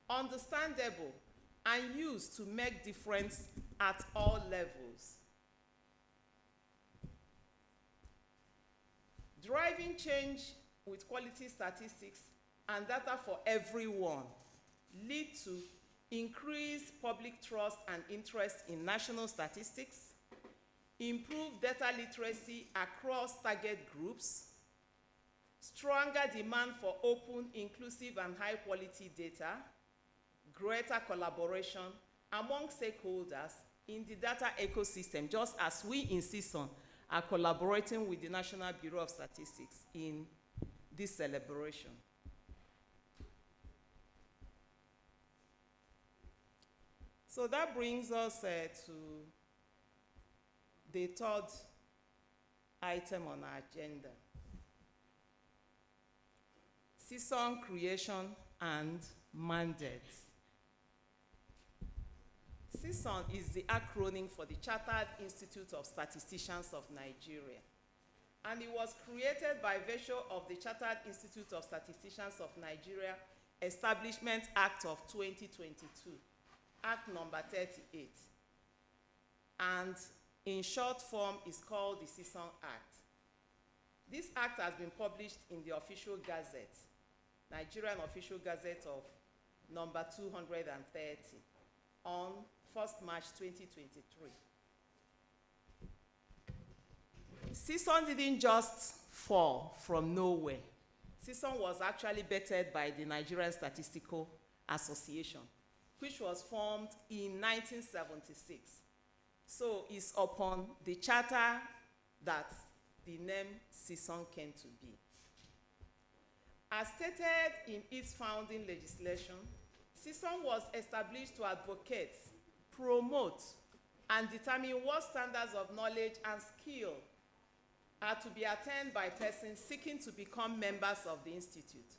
understandable, and used to make difference at all levels. Driving change with quality statistics and data for everyone lead to increased public trust and interest in national statistics, improved data literacy across target groups, stronger demand for open, inclusive, and high-quality data, greater collaboration among stakeholders in the data ecosystem, just as we insist on are collaborating with the National Bureau of Statistics in this celebration. So that brings us to the third item on our agenda: CSON creation and mandate. CSON is the acronym for the Chartered Institute of Statisticians of Nigeria, and it was created by virtue of the Chartered Institute of Statisticians of Nigeria Establishment Act of 2022, Act number 38, and in short form is called the CSON Act. This act has been published in the official gazette, Nigerian Official Gazette of number 230 on 1st March 2023. CSON didn't just fall from nowhere. CSON was actually bettered by the Nigerian Statistical Association, which was formed in 1976. So it's upon the charter that the name CSON came to be. As stated in its founding legislation, CSON was established to advocate, promote, and determine what standards of knowledge and skill are to be attained by persons seeking to become members of the Institute,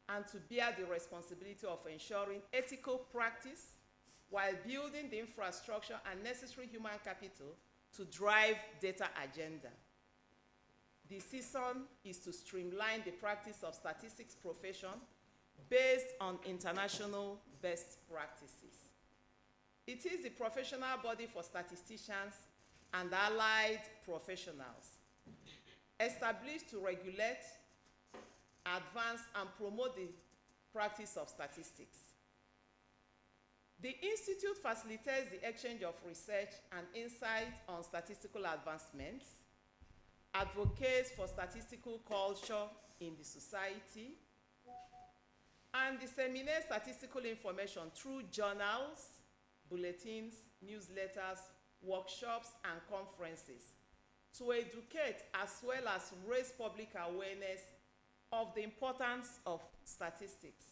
and to bear the responsibility of ensuring ethical practice while building the infrastructure and necessary human capital to drive data agenda. The CSON is to streamline the practice of statistics profession based on international best practices. It is the professional body for statisticians and allied professionals, established to regulate, advance, and promote the practice of statistics. The Institute facilitates the exchange of research and insight on statistical advancements, advocates for statistical culture in the society, and disseminates statistical information through journals, bulletins, newsletters, workshops, and conferences to educate as well as raise public awareness of the importance of statistics.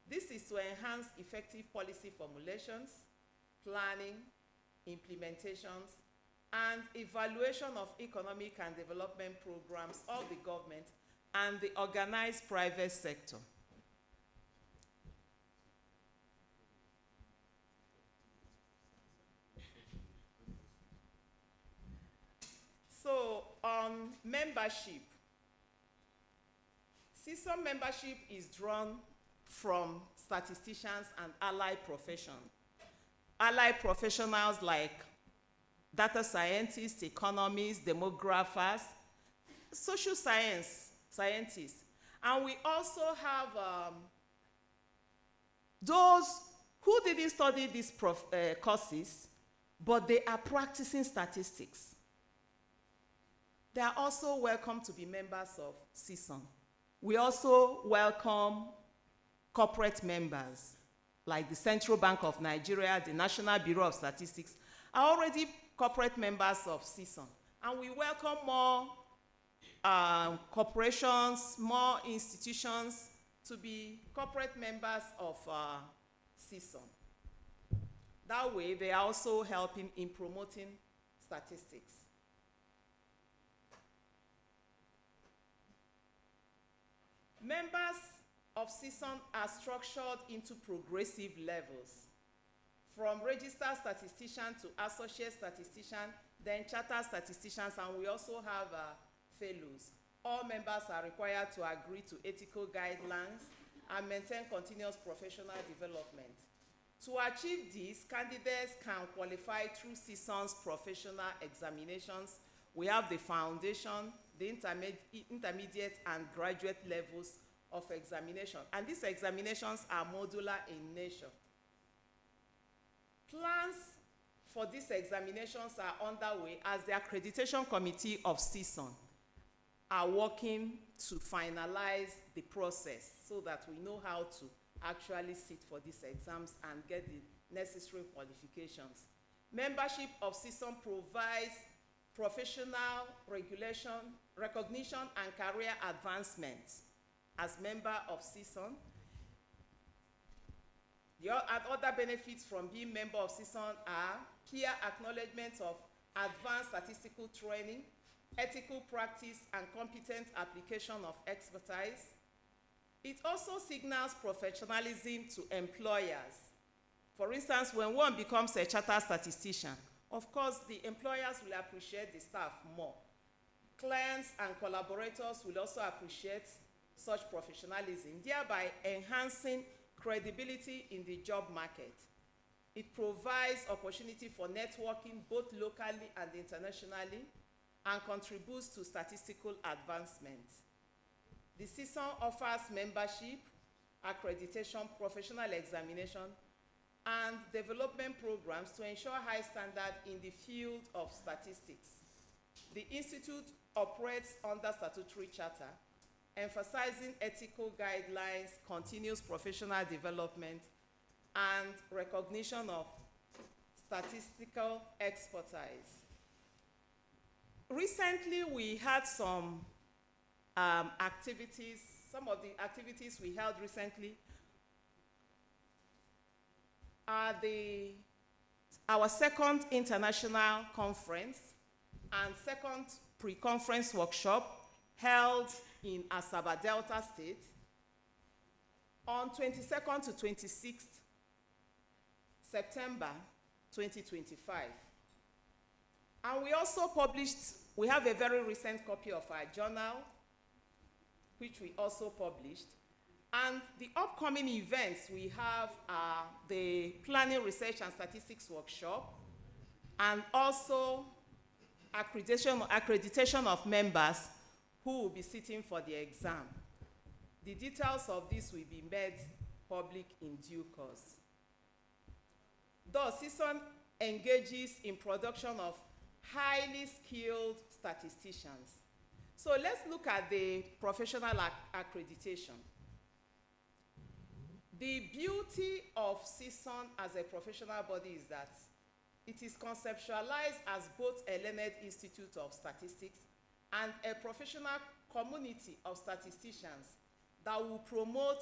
This is to enhance effective policy formulations, planning, implementations, and evaluation of economic and development programs of the government and the organized private sector. So, on membership, CSON membership is drawn from statisticians and allied profession. Allied professionals like data scientists, economists, demographers, social scientists. And we also have those who didn't study these courses, but they are practicing statistics. They are also welcome to be members of CSON. We also welcome corporate members, like the Central Bank of Nigeria, the National Bureau of Statistics, are already corporate members of CSON. And we welcome more corporations, more institutions to be corporate members of CSON. That way, they are also helping in promoting statistics. Members of CSON are structured into progressive levels, from registered statistician to associate statistician, then chartered statisticians, and we also have fellows. All members are required to agree to ethical guidelines and maintain continuous professional development. To achieve this, candidates can qualify through CSON's professional examinations. We have the foundation, the intermediate and graduate levels of examination. And these examinations are modular in nature. Plans for these examinations are underway as the accreditation committee of CSON are working to finalize the process so that we know how to actually sit for these exams and get the necessary qualifications. Membership of CSON provides professional recognition and career advancement. As member of CSON, the other benefits from being member of CSON are clear acknowledgement of advanced statistical training, ethical practice, and competent application of expertise. It also signals professionalism to employers. For instance, when one becomes a chartered statistician, of course, the employers will appreciate the staff more. Clients and collaborators will also appreciate such professionalism, thereby enhancing credibility in the job market. It provides opportunity for networking both locally and internationally and contributes to statistical advancement. The CSON offers membership, accreditation, professional examination, and development programs to ensure high standard in the field of statistics. The Institute operates under statutory charter emphasizing ethical guidelines, continuous professional development, and recognition of statistical expertise. Recently, we had some activities. Some of the activities we held recently are our second international conference and second pre-conference workshop held in Asaba Delta State on 22nd to 26th September 2025. And we have a very recent copy of our journal, which we also published. And the upcoming events we have are the Planning, Research, and Statistics Workshop, and also accreditation of members who will be sitting for the exam. The details of this will be made public in due course. Thus, CSON engages in production of highly skilled statisticians. So let's look at the professional accreditation. The beauty of CSON as a professional body is that it is conceptualized as both a learned institute of statistics and a professional community of statisticians that will promote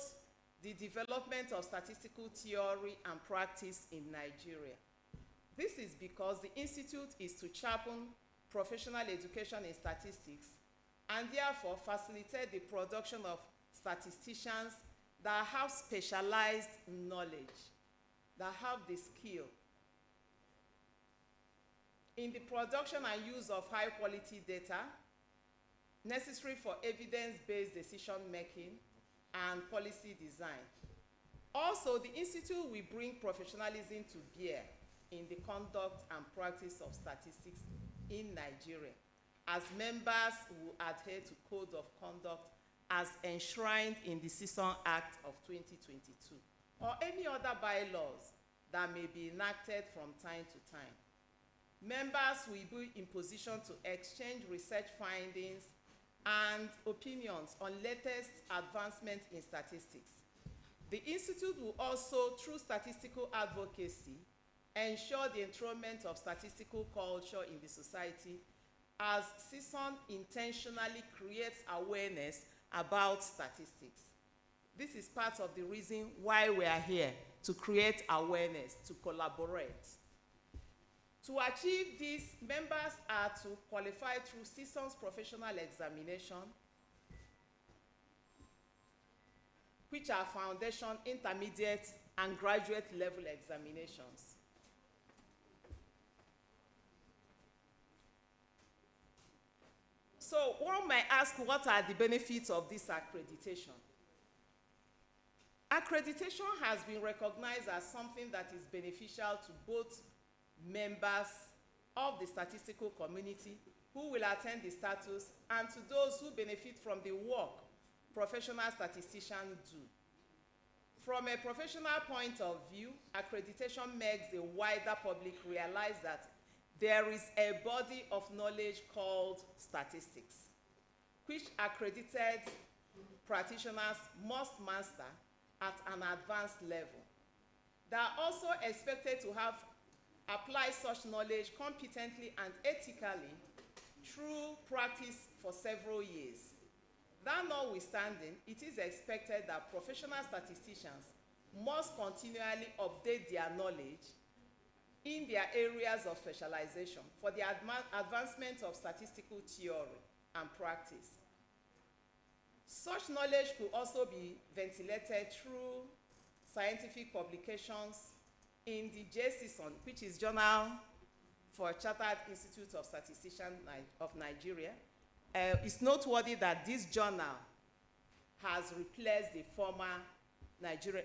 the development of statistical theory and practice in Nigeria. This is because the institute is to sharpen professional education in statistics and therefore facilitate the production of statisticians that have specialized knowledge, that have the skill in the production and use of high-quality data necessary for evidence-based decision-making and policy design. Also, the Institute will bring professionalism to bear in the conduct and practice of statistics in Nigeria, as members will adhere to code of conduct as enshrined in the CSON Act of 2022, or any other bylaws that may be enacted from time to time. Members will be in position to exchange research findings and opinions on latest advancements in statistics. The Institute will also, through statistical advocacy, ensure the enthronement of statistical culture in the society as CSON intentionally creates awareness about statistics. This is part of the reason why we are here, to create awareness, to collaborate. To achieve this, members are to qualify through CSON's professional examination, which are foundation, intermediate, and graduate level examinations. So one might ask, what are the benefits of this accreditation? Accreditation has been recognized as something that is beneficial to both members of the statistical community who will attend the status and to those who benefit from the work professional statisticians do. From a professional point of view, accreditation makes the wider public realize that there is a body of knowledge called statistics, which accredited practitioners must master at an advanced level. They are also expected to have applied such knowledge competently and ethically through practice for several years. That notwithstanding, it is expected that professional statisticians must continually update their knowledge in their areas of specialization for the advancement of statistical theory and practice. Such knowledge could also be ventilated through scientific publications in the JCSON, which is Journal for Chartered Institute of Statisticians of Nigeria. It's noteworthy that this journal has replaced the former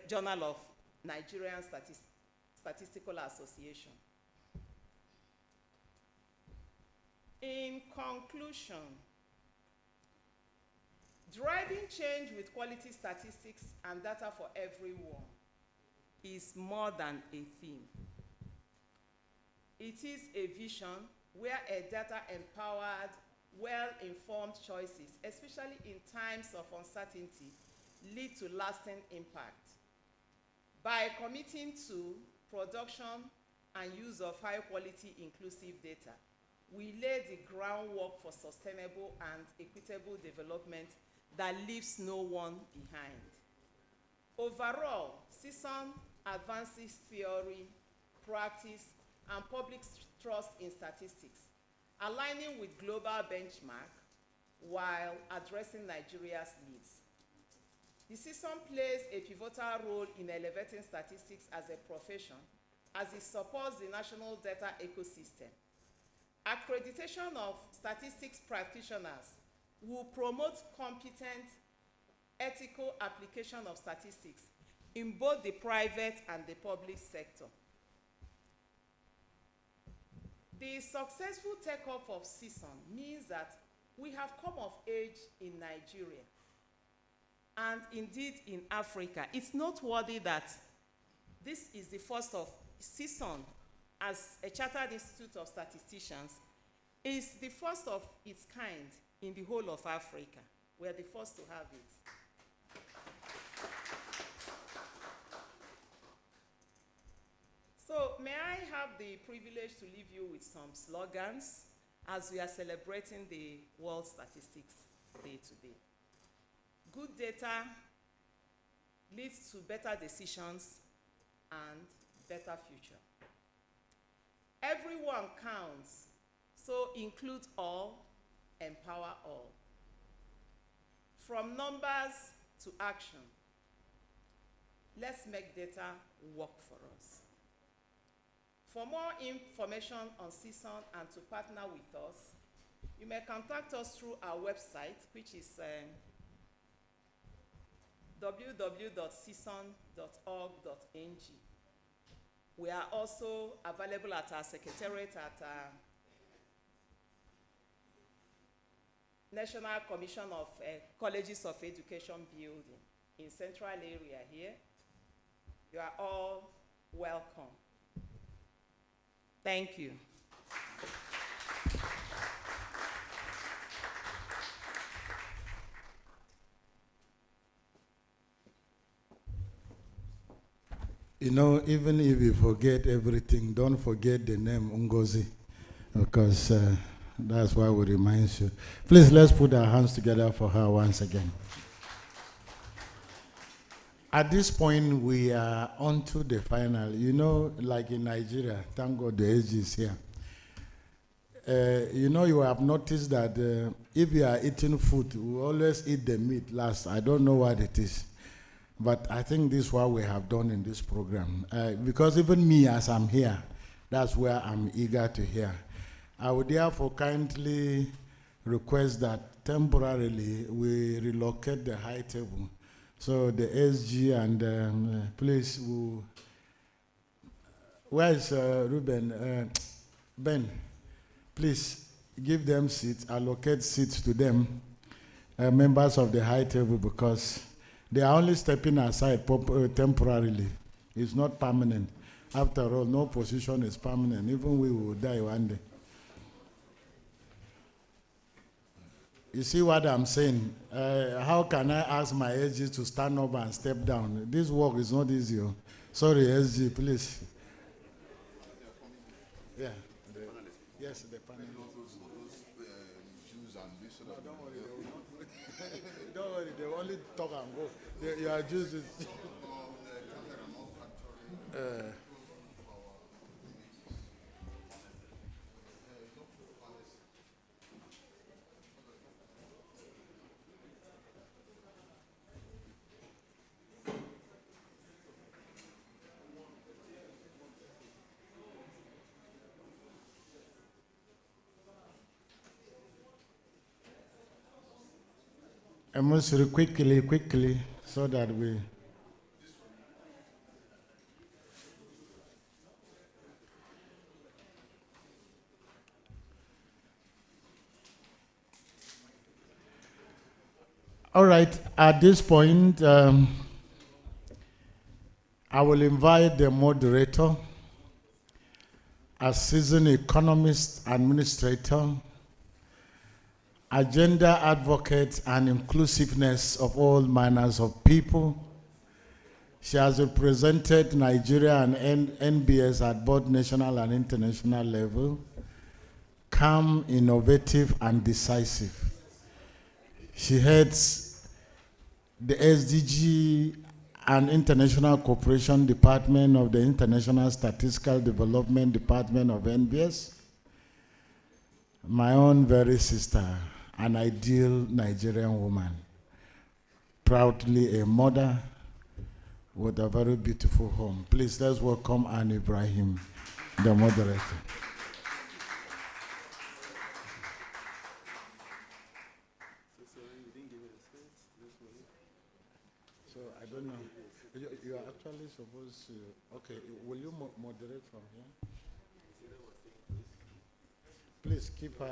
Journal of Nigerian Statistical Association. In conclusion, driving change with quality statistics and data for everyone is more than a theme. It is a vision where a data-empowered well-informed choices, especially in times of uncertainty, lead to lasting impact. By committing to production and use of high-quality inclusive data, we lay the groundwork for sustainable and equitable development that leaves no one behind. Overall, CSON advances theory, practice, and public trust in statistics, aligning with global benchmark while addressing Nigeria's needs. The CSON plays a pivotal role in elevating statistics as a profession as it supports the national data ecosystem. Accreditation of statistics practitioners will promote competent, ethical application of statistics in both the private and the public sector. The successful take-up of CSON means that we have come of age in Nigeria and indeed in Africa. It's noteworthy that this is the first of CSON as a Chartered Institute of Statisticians is the first of its kind in the whole of Africa. We are the first to have it. So may I have the privilege to leave you with some slogans as we are celebrating the World Statistics Day today. Good data leads to better decisions and better future. Everyone counts, so include all, empower all. From numbers to action, let's make data work for us. For more information on CSON and to partner with us, you may contact us through our website, which is www.cson.org.ng. We are also available at our secretariat at National Commission of Colleges of Education building in Central area here. You are all welcome. Thank you. You know, even if you forget everything, don't forget the name Ngozi, because that's why we remind you. Please, let's put our hands together for her once again. At this point, we are on to the final. You know, like in Nigeria, thank God the SG is here. You know, you have noticed that if you are eating food, we always eat the meat last. I don't know what it is. But I think this is what we have done in this program. Because even me, as I'm here, that's where I'm eager to hear. I would therefore kindly request that temporarily we relocate the high table. So the SG and please, where is Ruben? Ben, please give them seats, allocate seats to them, members of the high table, because they are only stepping aside temporarily. It's not permanent. After all, no position is permanent. Even we will die one day. You see what I'm saying? How can I ask my SG to stand up and step down? This work is not easy. Sorry, SG, please. Yeah. Yes, the panel. Don't worry, they only talk and go. You are just. I must quickly, so that we. All right, at this point, I will invite the moderator, a seasoned economist, administrator, agenda advocate and inclusiveness of all manners of people. She has represented Nigeria and NBS at both national and international level. Calm, innovative, and decisive. She heads the SDG and International Cooperation Department of the International Statistical Development Department of NBS. My own very sister, an ideal Nigerian woman, proudly a mother with a very beautiful home. Please, let's welcome Anne Ibrahim, the moderator. So I don't know. You are actually supposed to. Okay, will you moderate from here? Please keep her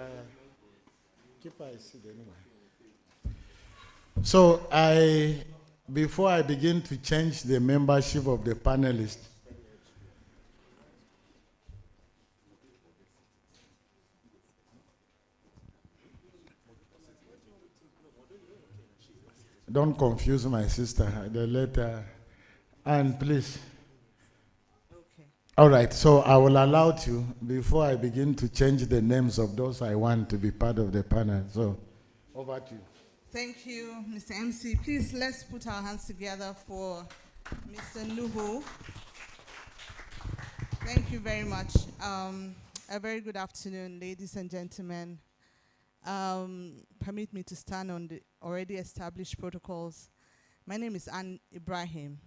a seat anyway. So before I begin to change the membership of the panelists, don't confuse my sister. The letter, and please. Okay. All right, so I will allow you before I begin to change the names of those I want to be part of the panel. So, over to you. Thank you, Mr. MC. Please, let's put our hands together for Mr. Nuhu. Thank you very much. A very good afternoon, ladies and gentlemen. Permit me to stand on the already established protocols. My name is Anne Ibrahim,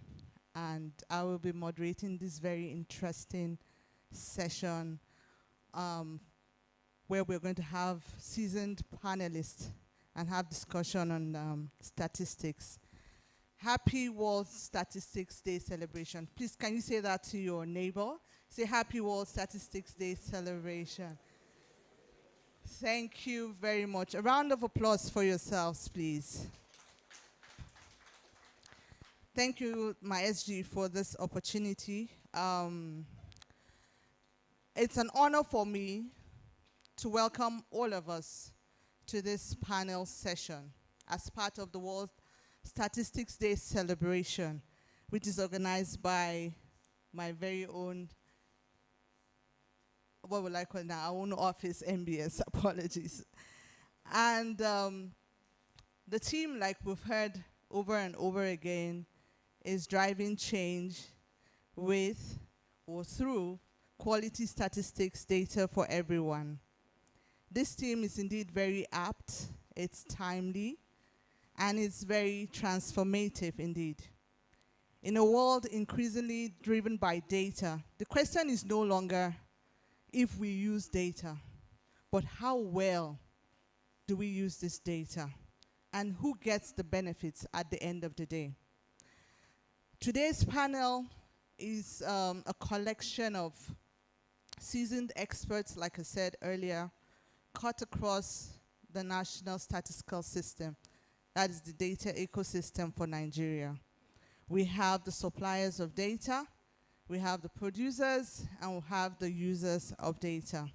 and I will be moderating this very interesting session where we're going to have seasoned panelists and have discussion on statistics. Happy World Statistics Day celebration. Please, can you say that to your neighbor? Say Happy World Statistics Day celebration. Thank you very much. A round of applause for yourselves, please. Thank you, my SG, for this opportunity. It's an honor for me to welcome all of us to this panel session as part of the World Statistics Day celebration, which is organized by my very own, what would I call it now, our own office, NBS, apologies. And the team, like we've heard over and over again, is driving change with or through quality statistics data for everyone. This team is indeed very apt, it's timely, and it's very transformative indeed. In a world increasingly driven by data, the question is no longer if we use data, but how well do we use this data, and who gets the benefits at the end of the day. Today's panel is a collection of seasoned experts, like I said earlier, cut across the national statistical system. That is the data ecosystem for Nigeria. We have the suppliers of data, we have the producers, and we have the users of data.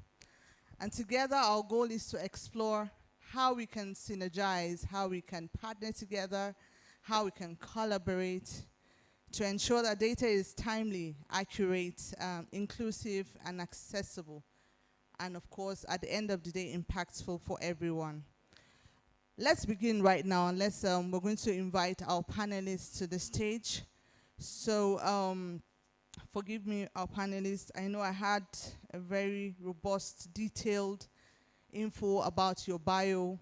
And together, our goal is to explore how we can synergize, how we can partner together, how we can collaborate to ensure that data is timely, accurate, inclusive, and accessible. And of course, at the end of the day, impactful for everyone. Let's begin right now, and we're going to invite our panelists to the stage. So forgive me, our panelists. I know I had a very robust, detailed info about your bio,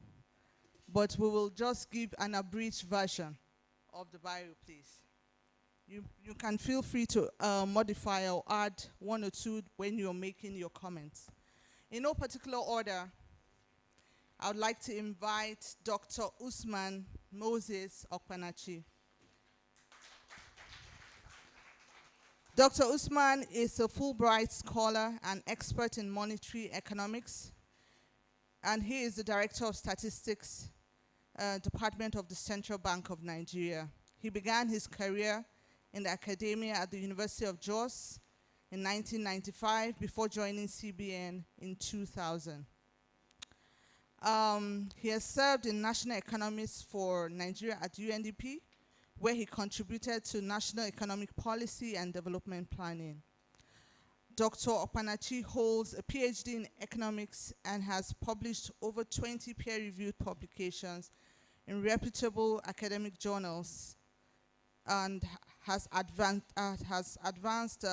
but we will just give an abridged version of the bio, please. You can feel free to modify or add one or two when you're making your comments. In no particular order, I would like to invite Dr. Usman Moses Okpanachi. Dr. Usman is a Fulbright scholar and expert in monetary economics, and he is the Director of Statistics Department of the Central Bank of Nigeria. He began his career in the academia at the University of Jos in 1995 before joining CBN in 2000. He has served in national economics for Nigeria at UNDP, where he contributed to national economic policy and development planning. Dr. Opanachi holds a PhD in economics and has published over 20 peer-reviewed publications in reputable academic journals and has advanced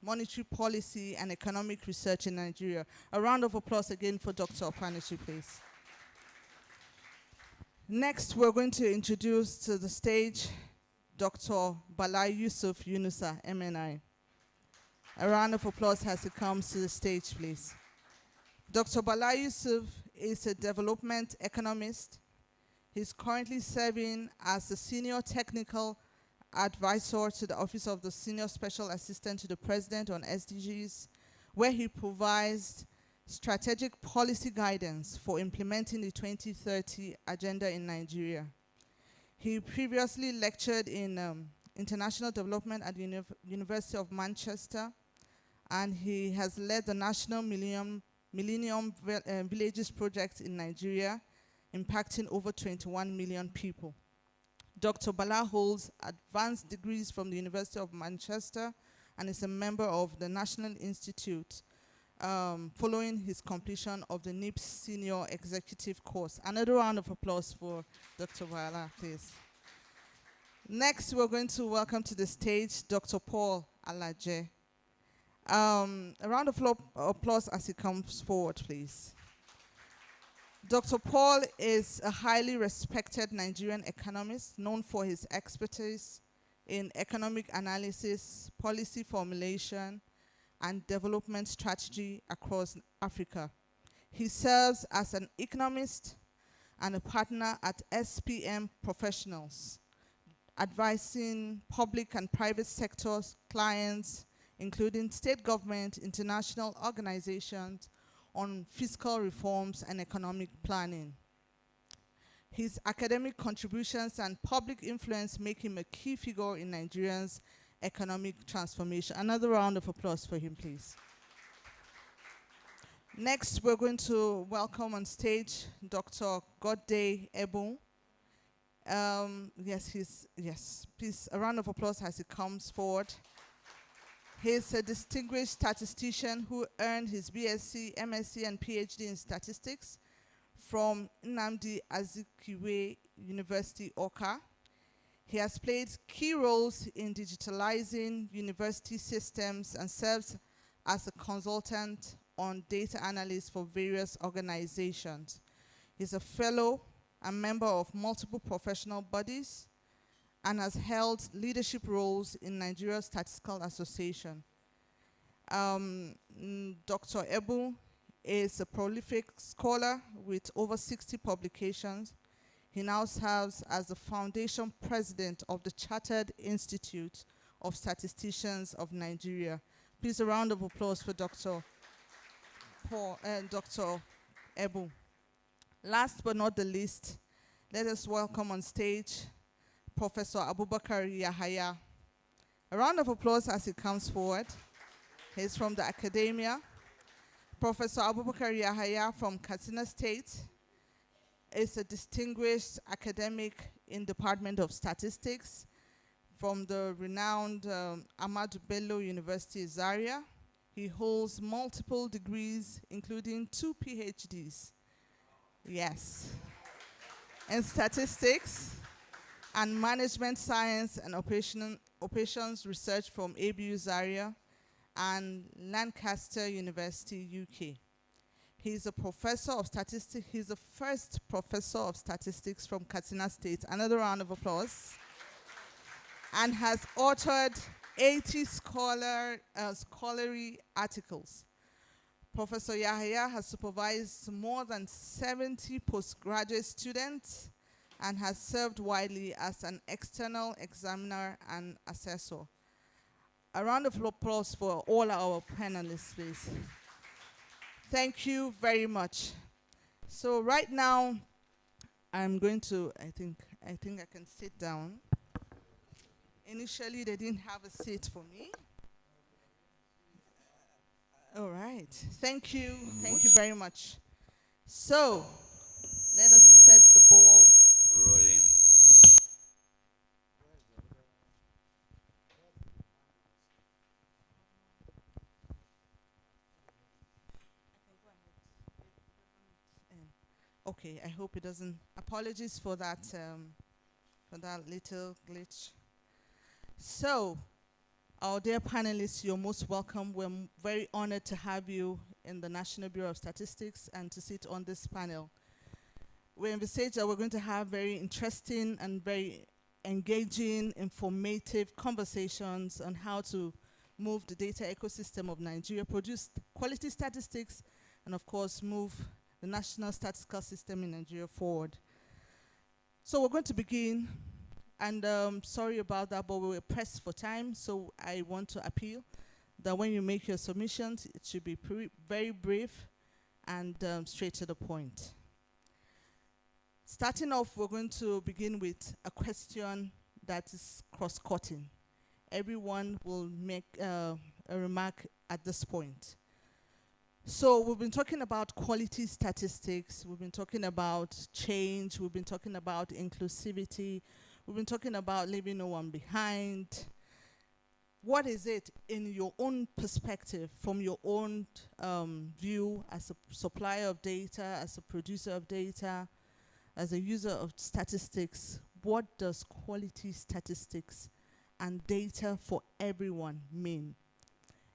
monetary policy and economic research in Nigeria. A round of applause again for Dr. Opanachi, please. Next, we're going to introduce to the stage Dr. Bala Yusuf Yunusa, MNI. A round of applause as he comes to the stage, please. Dr. Bala Yusuf is a development economist. He's currently serving as the Senior Technical Advisor to the Office of the Senior Special Assistant to the President on SDGs, where he provides strategic policy guidance for implementing the 2030 agenda in Nigeria. He previously lectured in international development at the University of Manchester, and he has led the National Millennium Villages Project in Nigeria, impacting over 21 million people. Dr. Bala holds advanced degrees from the University of Manchester and is a member of the National Institute following his completion of the NIPS Senior Executive course. Another round of applause for Dr. Bala, please. Next, we're going to welcome to the stage Dr. Paul Alaje. A round of applause as he comes forward, please. Dr. Paul is a highly respected Nigerian economist known for his expertise in economic analysis, policy formulation, and development strategy across Africa. He serves as an economist and a partner at SPM Professionals, advising public and private sectors, clients, including state government, international organizations, on fiscal reforms and economic planning. His academic contributions and public influence make him a key figure in Nigeria's economic transformation. Another round of applause for him, please. Next, we're going to welcome on stage Dr. Godday Ebun. Please, a round of applause as he comes forward. He's a distinguished statistician who earned his BSc, MSc, and PhD in statistics from Nnamdi Azikiwe University, Awka. He has played key roles in digitalizing university systems and serves as a consultant on data analysis for various organizations. He's a fellow and member of multiple professional bodies and has held leadership roles in Nigeria's Statistical Association. Dr. Ebu is a prolific scholar with over 60 publications. He now serves as the foundation president of the Chartered Institute of Statisticians of Nigeria. Please, a round of applause for Dr. Ebu. Last but not the least, let us welcome on stage Professor Abubakar Yahaya. A round of applause as he comes forward. He's from the academia. Professor Abubakar Yahaya from Katsina State is a distinguished academic in Department of Statistics from the renowned Ahmadu Bello University, Zaria. He holds multiple degrees, including 2 PhDs. Yes. In statistics and management science and operations research from ABU Zaria and Lancaster University, UK. He's a professor of statistics. He's the first professor of statistics from Katsina State. Another round of applause. And has authored 80 scholarly articles. Professor Yahaya has supervised more than 70 postgraduate students and has served widely as an external examiner and assessor. A round of applause for all our panelists, please. Thank you very much. So right now, I'm going to, I think I can sit down. Initially, they didn't have a seat for me. All right, thank you very much. So, Okay, I hope it doesn't. Apologies for that little glitch. So, our dear panelists, you're most welcome. We're very honored to have you in the National Bureau of Statistics and to sit on this panel. We envisage that we're going to have very interesting and very engaging, informative conversations on how to move the data ecosystem of Nigeria, produce quality statistics, and of course move the national statistical system in Nigeria forward. So we're going to begin, and sorry about that, but we were pressed for time, so I want to appeal that when you make your submissions, it should be very brief and straight to the point. Starting off, we're going to begin with a question that is cross-cutting. Everyone will make a remark at this point. So we've been talking about quality statistics, we've been talking about change, we've been talking about inclusivity, we've been talking about leaving no one behind. What is it in your own perspective, from your own view as a supplier of data, as a producer of data, as a user of statistics, what does quality statistics and data for everyone mean?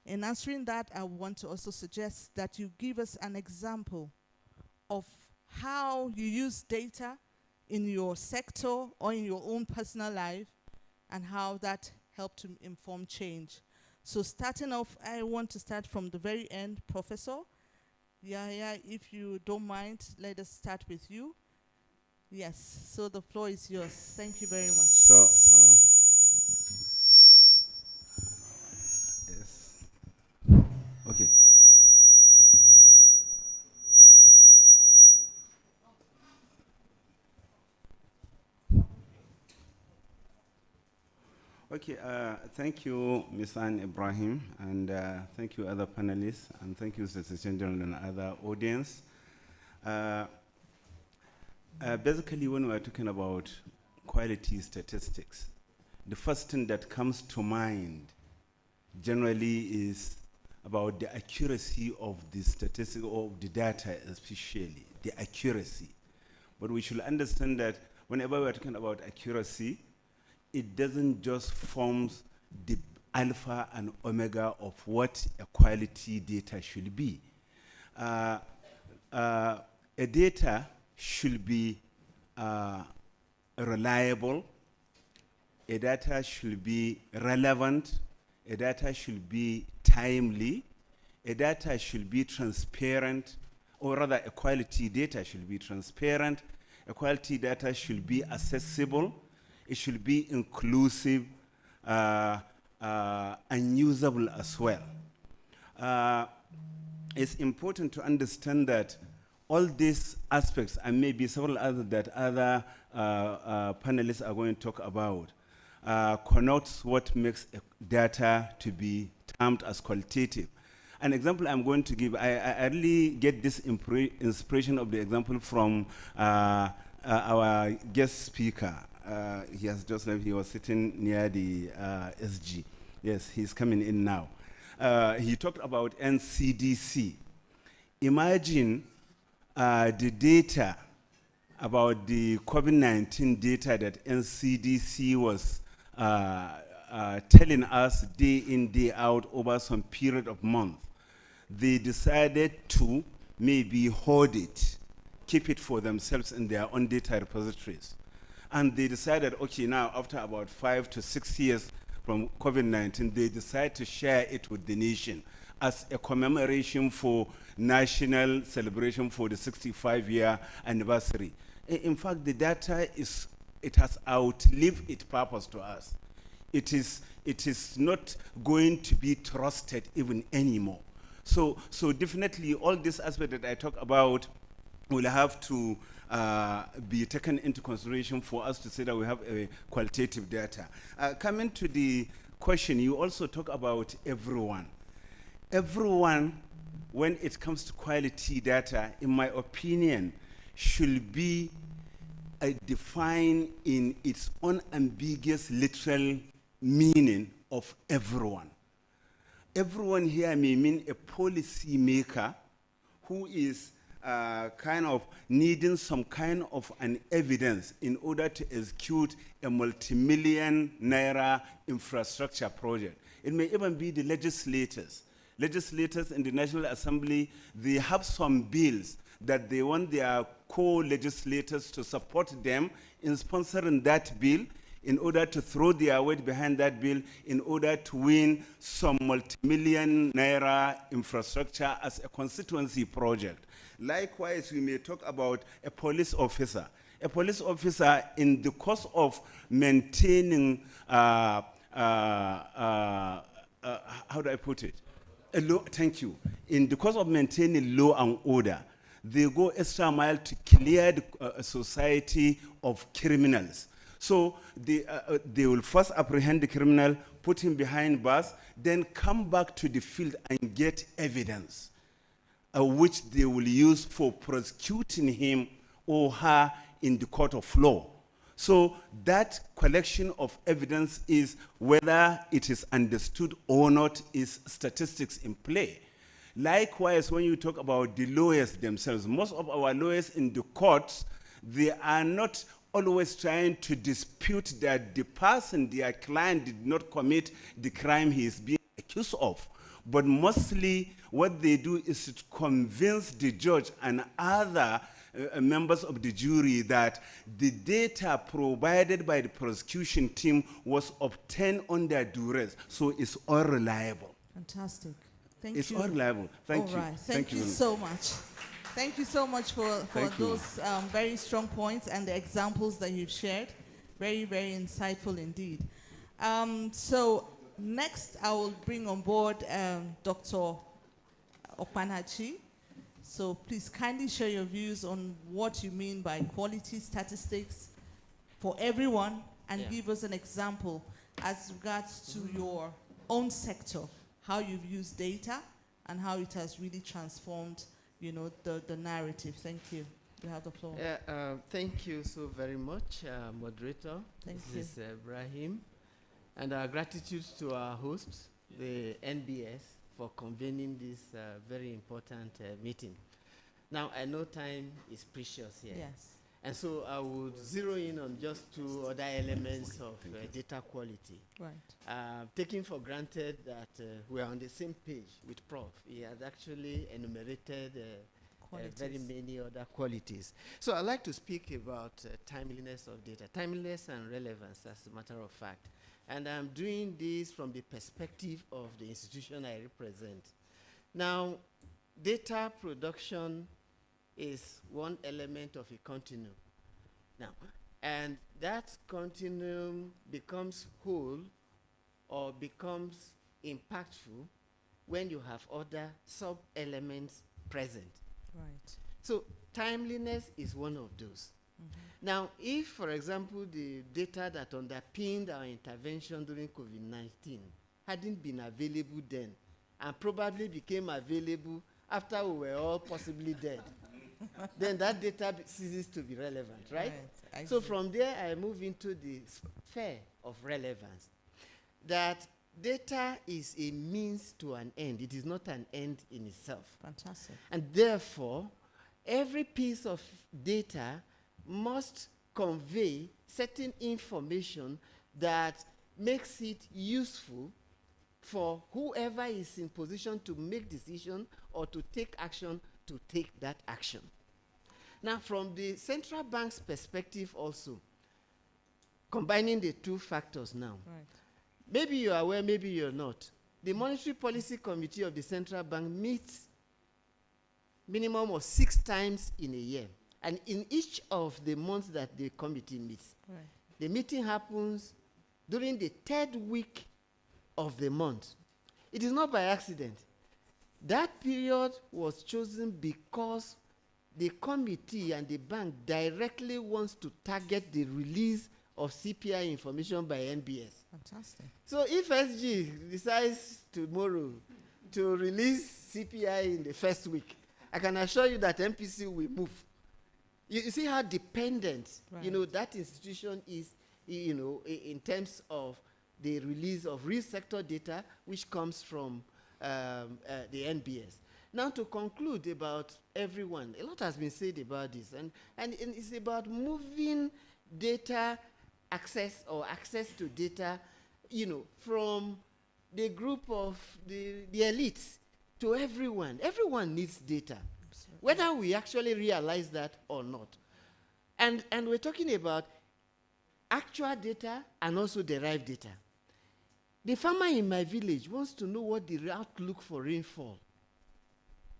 In answering that, I want to also suggest that you give us an example of how you use data in your sector or in your own personal life and how that helped to inform change. So starting off, I want to start from the very end. Professor Yahya, if you don't mind, let us start with you. Yes, so the floor is yours. Thank you very much. So, yes. Okay. Okay, thank you, Ms. Anne Ibrahim, and thank you, other panelists, and thank you, Secretary General and other audience. Basically, when we're talking about quality statistics, the first thing that comes to mind generally is about the accuracy of the statistics, of the data especially, the accuracy. But we should understand that whenever we're talking about accuracy, it doesn't just form the alpha and omega of what a quality data should be. A data should be reliable, a data should be relevant, a data should be timely, a data should be transparent, or rather a quality data should be transparent, a quality data should be accessible, it should be inclusive and usable as well. It's important to understand that all these aspects, and maybe several others that other panelists are going to talk about, connotes what makes data to be termed as qualitative. An example I'm going to give, I really get this inspiration of the example from our guest speaker. He has just left, he was sitting near the SG. Yes, he's coming in now. He talked about NCDC. Imagine the data about the COVID-19 data that NCDC was telling us day in, day out over some period of months. They decided to maybe hoard it, keep it for themselves in their own data repositories. And they decided, okay, now after about 5 to 6 years from COVID-19, they decided to share it with the nation as a commemoration for national celebration for the 65-year anniversary. In fact, the data it has outlived its purpose to us. It is not going to be trusted even anymore. So definitely all this aspect that I talk about will have to be taken into consideration for us to say that we have a qualitative data. Coming to the question, you also talk about everyone. Everyone, when it comes to quality data, in my opinion, should be defined in its unambiguous literal meaning of everyone. Everyone here may mean a policy maker who is kind of needing some kind of an evidence in order to execute a multi-million naira infrastructure project. It may even be the legislators. Legislators in the National Assembly, they have some bills that they want their co-legislators to support them in sponsoring that bill in order to throw their weight behind that bill in order to win some multi-million naira infrastructure as a constituency project. Likewise, we may talk about a police officer. A police officer, in the course of maintaining, how do I put it? Thank you. In the course of maintaining law and order, they go extra mile to clear the society of criminals. So they will first apprehend the criminal, put him behind bars, then come back to the field and get evidence, which they will use for prosecuting him or her in the court of law. So that collection of evidence is, whether it is understood or not, is statistics in play. Likewise, when you talk about the lawyers themselves, most of our lawyers in the courts, they are not always trying to dispute that the person, their client, did not commit the crime he is being accused of. But mostly what they do is to convince the judge and other members of the jury that the data provided by the prosecution team was obtained under duress, so it's unreliable. Fantastic. Thank it's you. It's unreliable. Thank you. All right. Thank you so much. Thank you so much for those very strong points and the examples that you've shared. Very, very insightful indeed. So next, I will bring on board Dr. Okpanachi. So please kindly share your views on what you mean by quality statistics for everyone, and give us an example as regards to your own sector, how you've used data and how it has really transformed, you know, the narrative. Thank you. You have the floor. Thank you so very much, moderator. This is Ibrahim. And our gratitude to our host, the NBS, for convening this very important meeting. Now, I know time is precious here. Yes. And so I would zero in on just two other elements of data quality. Right. Taking for granted that we are on the same page with Prof. He has actually enumerated very many other qualities. So I'd like to speak about timeliness of data, timeliness and relevance, as a matter of fact. And I'm doing this from the perspective of the institution I represent. Now, data production is one element of a continuum. Now, and that continuum becomes whole or becomes impactful when you have other sub-elements present. Right. So timeliness is one of those. Now, if, for example, the data that underpinned our intervention during COVID-19 hadn't been available then, and probably became available after we were all possibly dead, then that data ceases to be relevant, right? So from there, I move into the sphere of relevance. That data is a means to an end. It is not an end in itself. Fantastic. And therefore, every piece of data must convey certain information that makes it useful for whoever is in position to make decision or to take action to take that action. Now, from the central bank's perspective also, combining the two factors now, maybe you're aware, maybe you're not. The Monetary Policy Committee of the Central Bank meets minimum of 6 times in a year. And in each of the months that the committee meets, the meeting happens during the 3rd week of the month. It is not by accident. That period was chosen because the committee and the bank directly wants to target the release of CPI information by NBS. Fantastic. So if SG decides tomorrow to release CPI in the 1st week, I can assure you that MPC will move. You see how dependent, you know, that institution is, you know, in terms of the release of real sector data, which comes from the NBS. Now to conclude about everyone, a lot has been said about this, and it's about moving data access to data, from the group of the elites to everyone. Everyone needs data, whether we actually realize that or not. And we're talking about actual data and also derived data. The farmer in my village wants to know what the outlook for rainfall,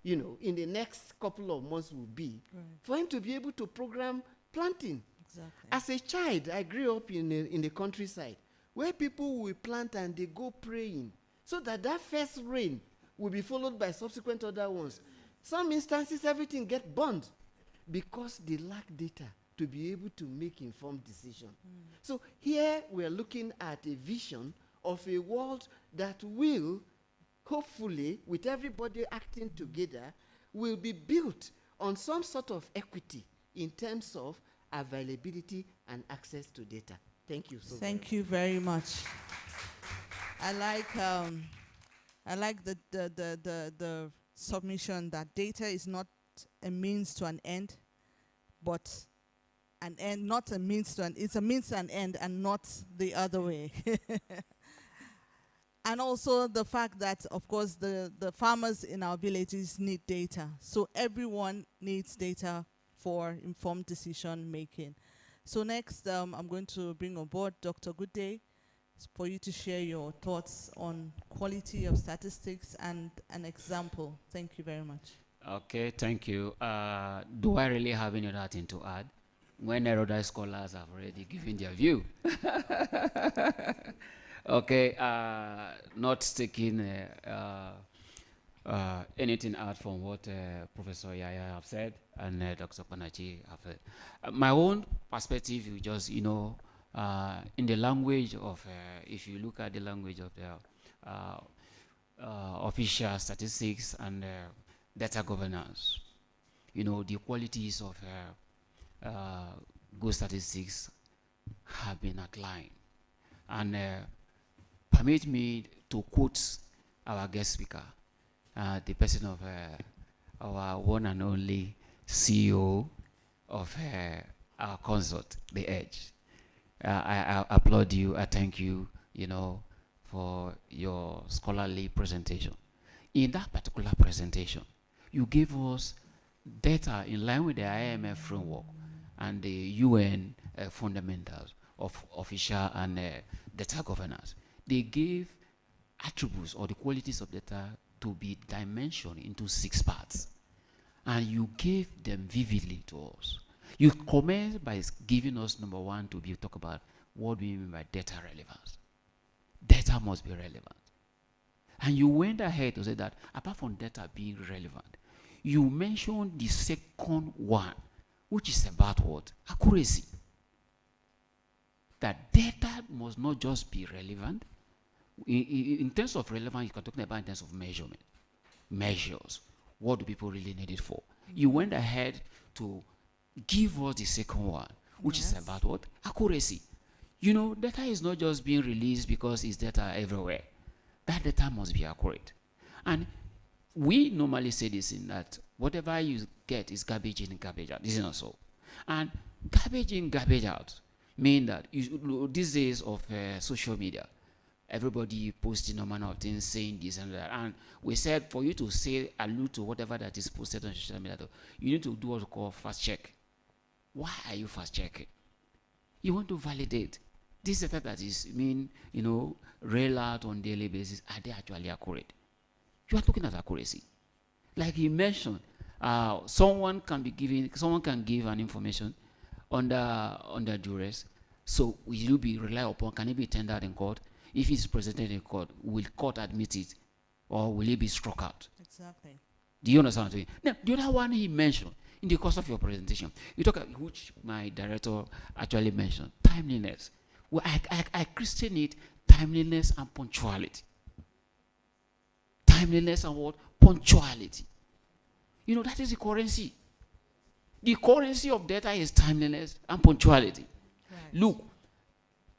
in the next couple of months will be, for him to be able to program planting. Exactly. As a child, I grew up in the countryside, where people will plant and they go praying, so that first rain will be followed by subsequent other ones. Some instances, everything gets burned because they lack data to be able to make informed decisions. So here we're looking at a vision of a world that will, hopefully, with everybody acting together, will be built on some sort of equity in terms of availability and access to data. Thank you so much. Thank you very much. I like the submission that data is not a means to an end, but an end, not a means to an, it's a means to an end and not the other way. And also the fact that, of course, the farmers in our villages need data. So everyone needs data for informed decision making. So next, I'm going to bring on board Dr. Goodday for you to share your thoughts on quality of statistics and an example. Thank you very much. Okay, thank you. Do I really have any other thing to add when other scholars have already given their view? Okay, not taking anything out from what Professor Yaya have said and Dr. Panachi have said. My own perspective is just, in the language of, if you look at the language of the official statistics and data governance, the qualities of good statistics have been outlined. And permit me to quote our guest speaker, the person of our one and only CEO of our consort, The Edge. I applaud you, I thank you, for your scholarly presentation. In that particular presentation, you gave us data in line with the IMF framework and the UN fundamentals of official and data governance. They gave attributes or the qualities of data to be dimensioned into 6 parts. And you gave them vividly to us. You commenced by giving us number 1 to be talk about what do we mean by data relevance. Data must be relevant. And you went ahead to say that apart from data being relevant, you mentioned the second one, which is about what? Accuracy. That data must not just be relevant. In terms of relevance, you can talk about in terms of measurement. Measures. What do people really need it for? You went ahead to give us the second one, which is about what? Accuracy. Data is not just being released because it's data everywhere. That data must be accurate. And we normally say this in that whatever you get is garbage in, garbage out. This is not so. And garbage in, garbage out mean that these days of social media, everybody posting no manner of things, saying this and that. And we said for you to say, allude to whatever that is posted on social media, you need to do what we call fast check. Why are you fast checking? You want to validate this data that is rail out on daily basis. Are they actually accurate? You are looking at accuracy. Like you mentioned, someone can give an information under duress. So will you be relied upon? Can it be tendered in court? If it's presented in court, will court admit it, or will it be struck out? Exactly. Do you understand what I'm saying? Now, the other one he mentioned in the course of your presentation, you talk about, which my director actually mentioned, timeliness. Well, I christen it timeliness and punctuality. Timeliness and what? Punctuality. That is the currency. The currency of data is timeliness and punctuality. Right. Look,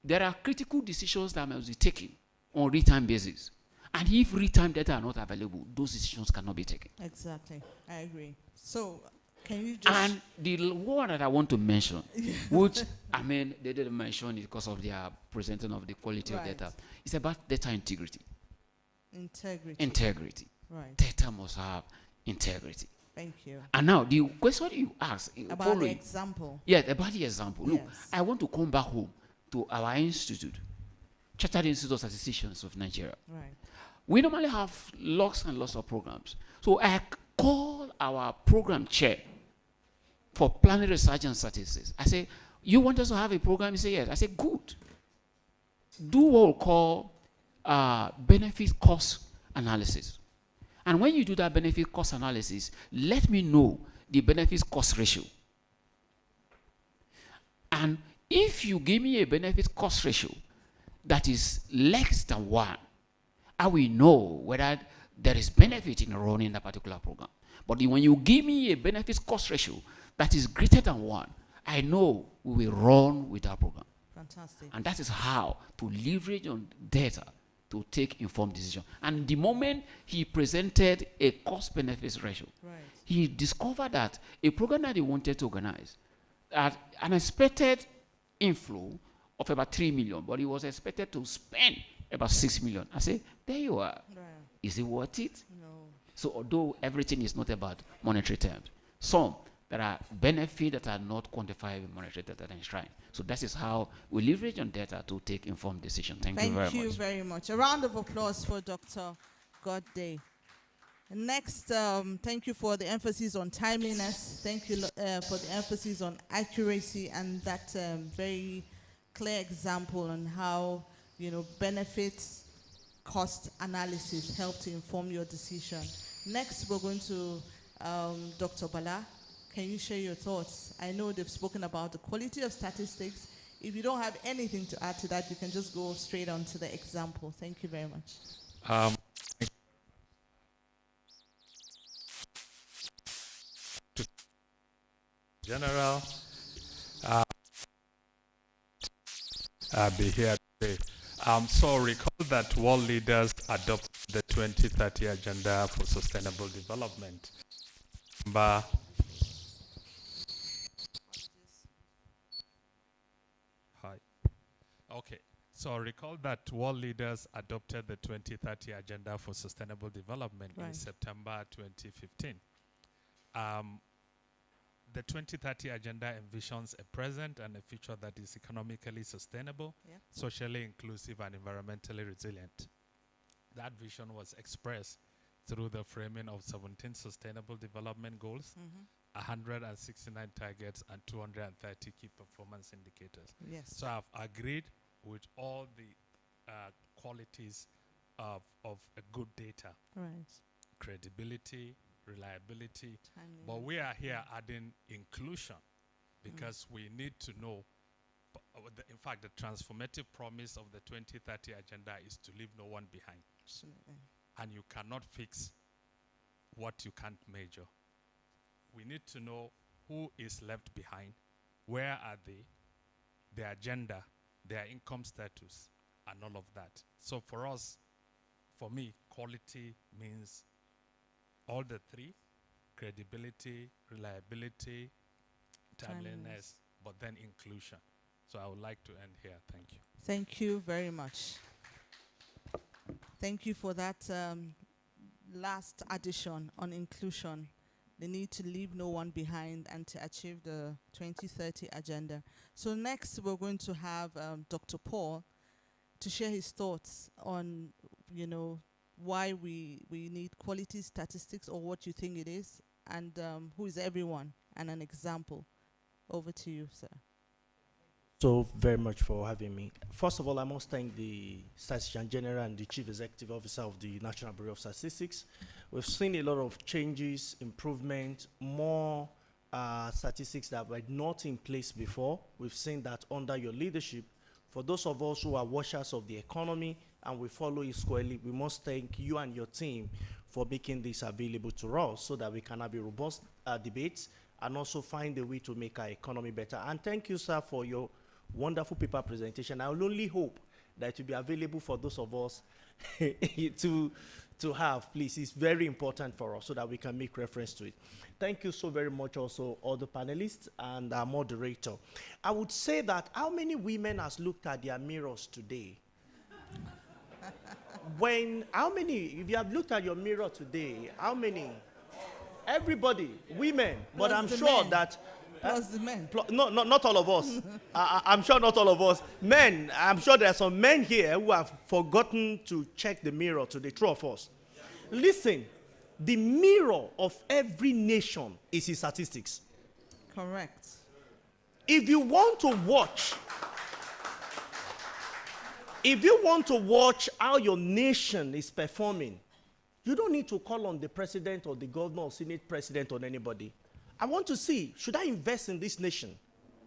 there are critical decisions that must be taken on real-time basis. And if real-time data are not available, those decisions cannot be taken. Exactly. I agree. So, can you just... And the one that I want to mention, which, I mean, they didn't mention it because of their presenting of the quality of data, it's about data integrity. Integrity. Integrity. Right. Data must have integrity. Thank you. And now, the question you asked, about the example. Yeah, about the example. Yes. Look, I want to come back home to our institute, Chartered Institute of Statisticians of Nigeria. Right. We normally have lots and lots of programs. So I call our program chair for planning, research, and statistics. I say, you want us to have a program? He said, yes. I said, good. Do what we call benefit cost analysis. And when you do that benefit cost analysis, let me know the benefit cost ratio. And if you give me a benefit cost ratio that is less than 1, I will know whether there is benefit in running that particular program. But when you give me a benefit cost ratio that is greater than 1, I know we will run with our program. Fantastic. And that is how to leverage on data to take informed decision. And the moment he presented a cost-benefit ratio, he discovered that a program that he wanted to organize had an expected inflow of about 3 million, but he was expected to spend about 6 million. I say, there you are. Right. Is it worth it? No. So although everything is not about monetary terms, some there are benefits that are not quantified in monetary data and enshrined. So that is how we leverage on data to take informed decisions. Thank you very much. Thank you very much. A round of applause for Dr. Godday. Next, thank you for the emphasis on timeliness. Thank you for the emphasis on accuracy and that very clear example on how, benefits cost analysis help to inform your decision. Next, we're going to Dr. Bala. Can you share your thoughts? I know they've spoken about the quality of statistics. If you don't have anything to add to that, you can just go straight on to the example. Thank you very much. General, I'll be here today. So recall that world leaders adopted the 2030 Agenda for Sustainable Development. Okay, so recall that world leaders adopted the 2030 Agenda for Sustainable Development in September 2015. The 2030 Agenda envisions a present and a future that is economically sustainable, socially inclusive, and environmentally resilient. That vision was expressed through the framing of 17 Sustainable Development Goals, 169 targets, and 230 key performance indicators. Yes. So I've agreed with all the qualities of a good data. Right. Credibility, reliability, but we are here adding inclusion because we need to know, in fact, the transformative promise of the 2030 Agenda is to leave no one behind. Absolutely. And you cannot fix what you can't measure. We need to know who is left behind, where are they, their agenda, their income status, and all of that. So for us, for me, quality means all the three: credibility, reliability, timeliness, but then inclusion. So I would like to end here. Thank you. Thank you very much. Thank you for that last addition on inclusion. The need to leave no one behind and to achieve the 2030 Agenda. So next we're going to have Dr. Paul to share his thoughts on, why we need quality statistics, or what you think it is, and who is everyone, and an example. Over to you, sir. So very much for having me. First of all, I must thank the Statistician General and the Chief Executive Officer of the National Bureau of Statistics. We've seen a lot of changes, improvement, more statistics that were not in place before. We've seen that under your leadership. For those of us who are watchers of the economy and we follow it squarely, we must thank you and your team for making this available to us so that we can have a robust debates and also find a way to make our economy better. And thank you, sir, for your wonderful paper presentation. I will only hope that will be available for those of us to have, please. It's very important for us so that we can make reference to it. Thank you so very much also, all the panelists and our moderator. I would say that how many women has looked at their mirrors today? If you have looked at your mirror today, how many? Everybody, women, but Plus I'm the sure men. that Plus the men. No, not all of us. I'm sure not all of us. Men, I'm sure there are some men here who have forgotten to check the mirror today, true of us. Listen, the mirror of every nation is its statistics. Correct. If you want to watch how your nation is performing, you don't need to call on the president or the governor or senate president or anybody. I want to see, should I invest in this nation?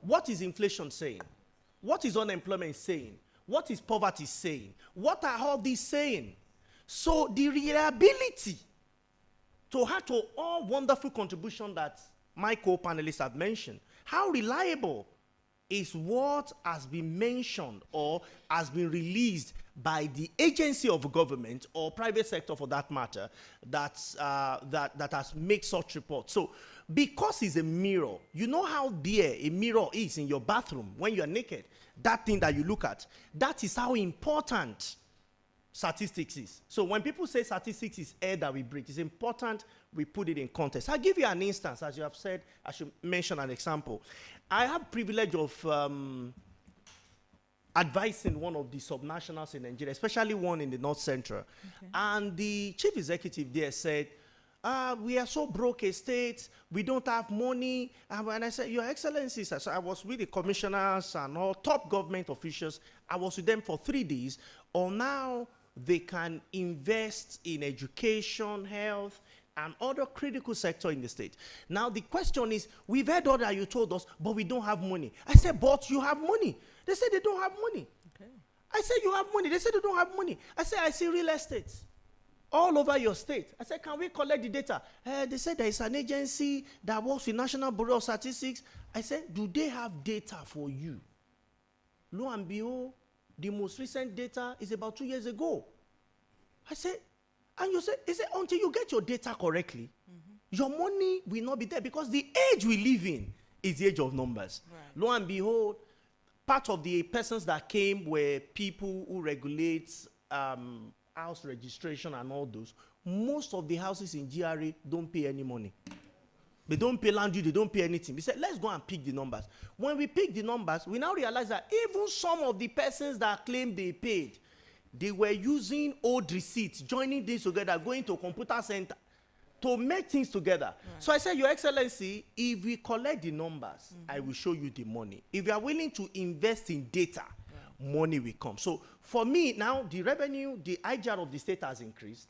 What is inflation saying? What is unemployment saying? What is poverty saying? What are all these saying? So the reliability to add to all wonderful contribution that my co-panelists have mentioned, how reliable is what has been mentioned or has been released by the agency of government or private sector for that matter that has made such reports. So because it's a mirror, you know how dear a mirror is in your bathroom when you're naked, that thing that you look at, that is how important statistics is. So when people say statistics is air that we breathe, it's important we put it in context. I'll give you an instance, as you have said, I should mention an example. I have privilege of advising one of the subnationals in Nigeria, especially one in the North Central. Okay. And the chief executive there said, we are so broke a state, we don't have money. And I said, Your Excellency, so I was with the commissioners and all top government officials. I was with them for 3 days. On now, they can invest in education, health, and other critical sector in the state. Now, the question is, we've heard all that you told us, but we don't have money. I said, but you have money. They said they don't have money. Okay. I said, you have money. They said they don't have money. I said, I see real estate all over your state. I said, can we collect the data? They said there is an agency that works with National Bureau of Statistics. I said, do they have data for you? Lo and behold, the most recent data is about 2 years ago. I said, and you said, until you get your data correctly, your money will not be there because the age we live in is the age of numbers. Right. Lo and behold, part of the persons that came were people who regulate house registration and all those. Most of the houses in GRA don't pay any money. They don't pay land due, they don't pay anything. We said, let's go and pick the numbers. When we pick the numbers, we now realize that even some of the persons that claim they paid, they were using old receipts, joining things together, going to a computer center to make things together. Right. So I said, Your Excellency, if we collect the numbers, I will show you the money. If you are willing to invest in data, money will come. So for me, now the revenue, the IGR of the state has increased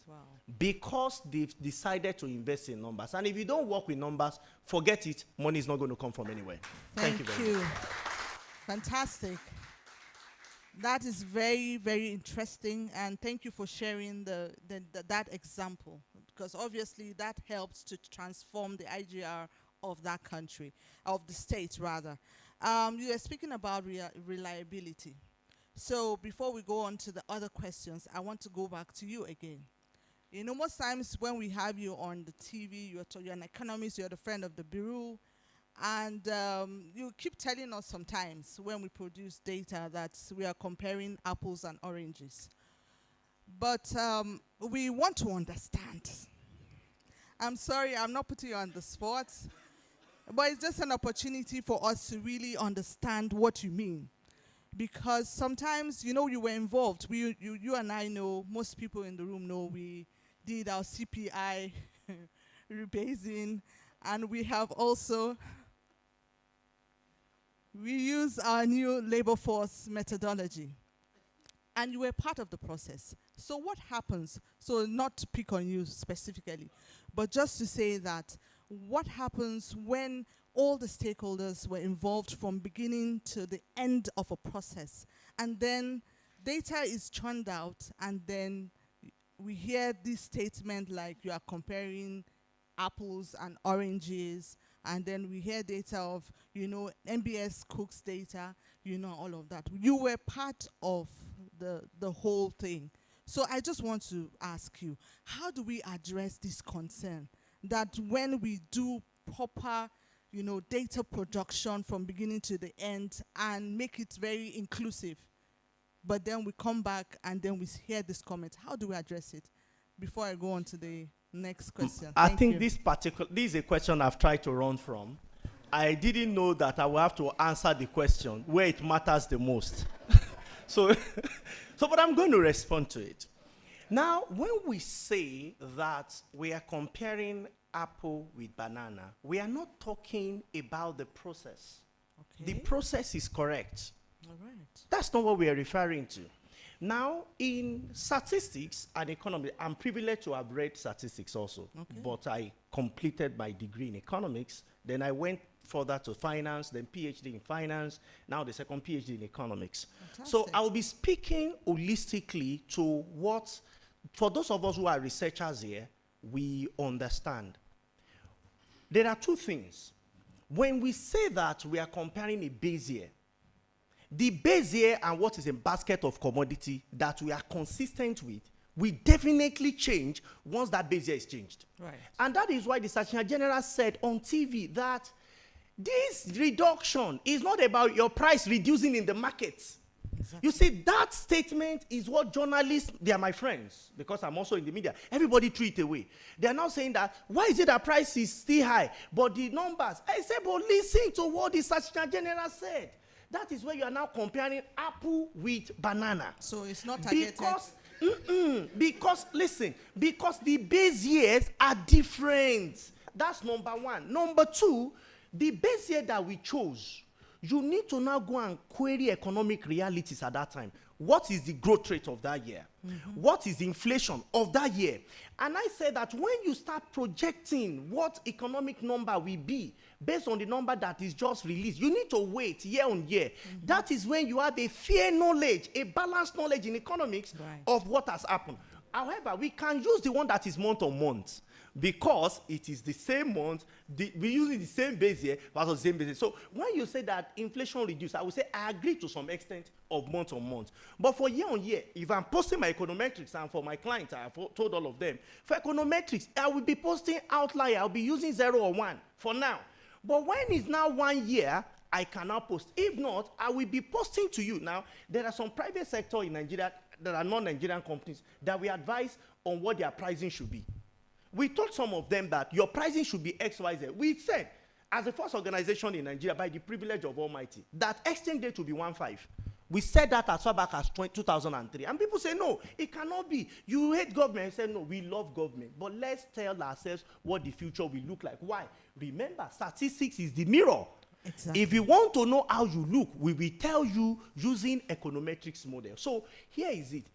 because they've decided to invest in numbers. And if you don't work with numbers, forget it, money is not going to come from anywhere. Thank you very much. Fantastic. That is very, very interesting, and thank you for sharing that example, because obviously that helps to transform the IGR of that country, of the state rather. You are speaking about reliability. So before we go on to the other questions, I want to go back to you again. You know, most times when we have you on the TV, you're an economist, you're the friend of the Bureau, and you keep telling us sometimes when we produce data that we are comparing apples and oranges. But we want to understand. I'm sorry, I'm not putting you on the spot, but it's just an opportunity for us to really understand what you mean. Because sometimes, you know, you were involved. You and I know, most people in the room know, we did our CPI rebasing, and we have also, we use our new labor force methodology. And you were part of the process. So what happens, so not to pick on you specifically, but just to say that what happens when all the stakeholders were involved from beginning to the end of a process, and then data is churned out, and then we hear this statement like you are comparing apples and oranges, and then we hear data of, you know, MBS Cook's data, you know, all of that. You were part of the whole thing. So I just want to ask you, how do we address this concern that when we do proper, data production from beginning to the end and make it very inclusive, but then we come back and then we hear this comment? How do we address it? Before I go on to the next question. I Thank think you. this is a question I've tried to run from. I didn't know that I will have to answer the question where it matters the most. But I'm going to respond to it. Now, when we say that we are comparing apple with banana, we are not talking about the process. Okay. The process is correct. All right. That's not what we are referring to. Now, in statistics and economics, I'm privileged to have read statistics also, but I completed my degree in economics. Then I went further to finance, then PhD in finance, now the second PhD in economics. Fantastic. So I'll be speaking holistically to what, for those of us who are researchers here, we understand. There are two things. When we say that we are comparing a base year, the base year and what is a basket of commodity that we are consistent with will definitely change once that base year is changed. Right. And that is why the Secretary General said on TV that this reduction is not about your price reducing in the markets. Exactly. You see, that statement is what journalists, they are my friends, because I'm also in the media, everybody threw it away. They are now saying that, why is it that price is still high, but the numbers? I said, but listen to what the Secretary General said. That is where you are now comparing apple with banana. So it's not targeted. Because the base years are different. That's number one. Number two, the base year that we chose, you need to now go and query economic realities at that time. What is the growth rate of that year? What is the inflation of that year? And I said that when you start projecting what economic number will be based on the number that is just released, you need to wait year on year. That is when you have a fair knowledge, a balanced knowledge in economics of what has happened. However, we can use the one that is month on month, because it is the same month, we're using the same base year versus the same base year. So when you say that inflation reduced, I would say I agree to some extent of month on month. But for year on year, if I'm posting my econometrics, and for my clients, I have told all of them, for econometrics, I will be posting outlier. I'll be using 0 or 1 for now. But when it's now 1 year, I cannot post. If not, I will be posting to you. Now, there are some private sector in Nigeria that are non-Nigerian companies that we advise on what their pricing should be. We told some of them that your pricing should be XYZ. We said, as the first organization in Nigeria, by the privilege of Almighty, that exchange rate will be 1.5. We said that as far back as 2003. And people say, no, it cannot be. You hate government. I said, no, we love government. But let's tell ourselves what the future will look like. Why? Remember, statistics is the mirror. Exactly. If you want to know how you look, we will tell you using econometrics model. So here is it.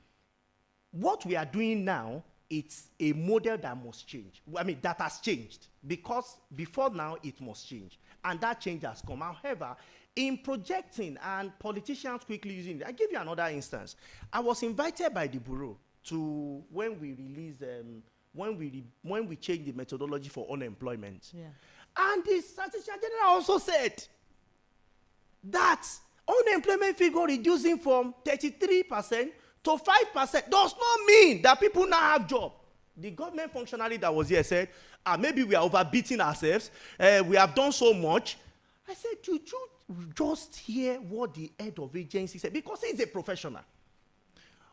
What we are doing now, it's a model that must change. I mean, that has changed, because before now it must change. And that change has come. However, in projecting and politicians quickly using it, I'll give you another instance. I was invited by the Bureau to, when we released, when we changed the methodology for unemployment. Yeah. And the Statistician General also said that unemployment figure reducing from 33% to 5% does not mean that people now have job. The government functionary that was here said, maybe we are overbeating ourselves. We have done so much. I said, you just hear what the head of agency said, because he's a professional.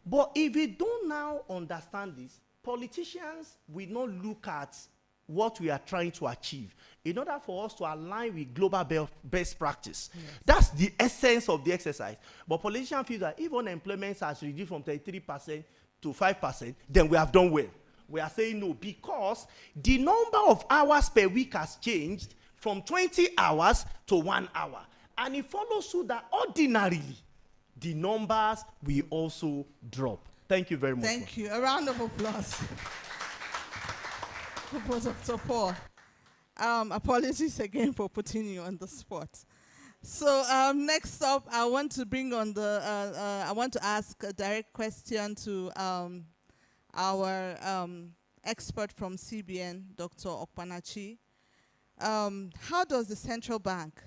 But if we don't now understand this, politicians will not look at what we are trying to achieve in order for us to align with global best practice. Yes. That's the essence of the exercise. But politicians feel that if unemployment has reduced from 33% to 5%, then we have done well. We are saying no, because the number of hours per week has changed from 20 hours to 1 hour. And it follows suit that ordinarily, the numbers will also drop. Thank you very much. Thank you. A round of applause. For Dr. Paul. Apologies again for putting you on the spot. So next up, I want to bring on I want to ask a direct question to our expert from CBN, Dr. Okpanachi. How does the central bank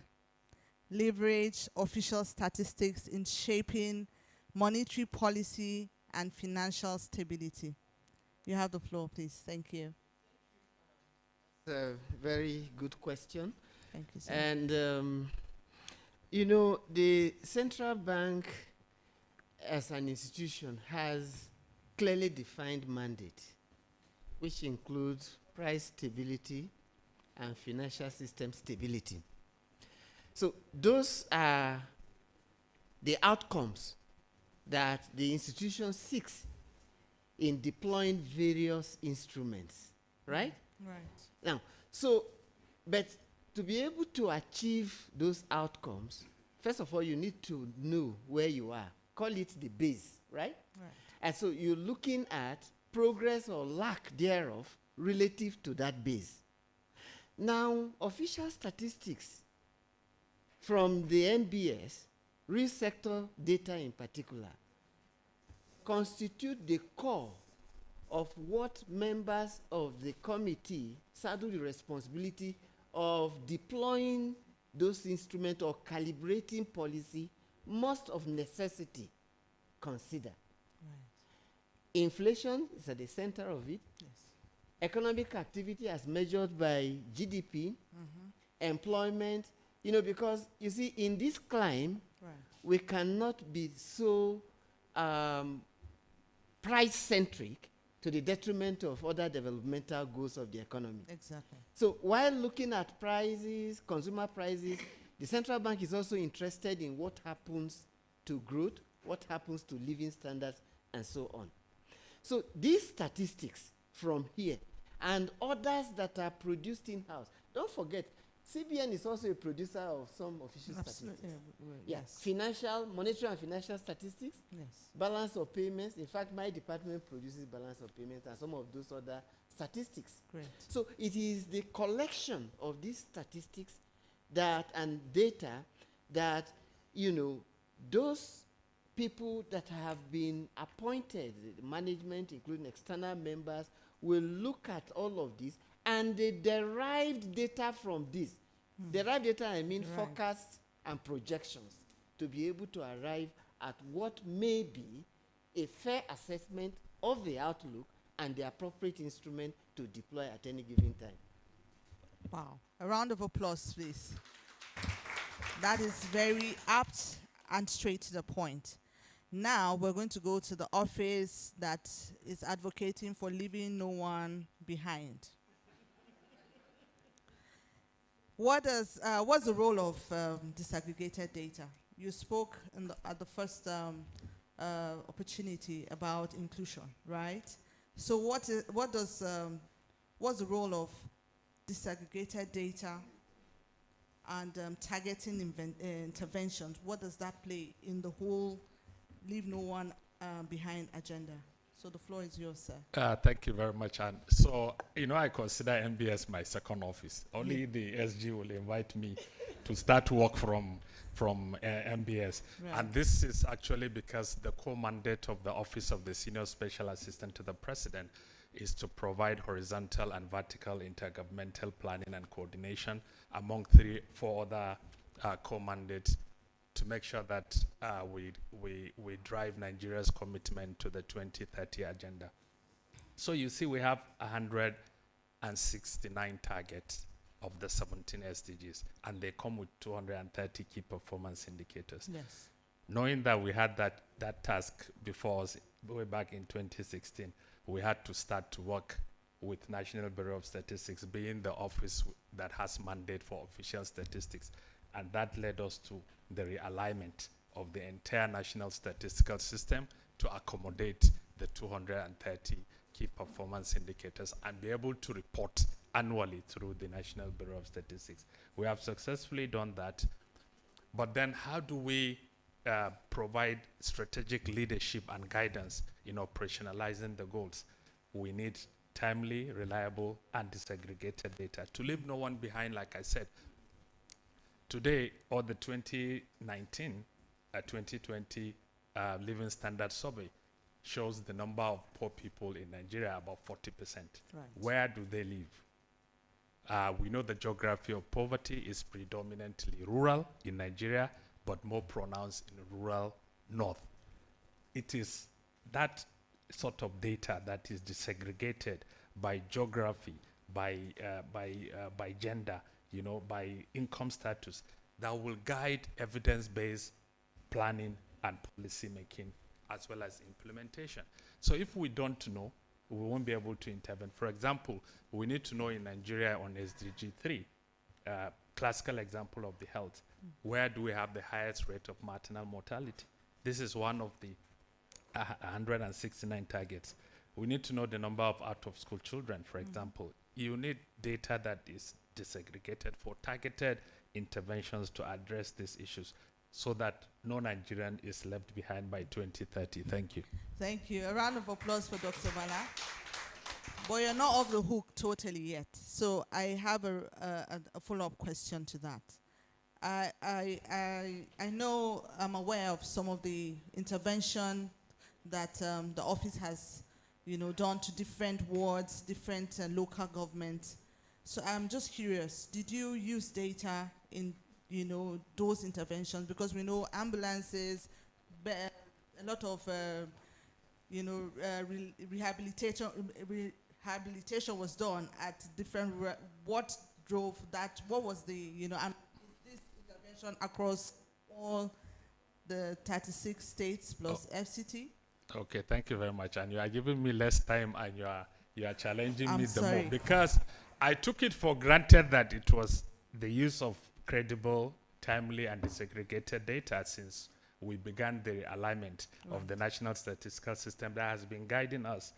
leverage official statistics in shaping monetary policy, and financial stability. You have the floor, please. Thank you. It's a very good question. Thank you, sir. And, you know, the central bank as an institution has clearly defined mandate, which includes price stability and financial system stability. So those are the outcomes that the institution seeks in deploying various instruments, right? Right. Now, so, but to be able to achieve those outcomes, first of all, you need to know where you are. Call it the base, right? Right. And so you're looking at progress or lack thereof relative to that base. Now, official statistics from the NBS, real sector data in particular, constitute the core of what members of the committee saddle the responsibility of deploying those instruments or calibrating policy must of necessity consider. Right. Inflation is at the center of it. Yes. Economic activity as measured by GDP, employment, you know, because you see, in this climate, right, we cannot be so price-centric to the detriment of other developmental goals of the economy. Exactly. So while looking at prices, consumer prices, the central bank is also interested in what happens to growth, what happens to living standards, and so on. So these statistics from here and others that are produced in-house, don't forget, CBN is also a producer of some official statistics. Yes. Financial, monetary and financial statistics, Yes. balance of payments. In fact, my department produces balance of payments and some of those other statistics. Great. So it is the collection of these statistics that and data that, you know, those people that have been appointed, the management, including external members, will look at all of this and the derived data from this. Derived data, I mean Right. forecasts and projections, to be able to arrive at what may be a fair assessment of the outlook and the appropriate instrument to deploy at any given time. Wow. A round of applause, please. That is very apt and straight to the point. Now we're going to go to the office that is advocating for leaving no one behind. What's the role of disaggregated data? You spoke at the first opportunity about inclusion, right? So what's the role of disaggregated data and targeting interventions? What does that play in the whole leave no one behind agenda? So the floor is yours, sir. Thank you very much. And so, you know, I consider MBS my second office. Only the SG will invite me to start work from MBS. Right. And this is actually because the core mandate of the Office of the Senior Special Assistant to the President is to provide horizontal and vertical intergovernmental planning and coordination among 4 other core mandates to make sure that we drive Nigeria's commitment to the 2030 agenda. So you see we have 169 targets of the 17 SDGs, and they come with 230 key performance indicators. Yes. Knowing that we had that task before us way back in 2016, we had to start to work with National Bureau of Statistics, being the office that has mandate for official statistics. And that led us to the realignment of the entire national statistical system to accommodate the 230 key performance indicators and be able to report annually through the National Bureau of Statistics. We have successfully done that. But then how do we provide strategic leadership and guidance in operationalizing the goals? We need timely, reliable, and disaggregated data to leave no one behind, like I said. Today, or the 2019, 2020 Living Standard Survey shows the number of poor people in Nigeria, about 40%. Right. Where do they live? We know the geography of poverty is predominantly rural in Nigeria, but more pronounced in rural north. it is that sort of data that is disaggregated by geography, by gender, you know, by income status, that will guide evidence-based planning and policy making as well as implementation. So if we don't know, we won't be able to intervene. For example, we need to know in Nigeria on SDG 3, classical example of the health, where do we have the highest rate of maternal mortality? This is one of the 169 targets. We need to know the number of out-of-school children, for example. You need data that is disaggregated for targeted interventions to address these issues so that no Nigerian is left behind by 2030. Thank you. Thank you. A round of applause for Dr. Bala. But you're not off the hook totally yet. So I have a follow-up question to that. I know, I'm aware of some of the intervention that the office has, you know, done to different wards, different local governments. So I'm just curious, did you use data in, you know, those interventions? Because we know ambulances, a lot of, you know, rehabilitation was done at different, what drove that? What was the, you know, and is this intervention across all the 36 states plus FCT? Okay, thank you very much. And you are giving me less time and you are challenging me the sorry. more, because I took it for granted that it was the use of credible, timely, and disaggregated data since we began the alignment of the National Statistical System that has been guiding us.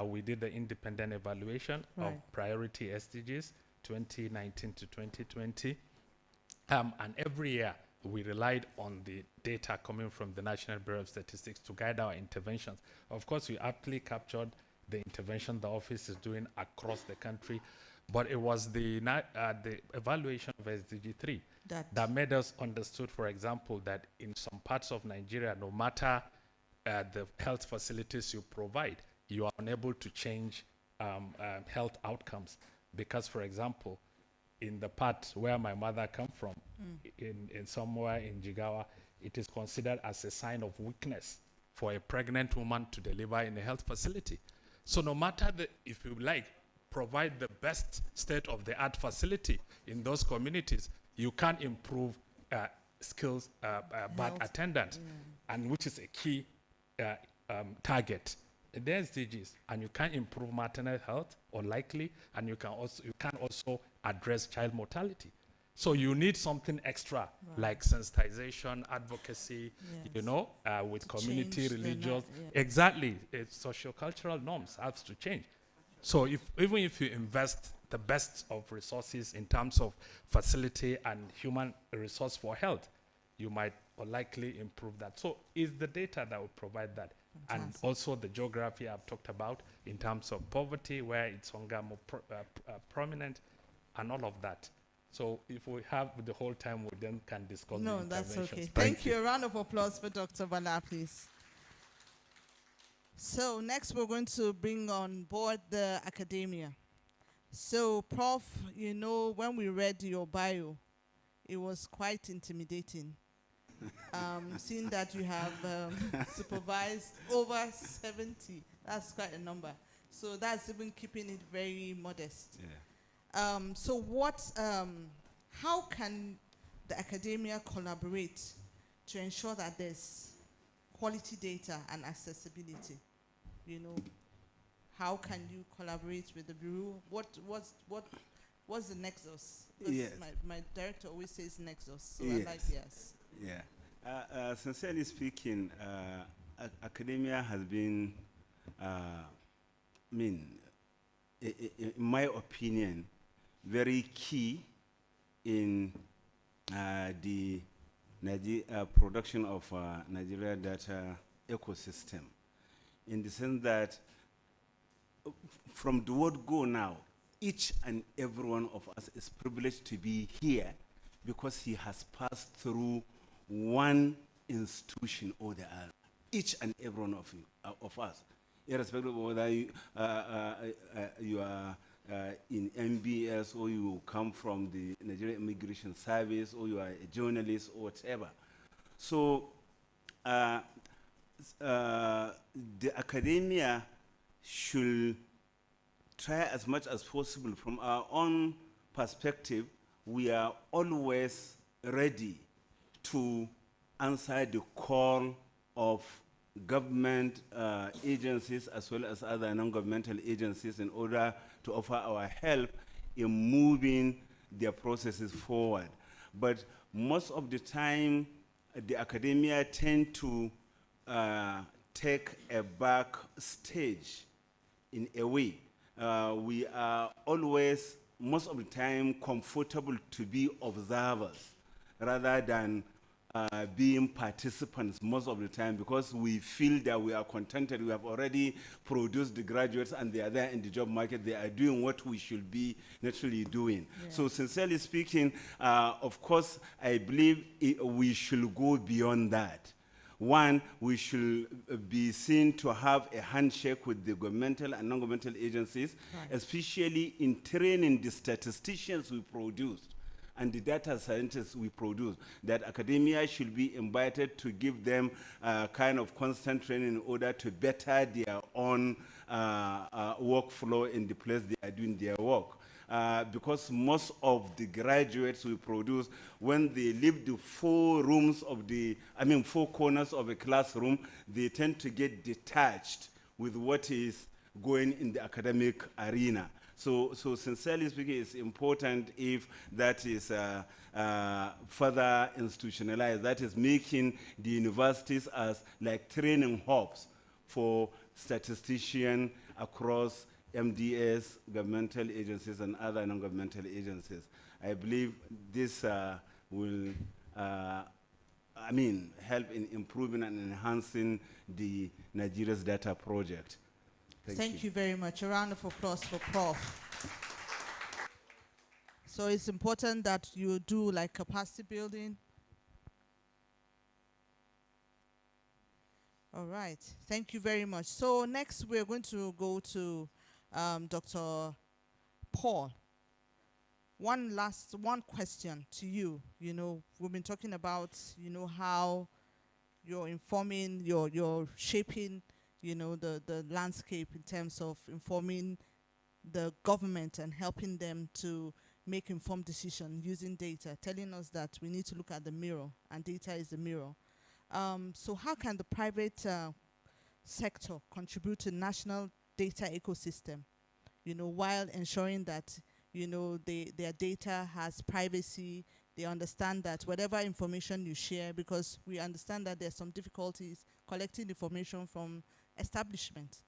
We did the independent evaluation of priority SDGs 2019 to 2020. And every year, we relied on the data coming from the National Bureau of Statistics to guide our interventions. Of course, we aptly captured the intervention the office is doing across the country, but it was the evaluation of SDG 3 that made us understood, for example, that in some parts of Nigeria, no matter the health facilities you provide, you are unable to change health outcomes. Because, for example, in the part where my mother come from, in somewhere in Jigawa, it is considered as a sign of weakness for a pregnant woman to deliver in a health facility. So no matter if you like, provide the best state-of-the-art facility in those communities, you can't improve skills, bad attendance, and which is a key target. The SDGs, and you can improve maternal health, or likely, and you can also address child mortality. So you need something extra, like sensitization, advocacy, you know, with community, religious. Exactly, socio-cultural norms have to change. So even if you invest the best of resources in terms of facility and human resource for health, you might or likely improve that. So it's the data that will provide that. Fantastic. And also the geography I've talked about in terms of poverty, where it's hunger more prominent, and all of that. So if we have the whole time, we then can discuss the interventions. No, that's okay. Thank you. A round of applause for Dr. Bala, please. So next we're going to bring on board the academia. So Prof, you know, when we read your bio, it was quite intimidating. Seeing that you have supervised over 70, that's quite a number. So that's even keeping it very modest. Yeah. So how can the academia collaborate to ensure that there's quality data and accessibility? You know, how can you collaborate with the Bureau? What's the nexus? Yes. My director always says nexus, so yes. I like yes. Yeah. Sincerely speaking, academia has been, in my opinion, very key in the production of Nigeria data ecosystem, in the sense that from the word go now, each and every one of us is privileged to be here because he has passed through one institution or the other. Each and every one of us, irrespective of whether you are in MBS or you come from the Nigerian Immigration Service or you are a journalist or whatever. So the academia should try as much as possible. From our own perspective, we are always ready to answer the call of government agencies as well as other non-governmental agencies in order to offer our help in moving their processes forward. But most of the time, the academia tend to take a back stage in a way. We are always, most of the time, comfortable to be observers rather than being participants most of the time, because we feel that we are contented. We have already produced the graduates and they are there in the job market. They are doing what we should be naturally doing. Yeah. So sincerely speaking, of course, I believe we should go beyond that. One, we should be seen to have a handshake with the governmental and non-governmental agencies, right, especially in training the statisticians we produce and the data scientists we produce, that academia should be invited to give them kind of constant training in order to better their own workflow in the place they are doing their work. Because most of the graduates we produce, when they leave the four corners of a classroom, they tend to get detached with what is going in the academic arena. So sincerely speaking, it's important if that is further institutionalized, that is making the universities as like training hubs for statisticians across MDS, governmental agencies, and other non-governmental agencies. I believe this will help in improving and enhancing the Nigeria's data project. Thank you very much. A round of applause for Prof. So it's important that you do like capacity building. All right. Thank you very much. So next we're going to go to Dr. Paul. One question to you. You know, we've been talking about, you know, how you're informing, you're shaping, you know, the landscape in terms of informing the government and helping them to make informed decisions using data, telling us that we need to look at the mirror, and data is the mirror. So how can the private sector contribute to national data ecosystem, you know, while ensuring that, you know, their data has privacy, they understand that whatever information you share, because we understand that there's some difficulties collecting information from establishment.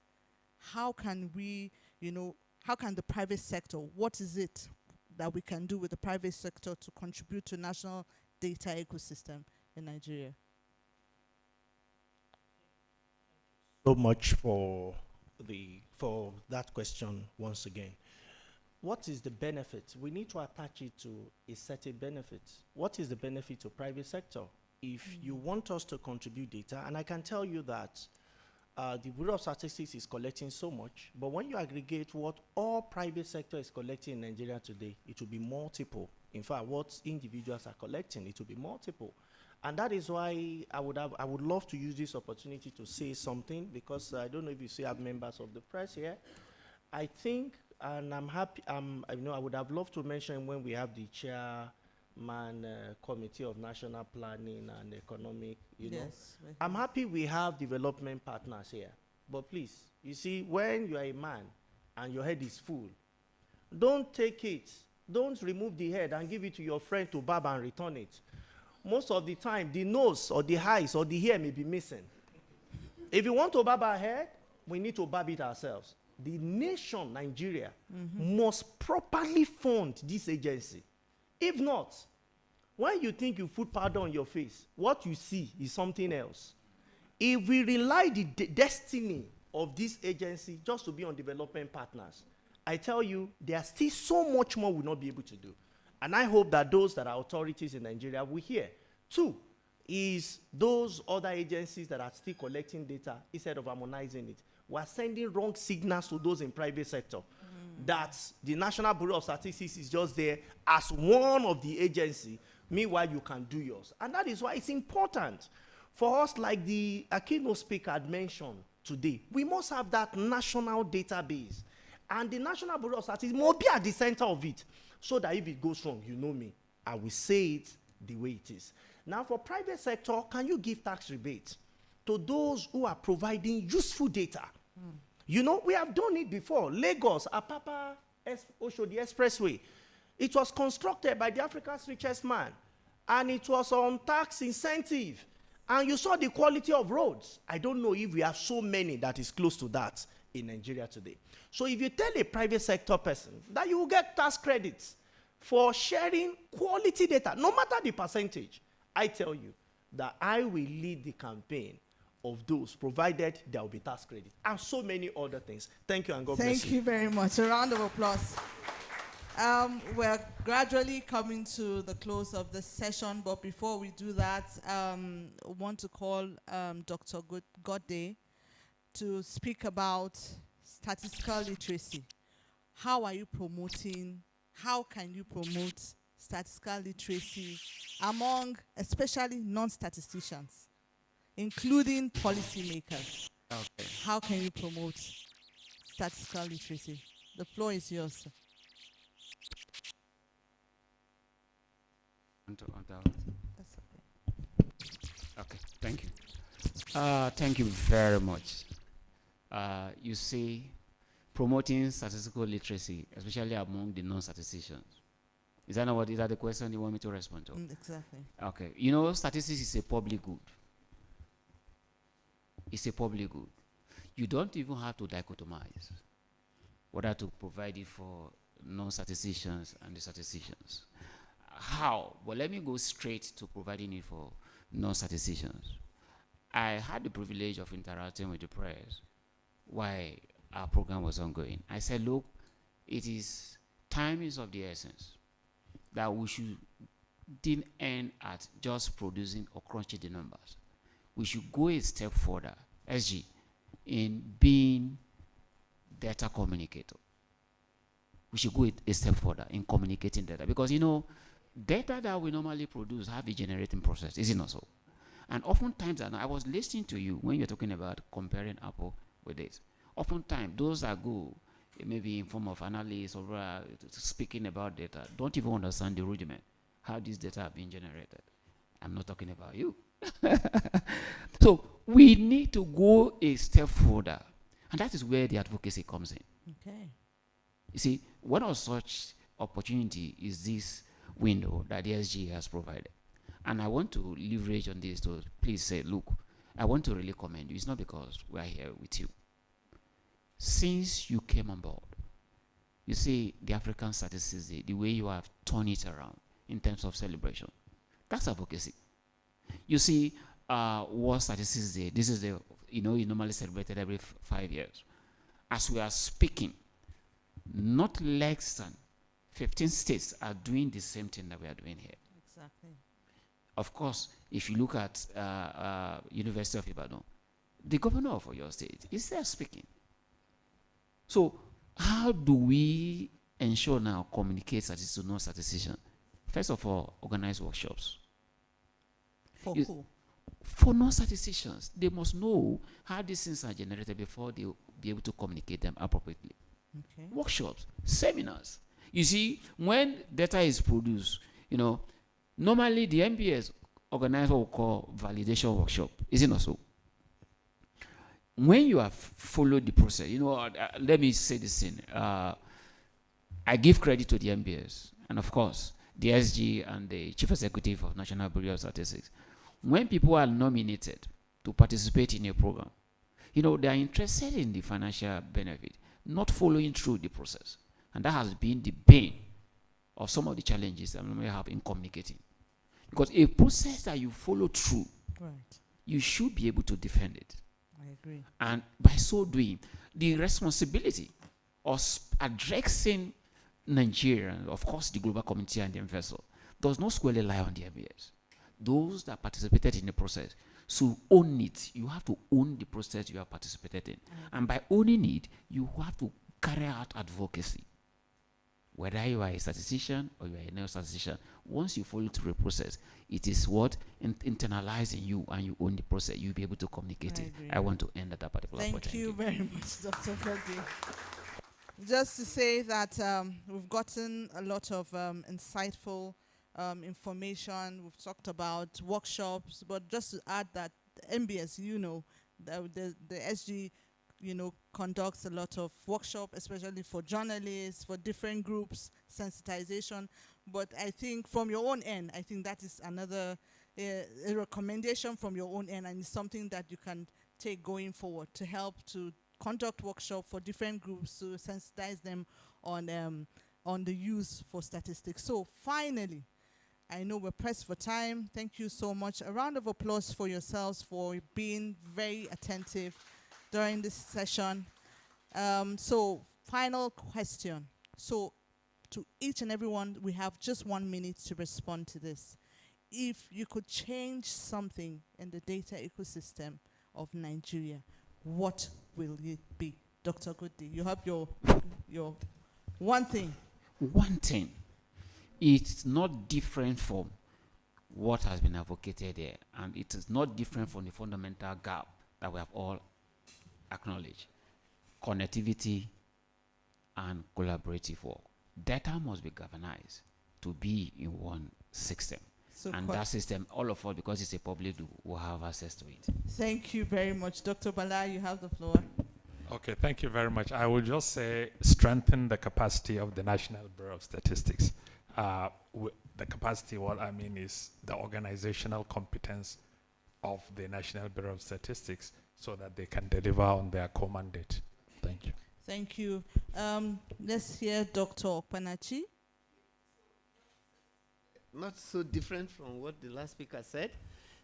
How can we, you know, how can the private sector, what is it that we can do with the private sector to contribute to national data ecosystem in Nigeria? So much for that question once again. What is the benefit? We need to attach it to a certain benefit. What is the benefit to private sector? If you want us to contribute data, and I can tell you that the Bureau of Statistics is collecting so much, but when you aggregate what all private sector is collecting in Nigeria today, it will be multiple. In fact, what individuals are collecting, it will be multiple. And that is why I would love to use this opportunity to say something, because I don't know if you still have members of the press here. I think, and I'm happy, I would have loved to mention when we have the chairman Committee of National Planning and Economic, you know. I'm happy we have development partners here. But please, you see, when you are a man and your head is full, don't take it. Don't remove the head and give it to your friend to barb and return it. Most of the time, the nose or the eyes or the hair may be missing. If you want to barb our head, we need to barb it ourselves. The nation, Nigeria, must properly fund this agency. If not, when you think you put powder on your face, what you see is something else. If we rely the destiny of this agency just to be on development partners, I tell you, there's still so much more we'll not be able to do. And I hope that those that are authorities in Nigeria will hear. Two is those other agencies that are still collecting data, instead of harmonizing it, we're sending wrong signals to those in private sector. That the National Bureau of Statistics is just there as one of the agencies, meanwhile you can do yours. And that is why it's important For us, like the keynote speaker had mentioned today, we must have that national database. And the National Bureau of Statistics must be at the center of it, so that if it goes wrong, you know me, I will say it the way it is. Now, for private sector, can you give tax rebates to those who are providing useful data? You know, we have done it before. Lagos, Apapa, Oshodi Expressway. It was constructed by the Africa's richest man, and it was on tax incentive. And you saw the quality of roads. I don't know if we have so many that is close to that in Nigeria today. So if you tell a private sector person that you will get tax credits for sharing quality data, no matter the percentage, I tell you that I will lead the campaign of those, provided there will be tax credit, and so many other things. Thank you, and God bless you. Thank you very much. A round of applause. We're gradually coming to the close of the session, but before we do that, I want to call Dr. Godday to speak about statistical literacy. How are you promoting, how can you promote statistical literacy among especially non-statisticians, including policymakers? Okay. How can you promote statistical literacy? The floor is yours, sir. That's okay, thank you. Thank you very much. You see, promoting statistical literacy, especially among the non-statisticians. Is that the question you want me to respond to? Exactly. Okay. You know, statistics is a public good. It's a public good. You don't even have to dichotomize whether to provide it for non-statisticians and the statisticians. How? Well, let me go straight to providing it for non-statisticians. I had the privilege of interacting with the press while our program was ongoing. I said, look, time is of the essence, that we didn't end at just producing or crunching the numbers. We should go a step further, SG, in being data communicator. We should go a step further in communicating data, because, you know, data that we normally produce have a generating process, is it not so? And oftentimes, and I was listening to you when you're talking about comparing Apple with this. Oftentimes, those that go maybe in form of analysis or speaking about data don't even understand the rudiment, how these data are being generated. I'm not talking about you. So we need to go a step further, and that is where the advocacy comes in. Okay. You see, one of such opportunity is this window that the SG has provided. And I want to leverage on this to please say, look, I want to really commend you. It's not because we are here with you. Since you came on board, you see the African Statistics Day, the way you have turned it around in terms of celebration, that's advocacy. You see, World Statistics Day, this is you normally celebrated every 5 years. As we are speaking, not less than 15 states are doing the same thing that we are doing here. Exactly. Of course, if you look at University of Ibadan, the governor of your state is there speaking. So how do we ensure now communicate statistics to non-statisticians? First of all, organize workshops. For who? For non-statisticians. They must know how these things are generated before they will be able to communicate them appropriately. Okay. Workshops, seminars. You see, when data is produced, normally the MBS organize what we call validation workshop. Is it not so? When you have followed the process, let me say this thing. I give credit to the MBS, and of course, the SG and the Chief Executive of National Bureau of Statistics. When people are nominated to participate in a program, they are interested in the financial benefit, not following through the process. And that has been the bane of some of the challenges that we have in communicating. Because a process that you follow through, right, you should be able to defend it. I agree. And by so doing, the responsibility of addressing Nigeria, of course the global community and the investor, does not squarely lie on the MBS. Those that participated in the process should own it. You have to own the process you have participated in. And by owning it, you have to carry out advocacy. Whether you are a statistician or you are a neo-statistician, once you follow through the process, it is what internalizing you, and you own the process. You'll be able to communicate it. agree. I want to end at that particular point. Thank you very much, Dr. Freddy. Just to say that we've gotten a lot of insightful information. We've talked about workshops, but just to add that MBS, the SG, conducts a lot of workshops, especially for journalists, for different groups, sensitization. But I think from your own end, I think that is another a recommendation from your own end, and it's something that you can take going forward to help to conduct workshop for different groups to sensitize them on the use for statistics. So finally, I know we're pressed for time. Thank you so much. A round of applause for yourselves for being very attentive during this session. So final question. So to each and everyone, we have just 1 minute to respond to this. If you could change something in the data ecosystem of Nigeria, what will it be? Dr. Goody, you have your one thing. One thing. It's not different from what has been advocated here, and it is not different from the fundamental gap that we have all acknowledged. Connectivity and collaborative work. Data must be galvanized to be in one system. So and that system, all of us, because it's a public, will have access to it. Thank you very much. Dr. Bala, you have the floor. Okay, thank you very much. I will just say strengthen the capacity of the National Bureau of Statistics. The capacity, what I mean is the organizational competence of the National Bureau of Statistics so that they can deliver on their core mandate. Thank you. Thank you. Let's hear Dr. Okpanachi. Not so different from what the last speaker said,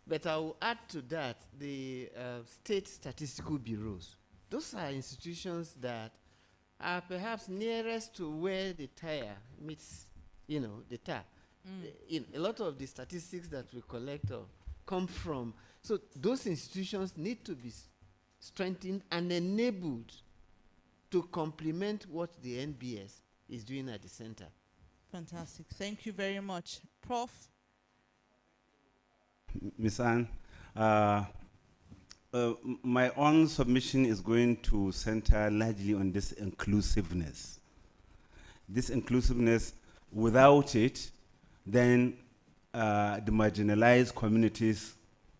but I will add to that the state statistical bureaus. Those are institutions that are perhaps nearest to where the tire meets, the tar. A lot of the statistics that we collect come from. So those institutions need to be strengthened and enabled to complement what the NBS is doing at the center. Fantastic. Thank you very much. Prof? Ms. Anne, my own submission is going to center largely on this inclusiveness. This inclusiveness, without it, then the marginalized communities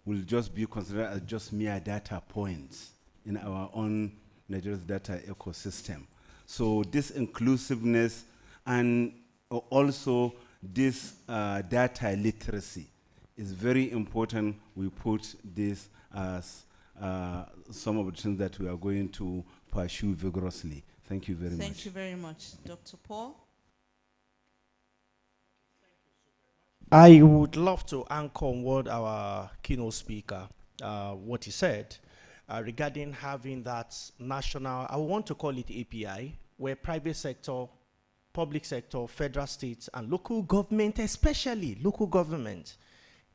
will just be considered as just mere data points in our own Nigeria's data ecosystem. So this inclusiveness and also this data literacy is very important. We put this as some of the things that we are going to pursue vigorously. Thank you very much. Thank you very much. Dr. Paul? I would love to anchor on what our keynote speaker, what he said regarding having that national, I want to call it API, where private sector, public sector, federal, states, and local government, especially local government,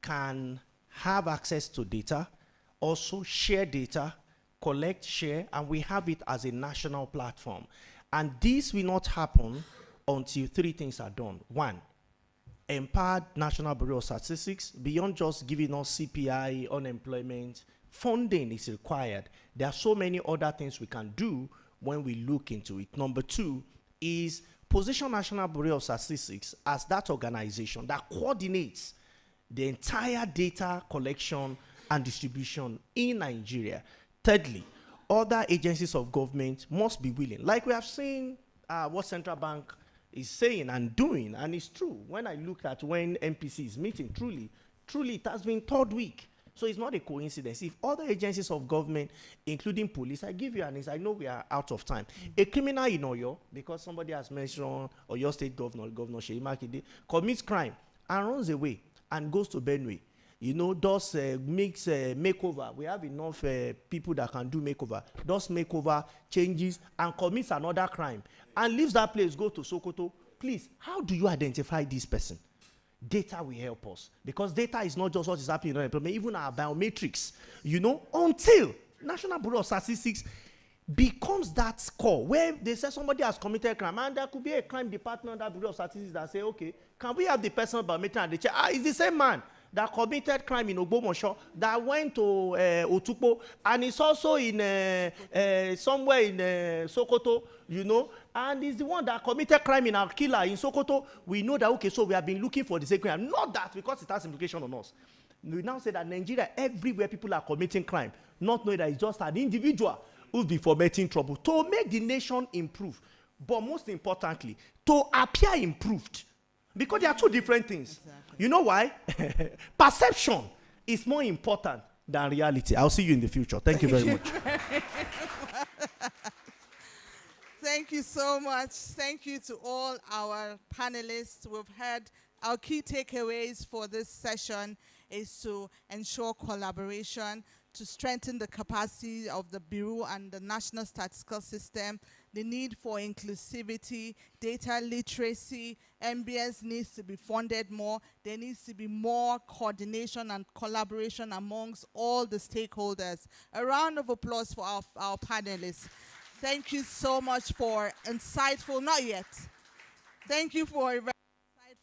can have access to data, also share data, collect, share, and we have it as a national platform. And this will not happen until three things are done. One, empowered National Bureau of Statistics, beyond just giving us CPI, unemployment, funding is required. There are so many other things we can do when we look into it. Number two is position National Bureau of Statistics as that organization that coordinates the entire data collection and distribution in Nigeria. Thirdly, other agencies of government must be willing. Like we have seen what Central Bank is saying and doing, and it's true. When I look at when MPC is meeting, truly it has been third week. So it's not a coincidence. If other agencies of government, including police, I give you an example. I know we are out of time. A criminal in Oyo, because somebody has mentioned Oyo State Governor Seyi Makinde, commits crime and runs away and goes to Benue. Does makes makeover. We have enough people that can do makeover. Does makeover, changes, and commits another crime and leaves that place, go to Sokoto. Please, how do you identify this person? Data will help us, because data is not just what is happening in unemployment, even our biometrics, until National Bureau of Statistics becomes that score where they say somebody has committed crime, and there could be a crime department under Bureau of Statistics that say, okay, can we have the personal biometric, and they check, it's the same man that committed crime in Ogbomosho that went to Otukpo, and it's also in somewhere in Sokoto, you know, and it's the one that committed crime in Arkila in Sokoto. We know that, okay, so we have been looking for the same crime. Not that because it has implication on us. We now say that Nigeria, everywhere people are committing crime, not knowing that it's just an individual who'll be fomenting trouble to make the nation improve. But most importantly, to appear improved. Because there are two different things. Exactly. You know why? Perception is more important than reality. I'll see you in the future. Thank you very much. Thank you so much. Thank you to all our panelists. We've had our key takeaways for this session is to ensure collaboration, to strengthen the capacity of the Bureau and the National Statistical System, the need for inclusivity, data literacy. MBS needs to be funded more. There needs to be more coordination and collaboration amongst all the stakeholders. A round of applause for our panelists. Thank you so much for insightful, not yet. Thank you for a very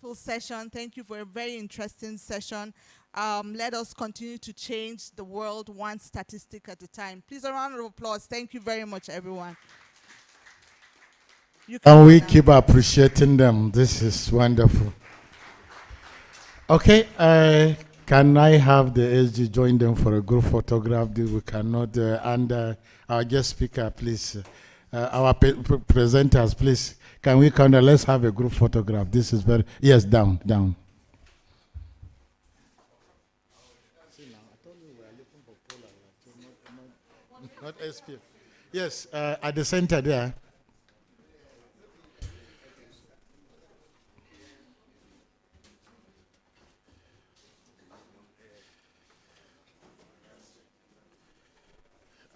insightful session. Thank you for a very interesting session. Let us continue to change the world one statistic at a time. Please, a round of applause. Thank you very much, everyone. And we keep appreciating them. This is wonderful. Okay, can I have the SG join them for a group photograph? We cannot, and our guest speaker, please. Our presenters, please. Can we come? Let's have a group photograph. This is very, yes, down. Not SPF. Yes, at the center there.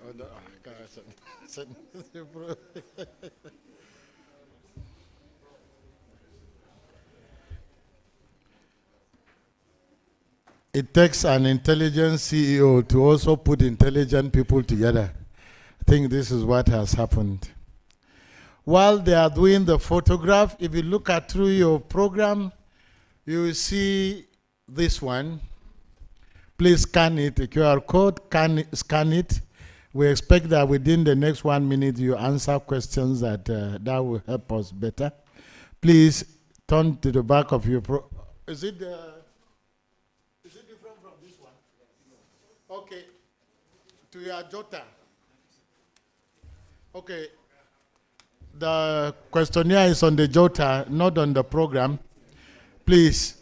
Oh, no. It takes an intelligent CEO to also put intelligent people together. I think this is what has happened. While they are doing the photograph, if you look at through your program, you will see this one. Please scan it, the QR code, scan it. We expect that within the next 1 minute you answer questions that will help us better. Please turn to the back of your Is it different from this one? Okay. To your daughter. Okay. The questionnaire is on the Jota, not on the program. Please,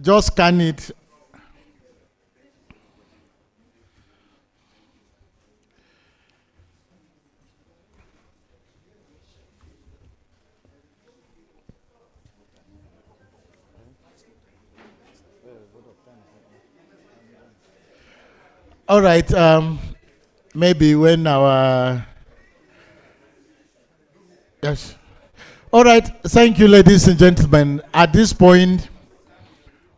just scan it. All right. Maybe when our... Yes. All right. Thank you, ladies and gentlemen. At this point,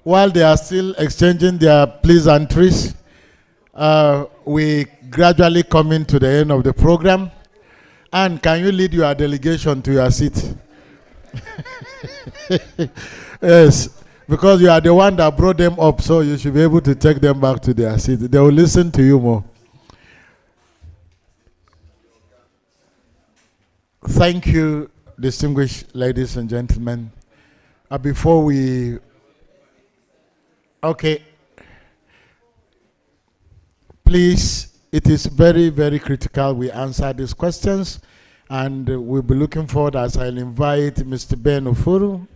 while they are still exchanging their pleasantries, we gradually coming to the end of the program. And can you lead your delegation to your seat? Yes, because you are the one that brought them up, so you should be able to take them back to their seat. They will listen to you more. Thank you, distinguished ladies and gentlemen. Before we... Okay. Please, it is very, very critical we answer these questions. And we'll be looking forward as I'll invite Mr. Ben Ufuru,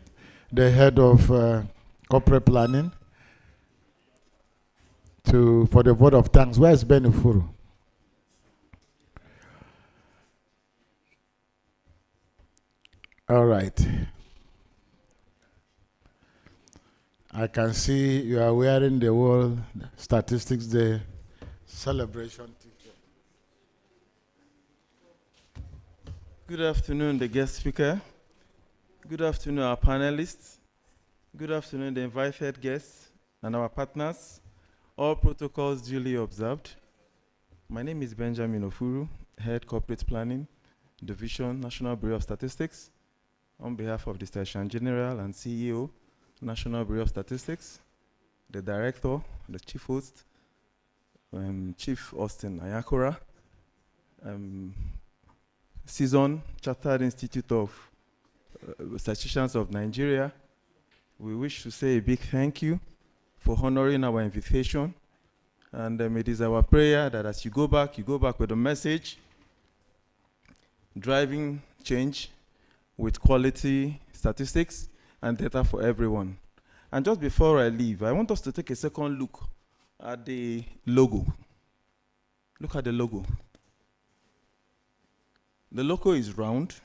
the head of corporate planning, for the vote of thanks. Where is Ben Ufuru? All right. I can see you are wearing the World Statistics Day celebration t-shirt. Good afternoon, the guest speaker. Good afternoon, our panelists. Good afternoon, the invited guests and our partners. All protocols duly observed. My name is Benjamin Ufuru. Head Corporate Planning, Division, National Bureau of Statistics. On behalf of the Statistician General and CEO, National Bureau of Statistics, the Director, the Chief Host, Chief Austin Ayakura, CISON, Chartered Institute of Statisticians of Nigeria, we wish to say a big thank you for honoring our invitation. And it is our prayer that as you go back with a message, driving change with quality statistics and data for everyone. And just before I leave, I want us to take a second look at the logo. Look at the logo. The logo is round.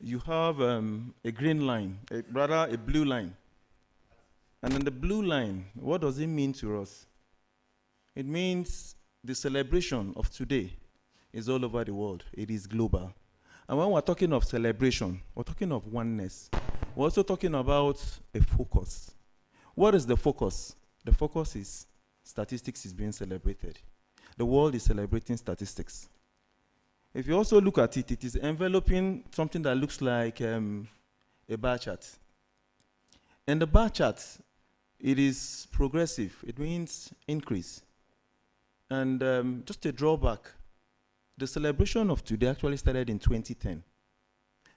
You have a green line, rather a blue line. And in the blue line, what does it mean to us? It means the celebration of today is all over the world. It is global. And when we're talking of celebration, we're talking of oneness. We're also talking about a focus. What is the focus? The focus is statistics is being celebrated. The world is celebrating statistics. If you also look at it, it is enveloping something that looks like a bar chart. In the bar chart, it is progressive. It means increase. And just a drawback, the celebration of today actually started in 2010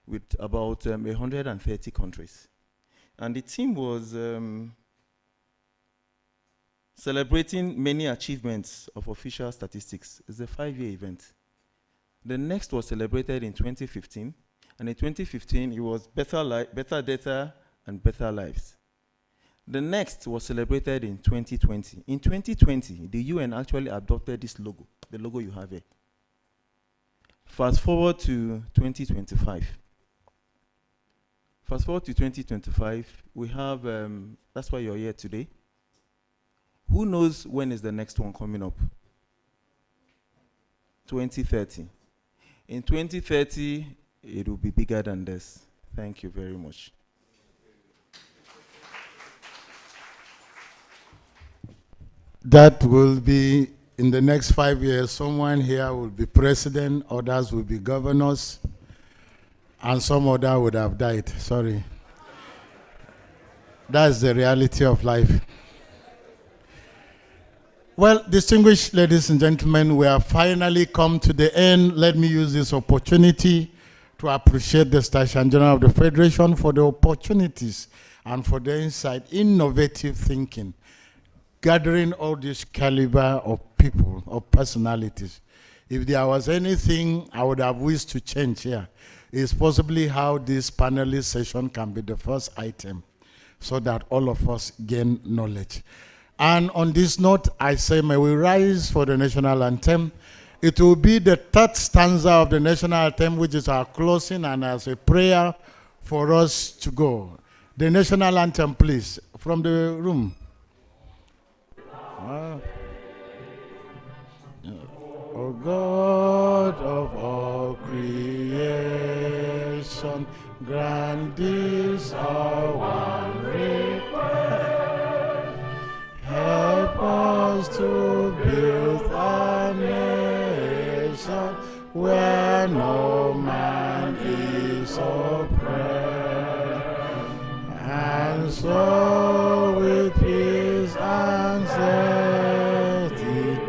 with about 130 countries. And the theme was celebrating many achievements of official statistics. It's a 5-year event. The next was celebrated in 2015. And in 2015, it was better data and better lives. The next was celebrated in 2020. In 2020, the UN actually adopted this logo, the logo you have here. Fast forward to 2025. Fast forward to 2025, we have, that's why you're here today. Who knows when is the next one coming up? 2030. In 2030, it will be bigger than this. Thank you very much. That will be, in the next 5 years, someone here will be president, others will be governors, and some other would have died. Sorry. That's the reality of life. Well, distinguished ladies and gentlemen, we have finally come to the end. Let me use this opportunity to appreciate the Statistician General of the Federation for the opportunities and for the insight, innovative thinking, gathering all this caliber of people, of personalities. If there was anything I would have wished to change here, is possibly how this panelist session can be the first item so that all of us gain knowledge. And on this note, I say, may we rise for the national anthem. It will be the third stanza of the national anthem, which is our closing and as a prayer for us to go. The national anthem, please, from the room. O God of all creation, grant this our one request. Help us to build a nation where no man is oppressed, and so with peace and safety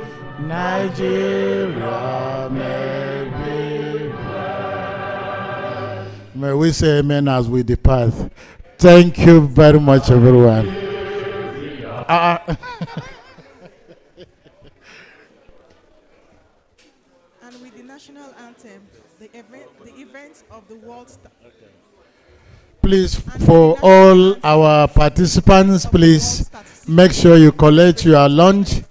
Nigeria may be blessed. May we say amen as we depart. Thank you very much, everyone. And with the national anthem, the event of the world. Please, for all our participants, please make sure you collect your lunch.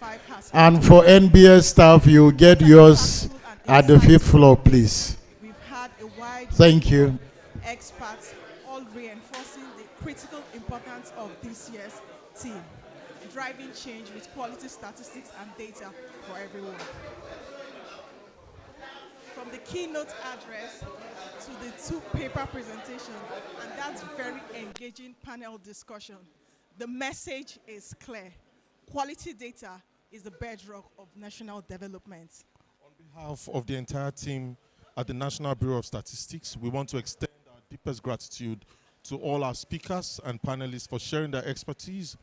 And for NBS staff, you get yours at the 5th floor, please. We've had a wide Thank you. experts all reinforcing the critical importance of this year's theme, driving change with quality statistics and data for everyone. From the keynote address to the 2-paper presentation and that very engaging panel discussion, the message is clear. Quality data is the bedrock of national development. On behalf of the entire team at the National Bureau of Statistics, we want to extend our deepest gratitude to all our speakers and panelists for sharing their expertise.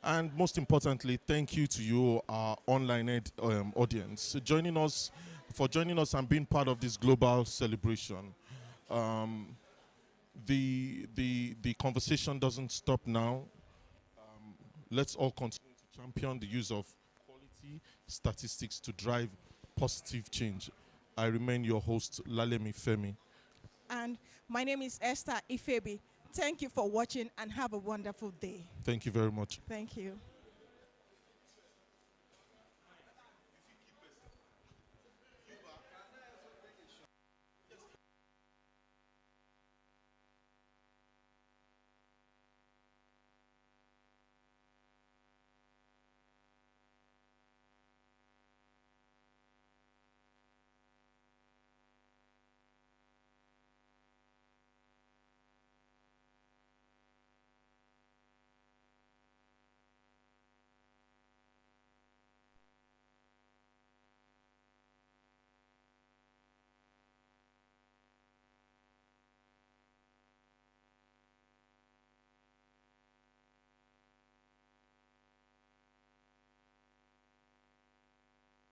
And most importantly, thank you to you, our online audience, joining us and being part of this global celebration. The conversation doesn't stop now. Let's all continue to champion the use of quality statistics to drive positive change. I remain your host, Lalemi Femi. And my name is Esther Ifebi. Thank you for watching and have a wonderful day. Thank you very much. Thank you.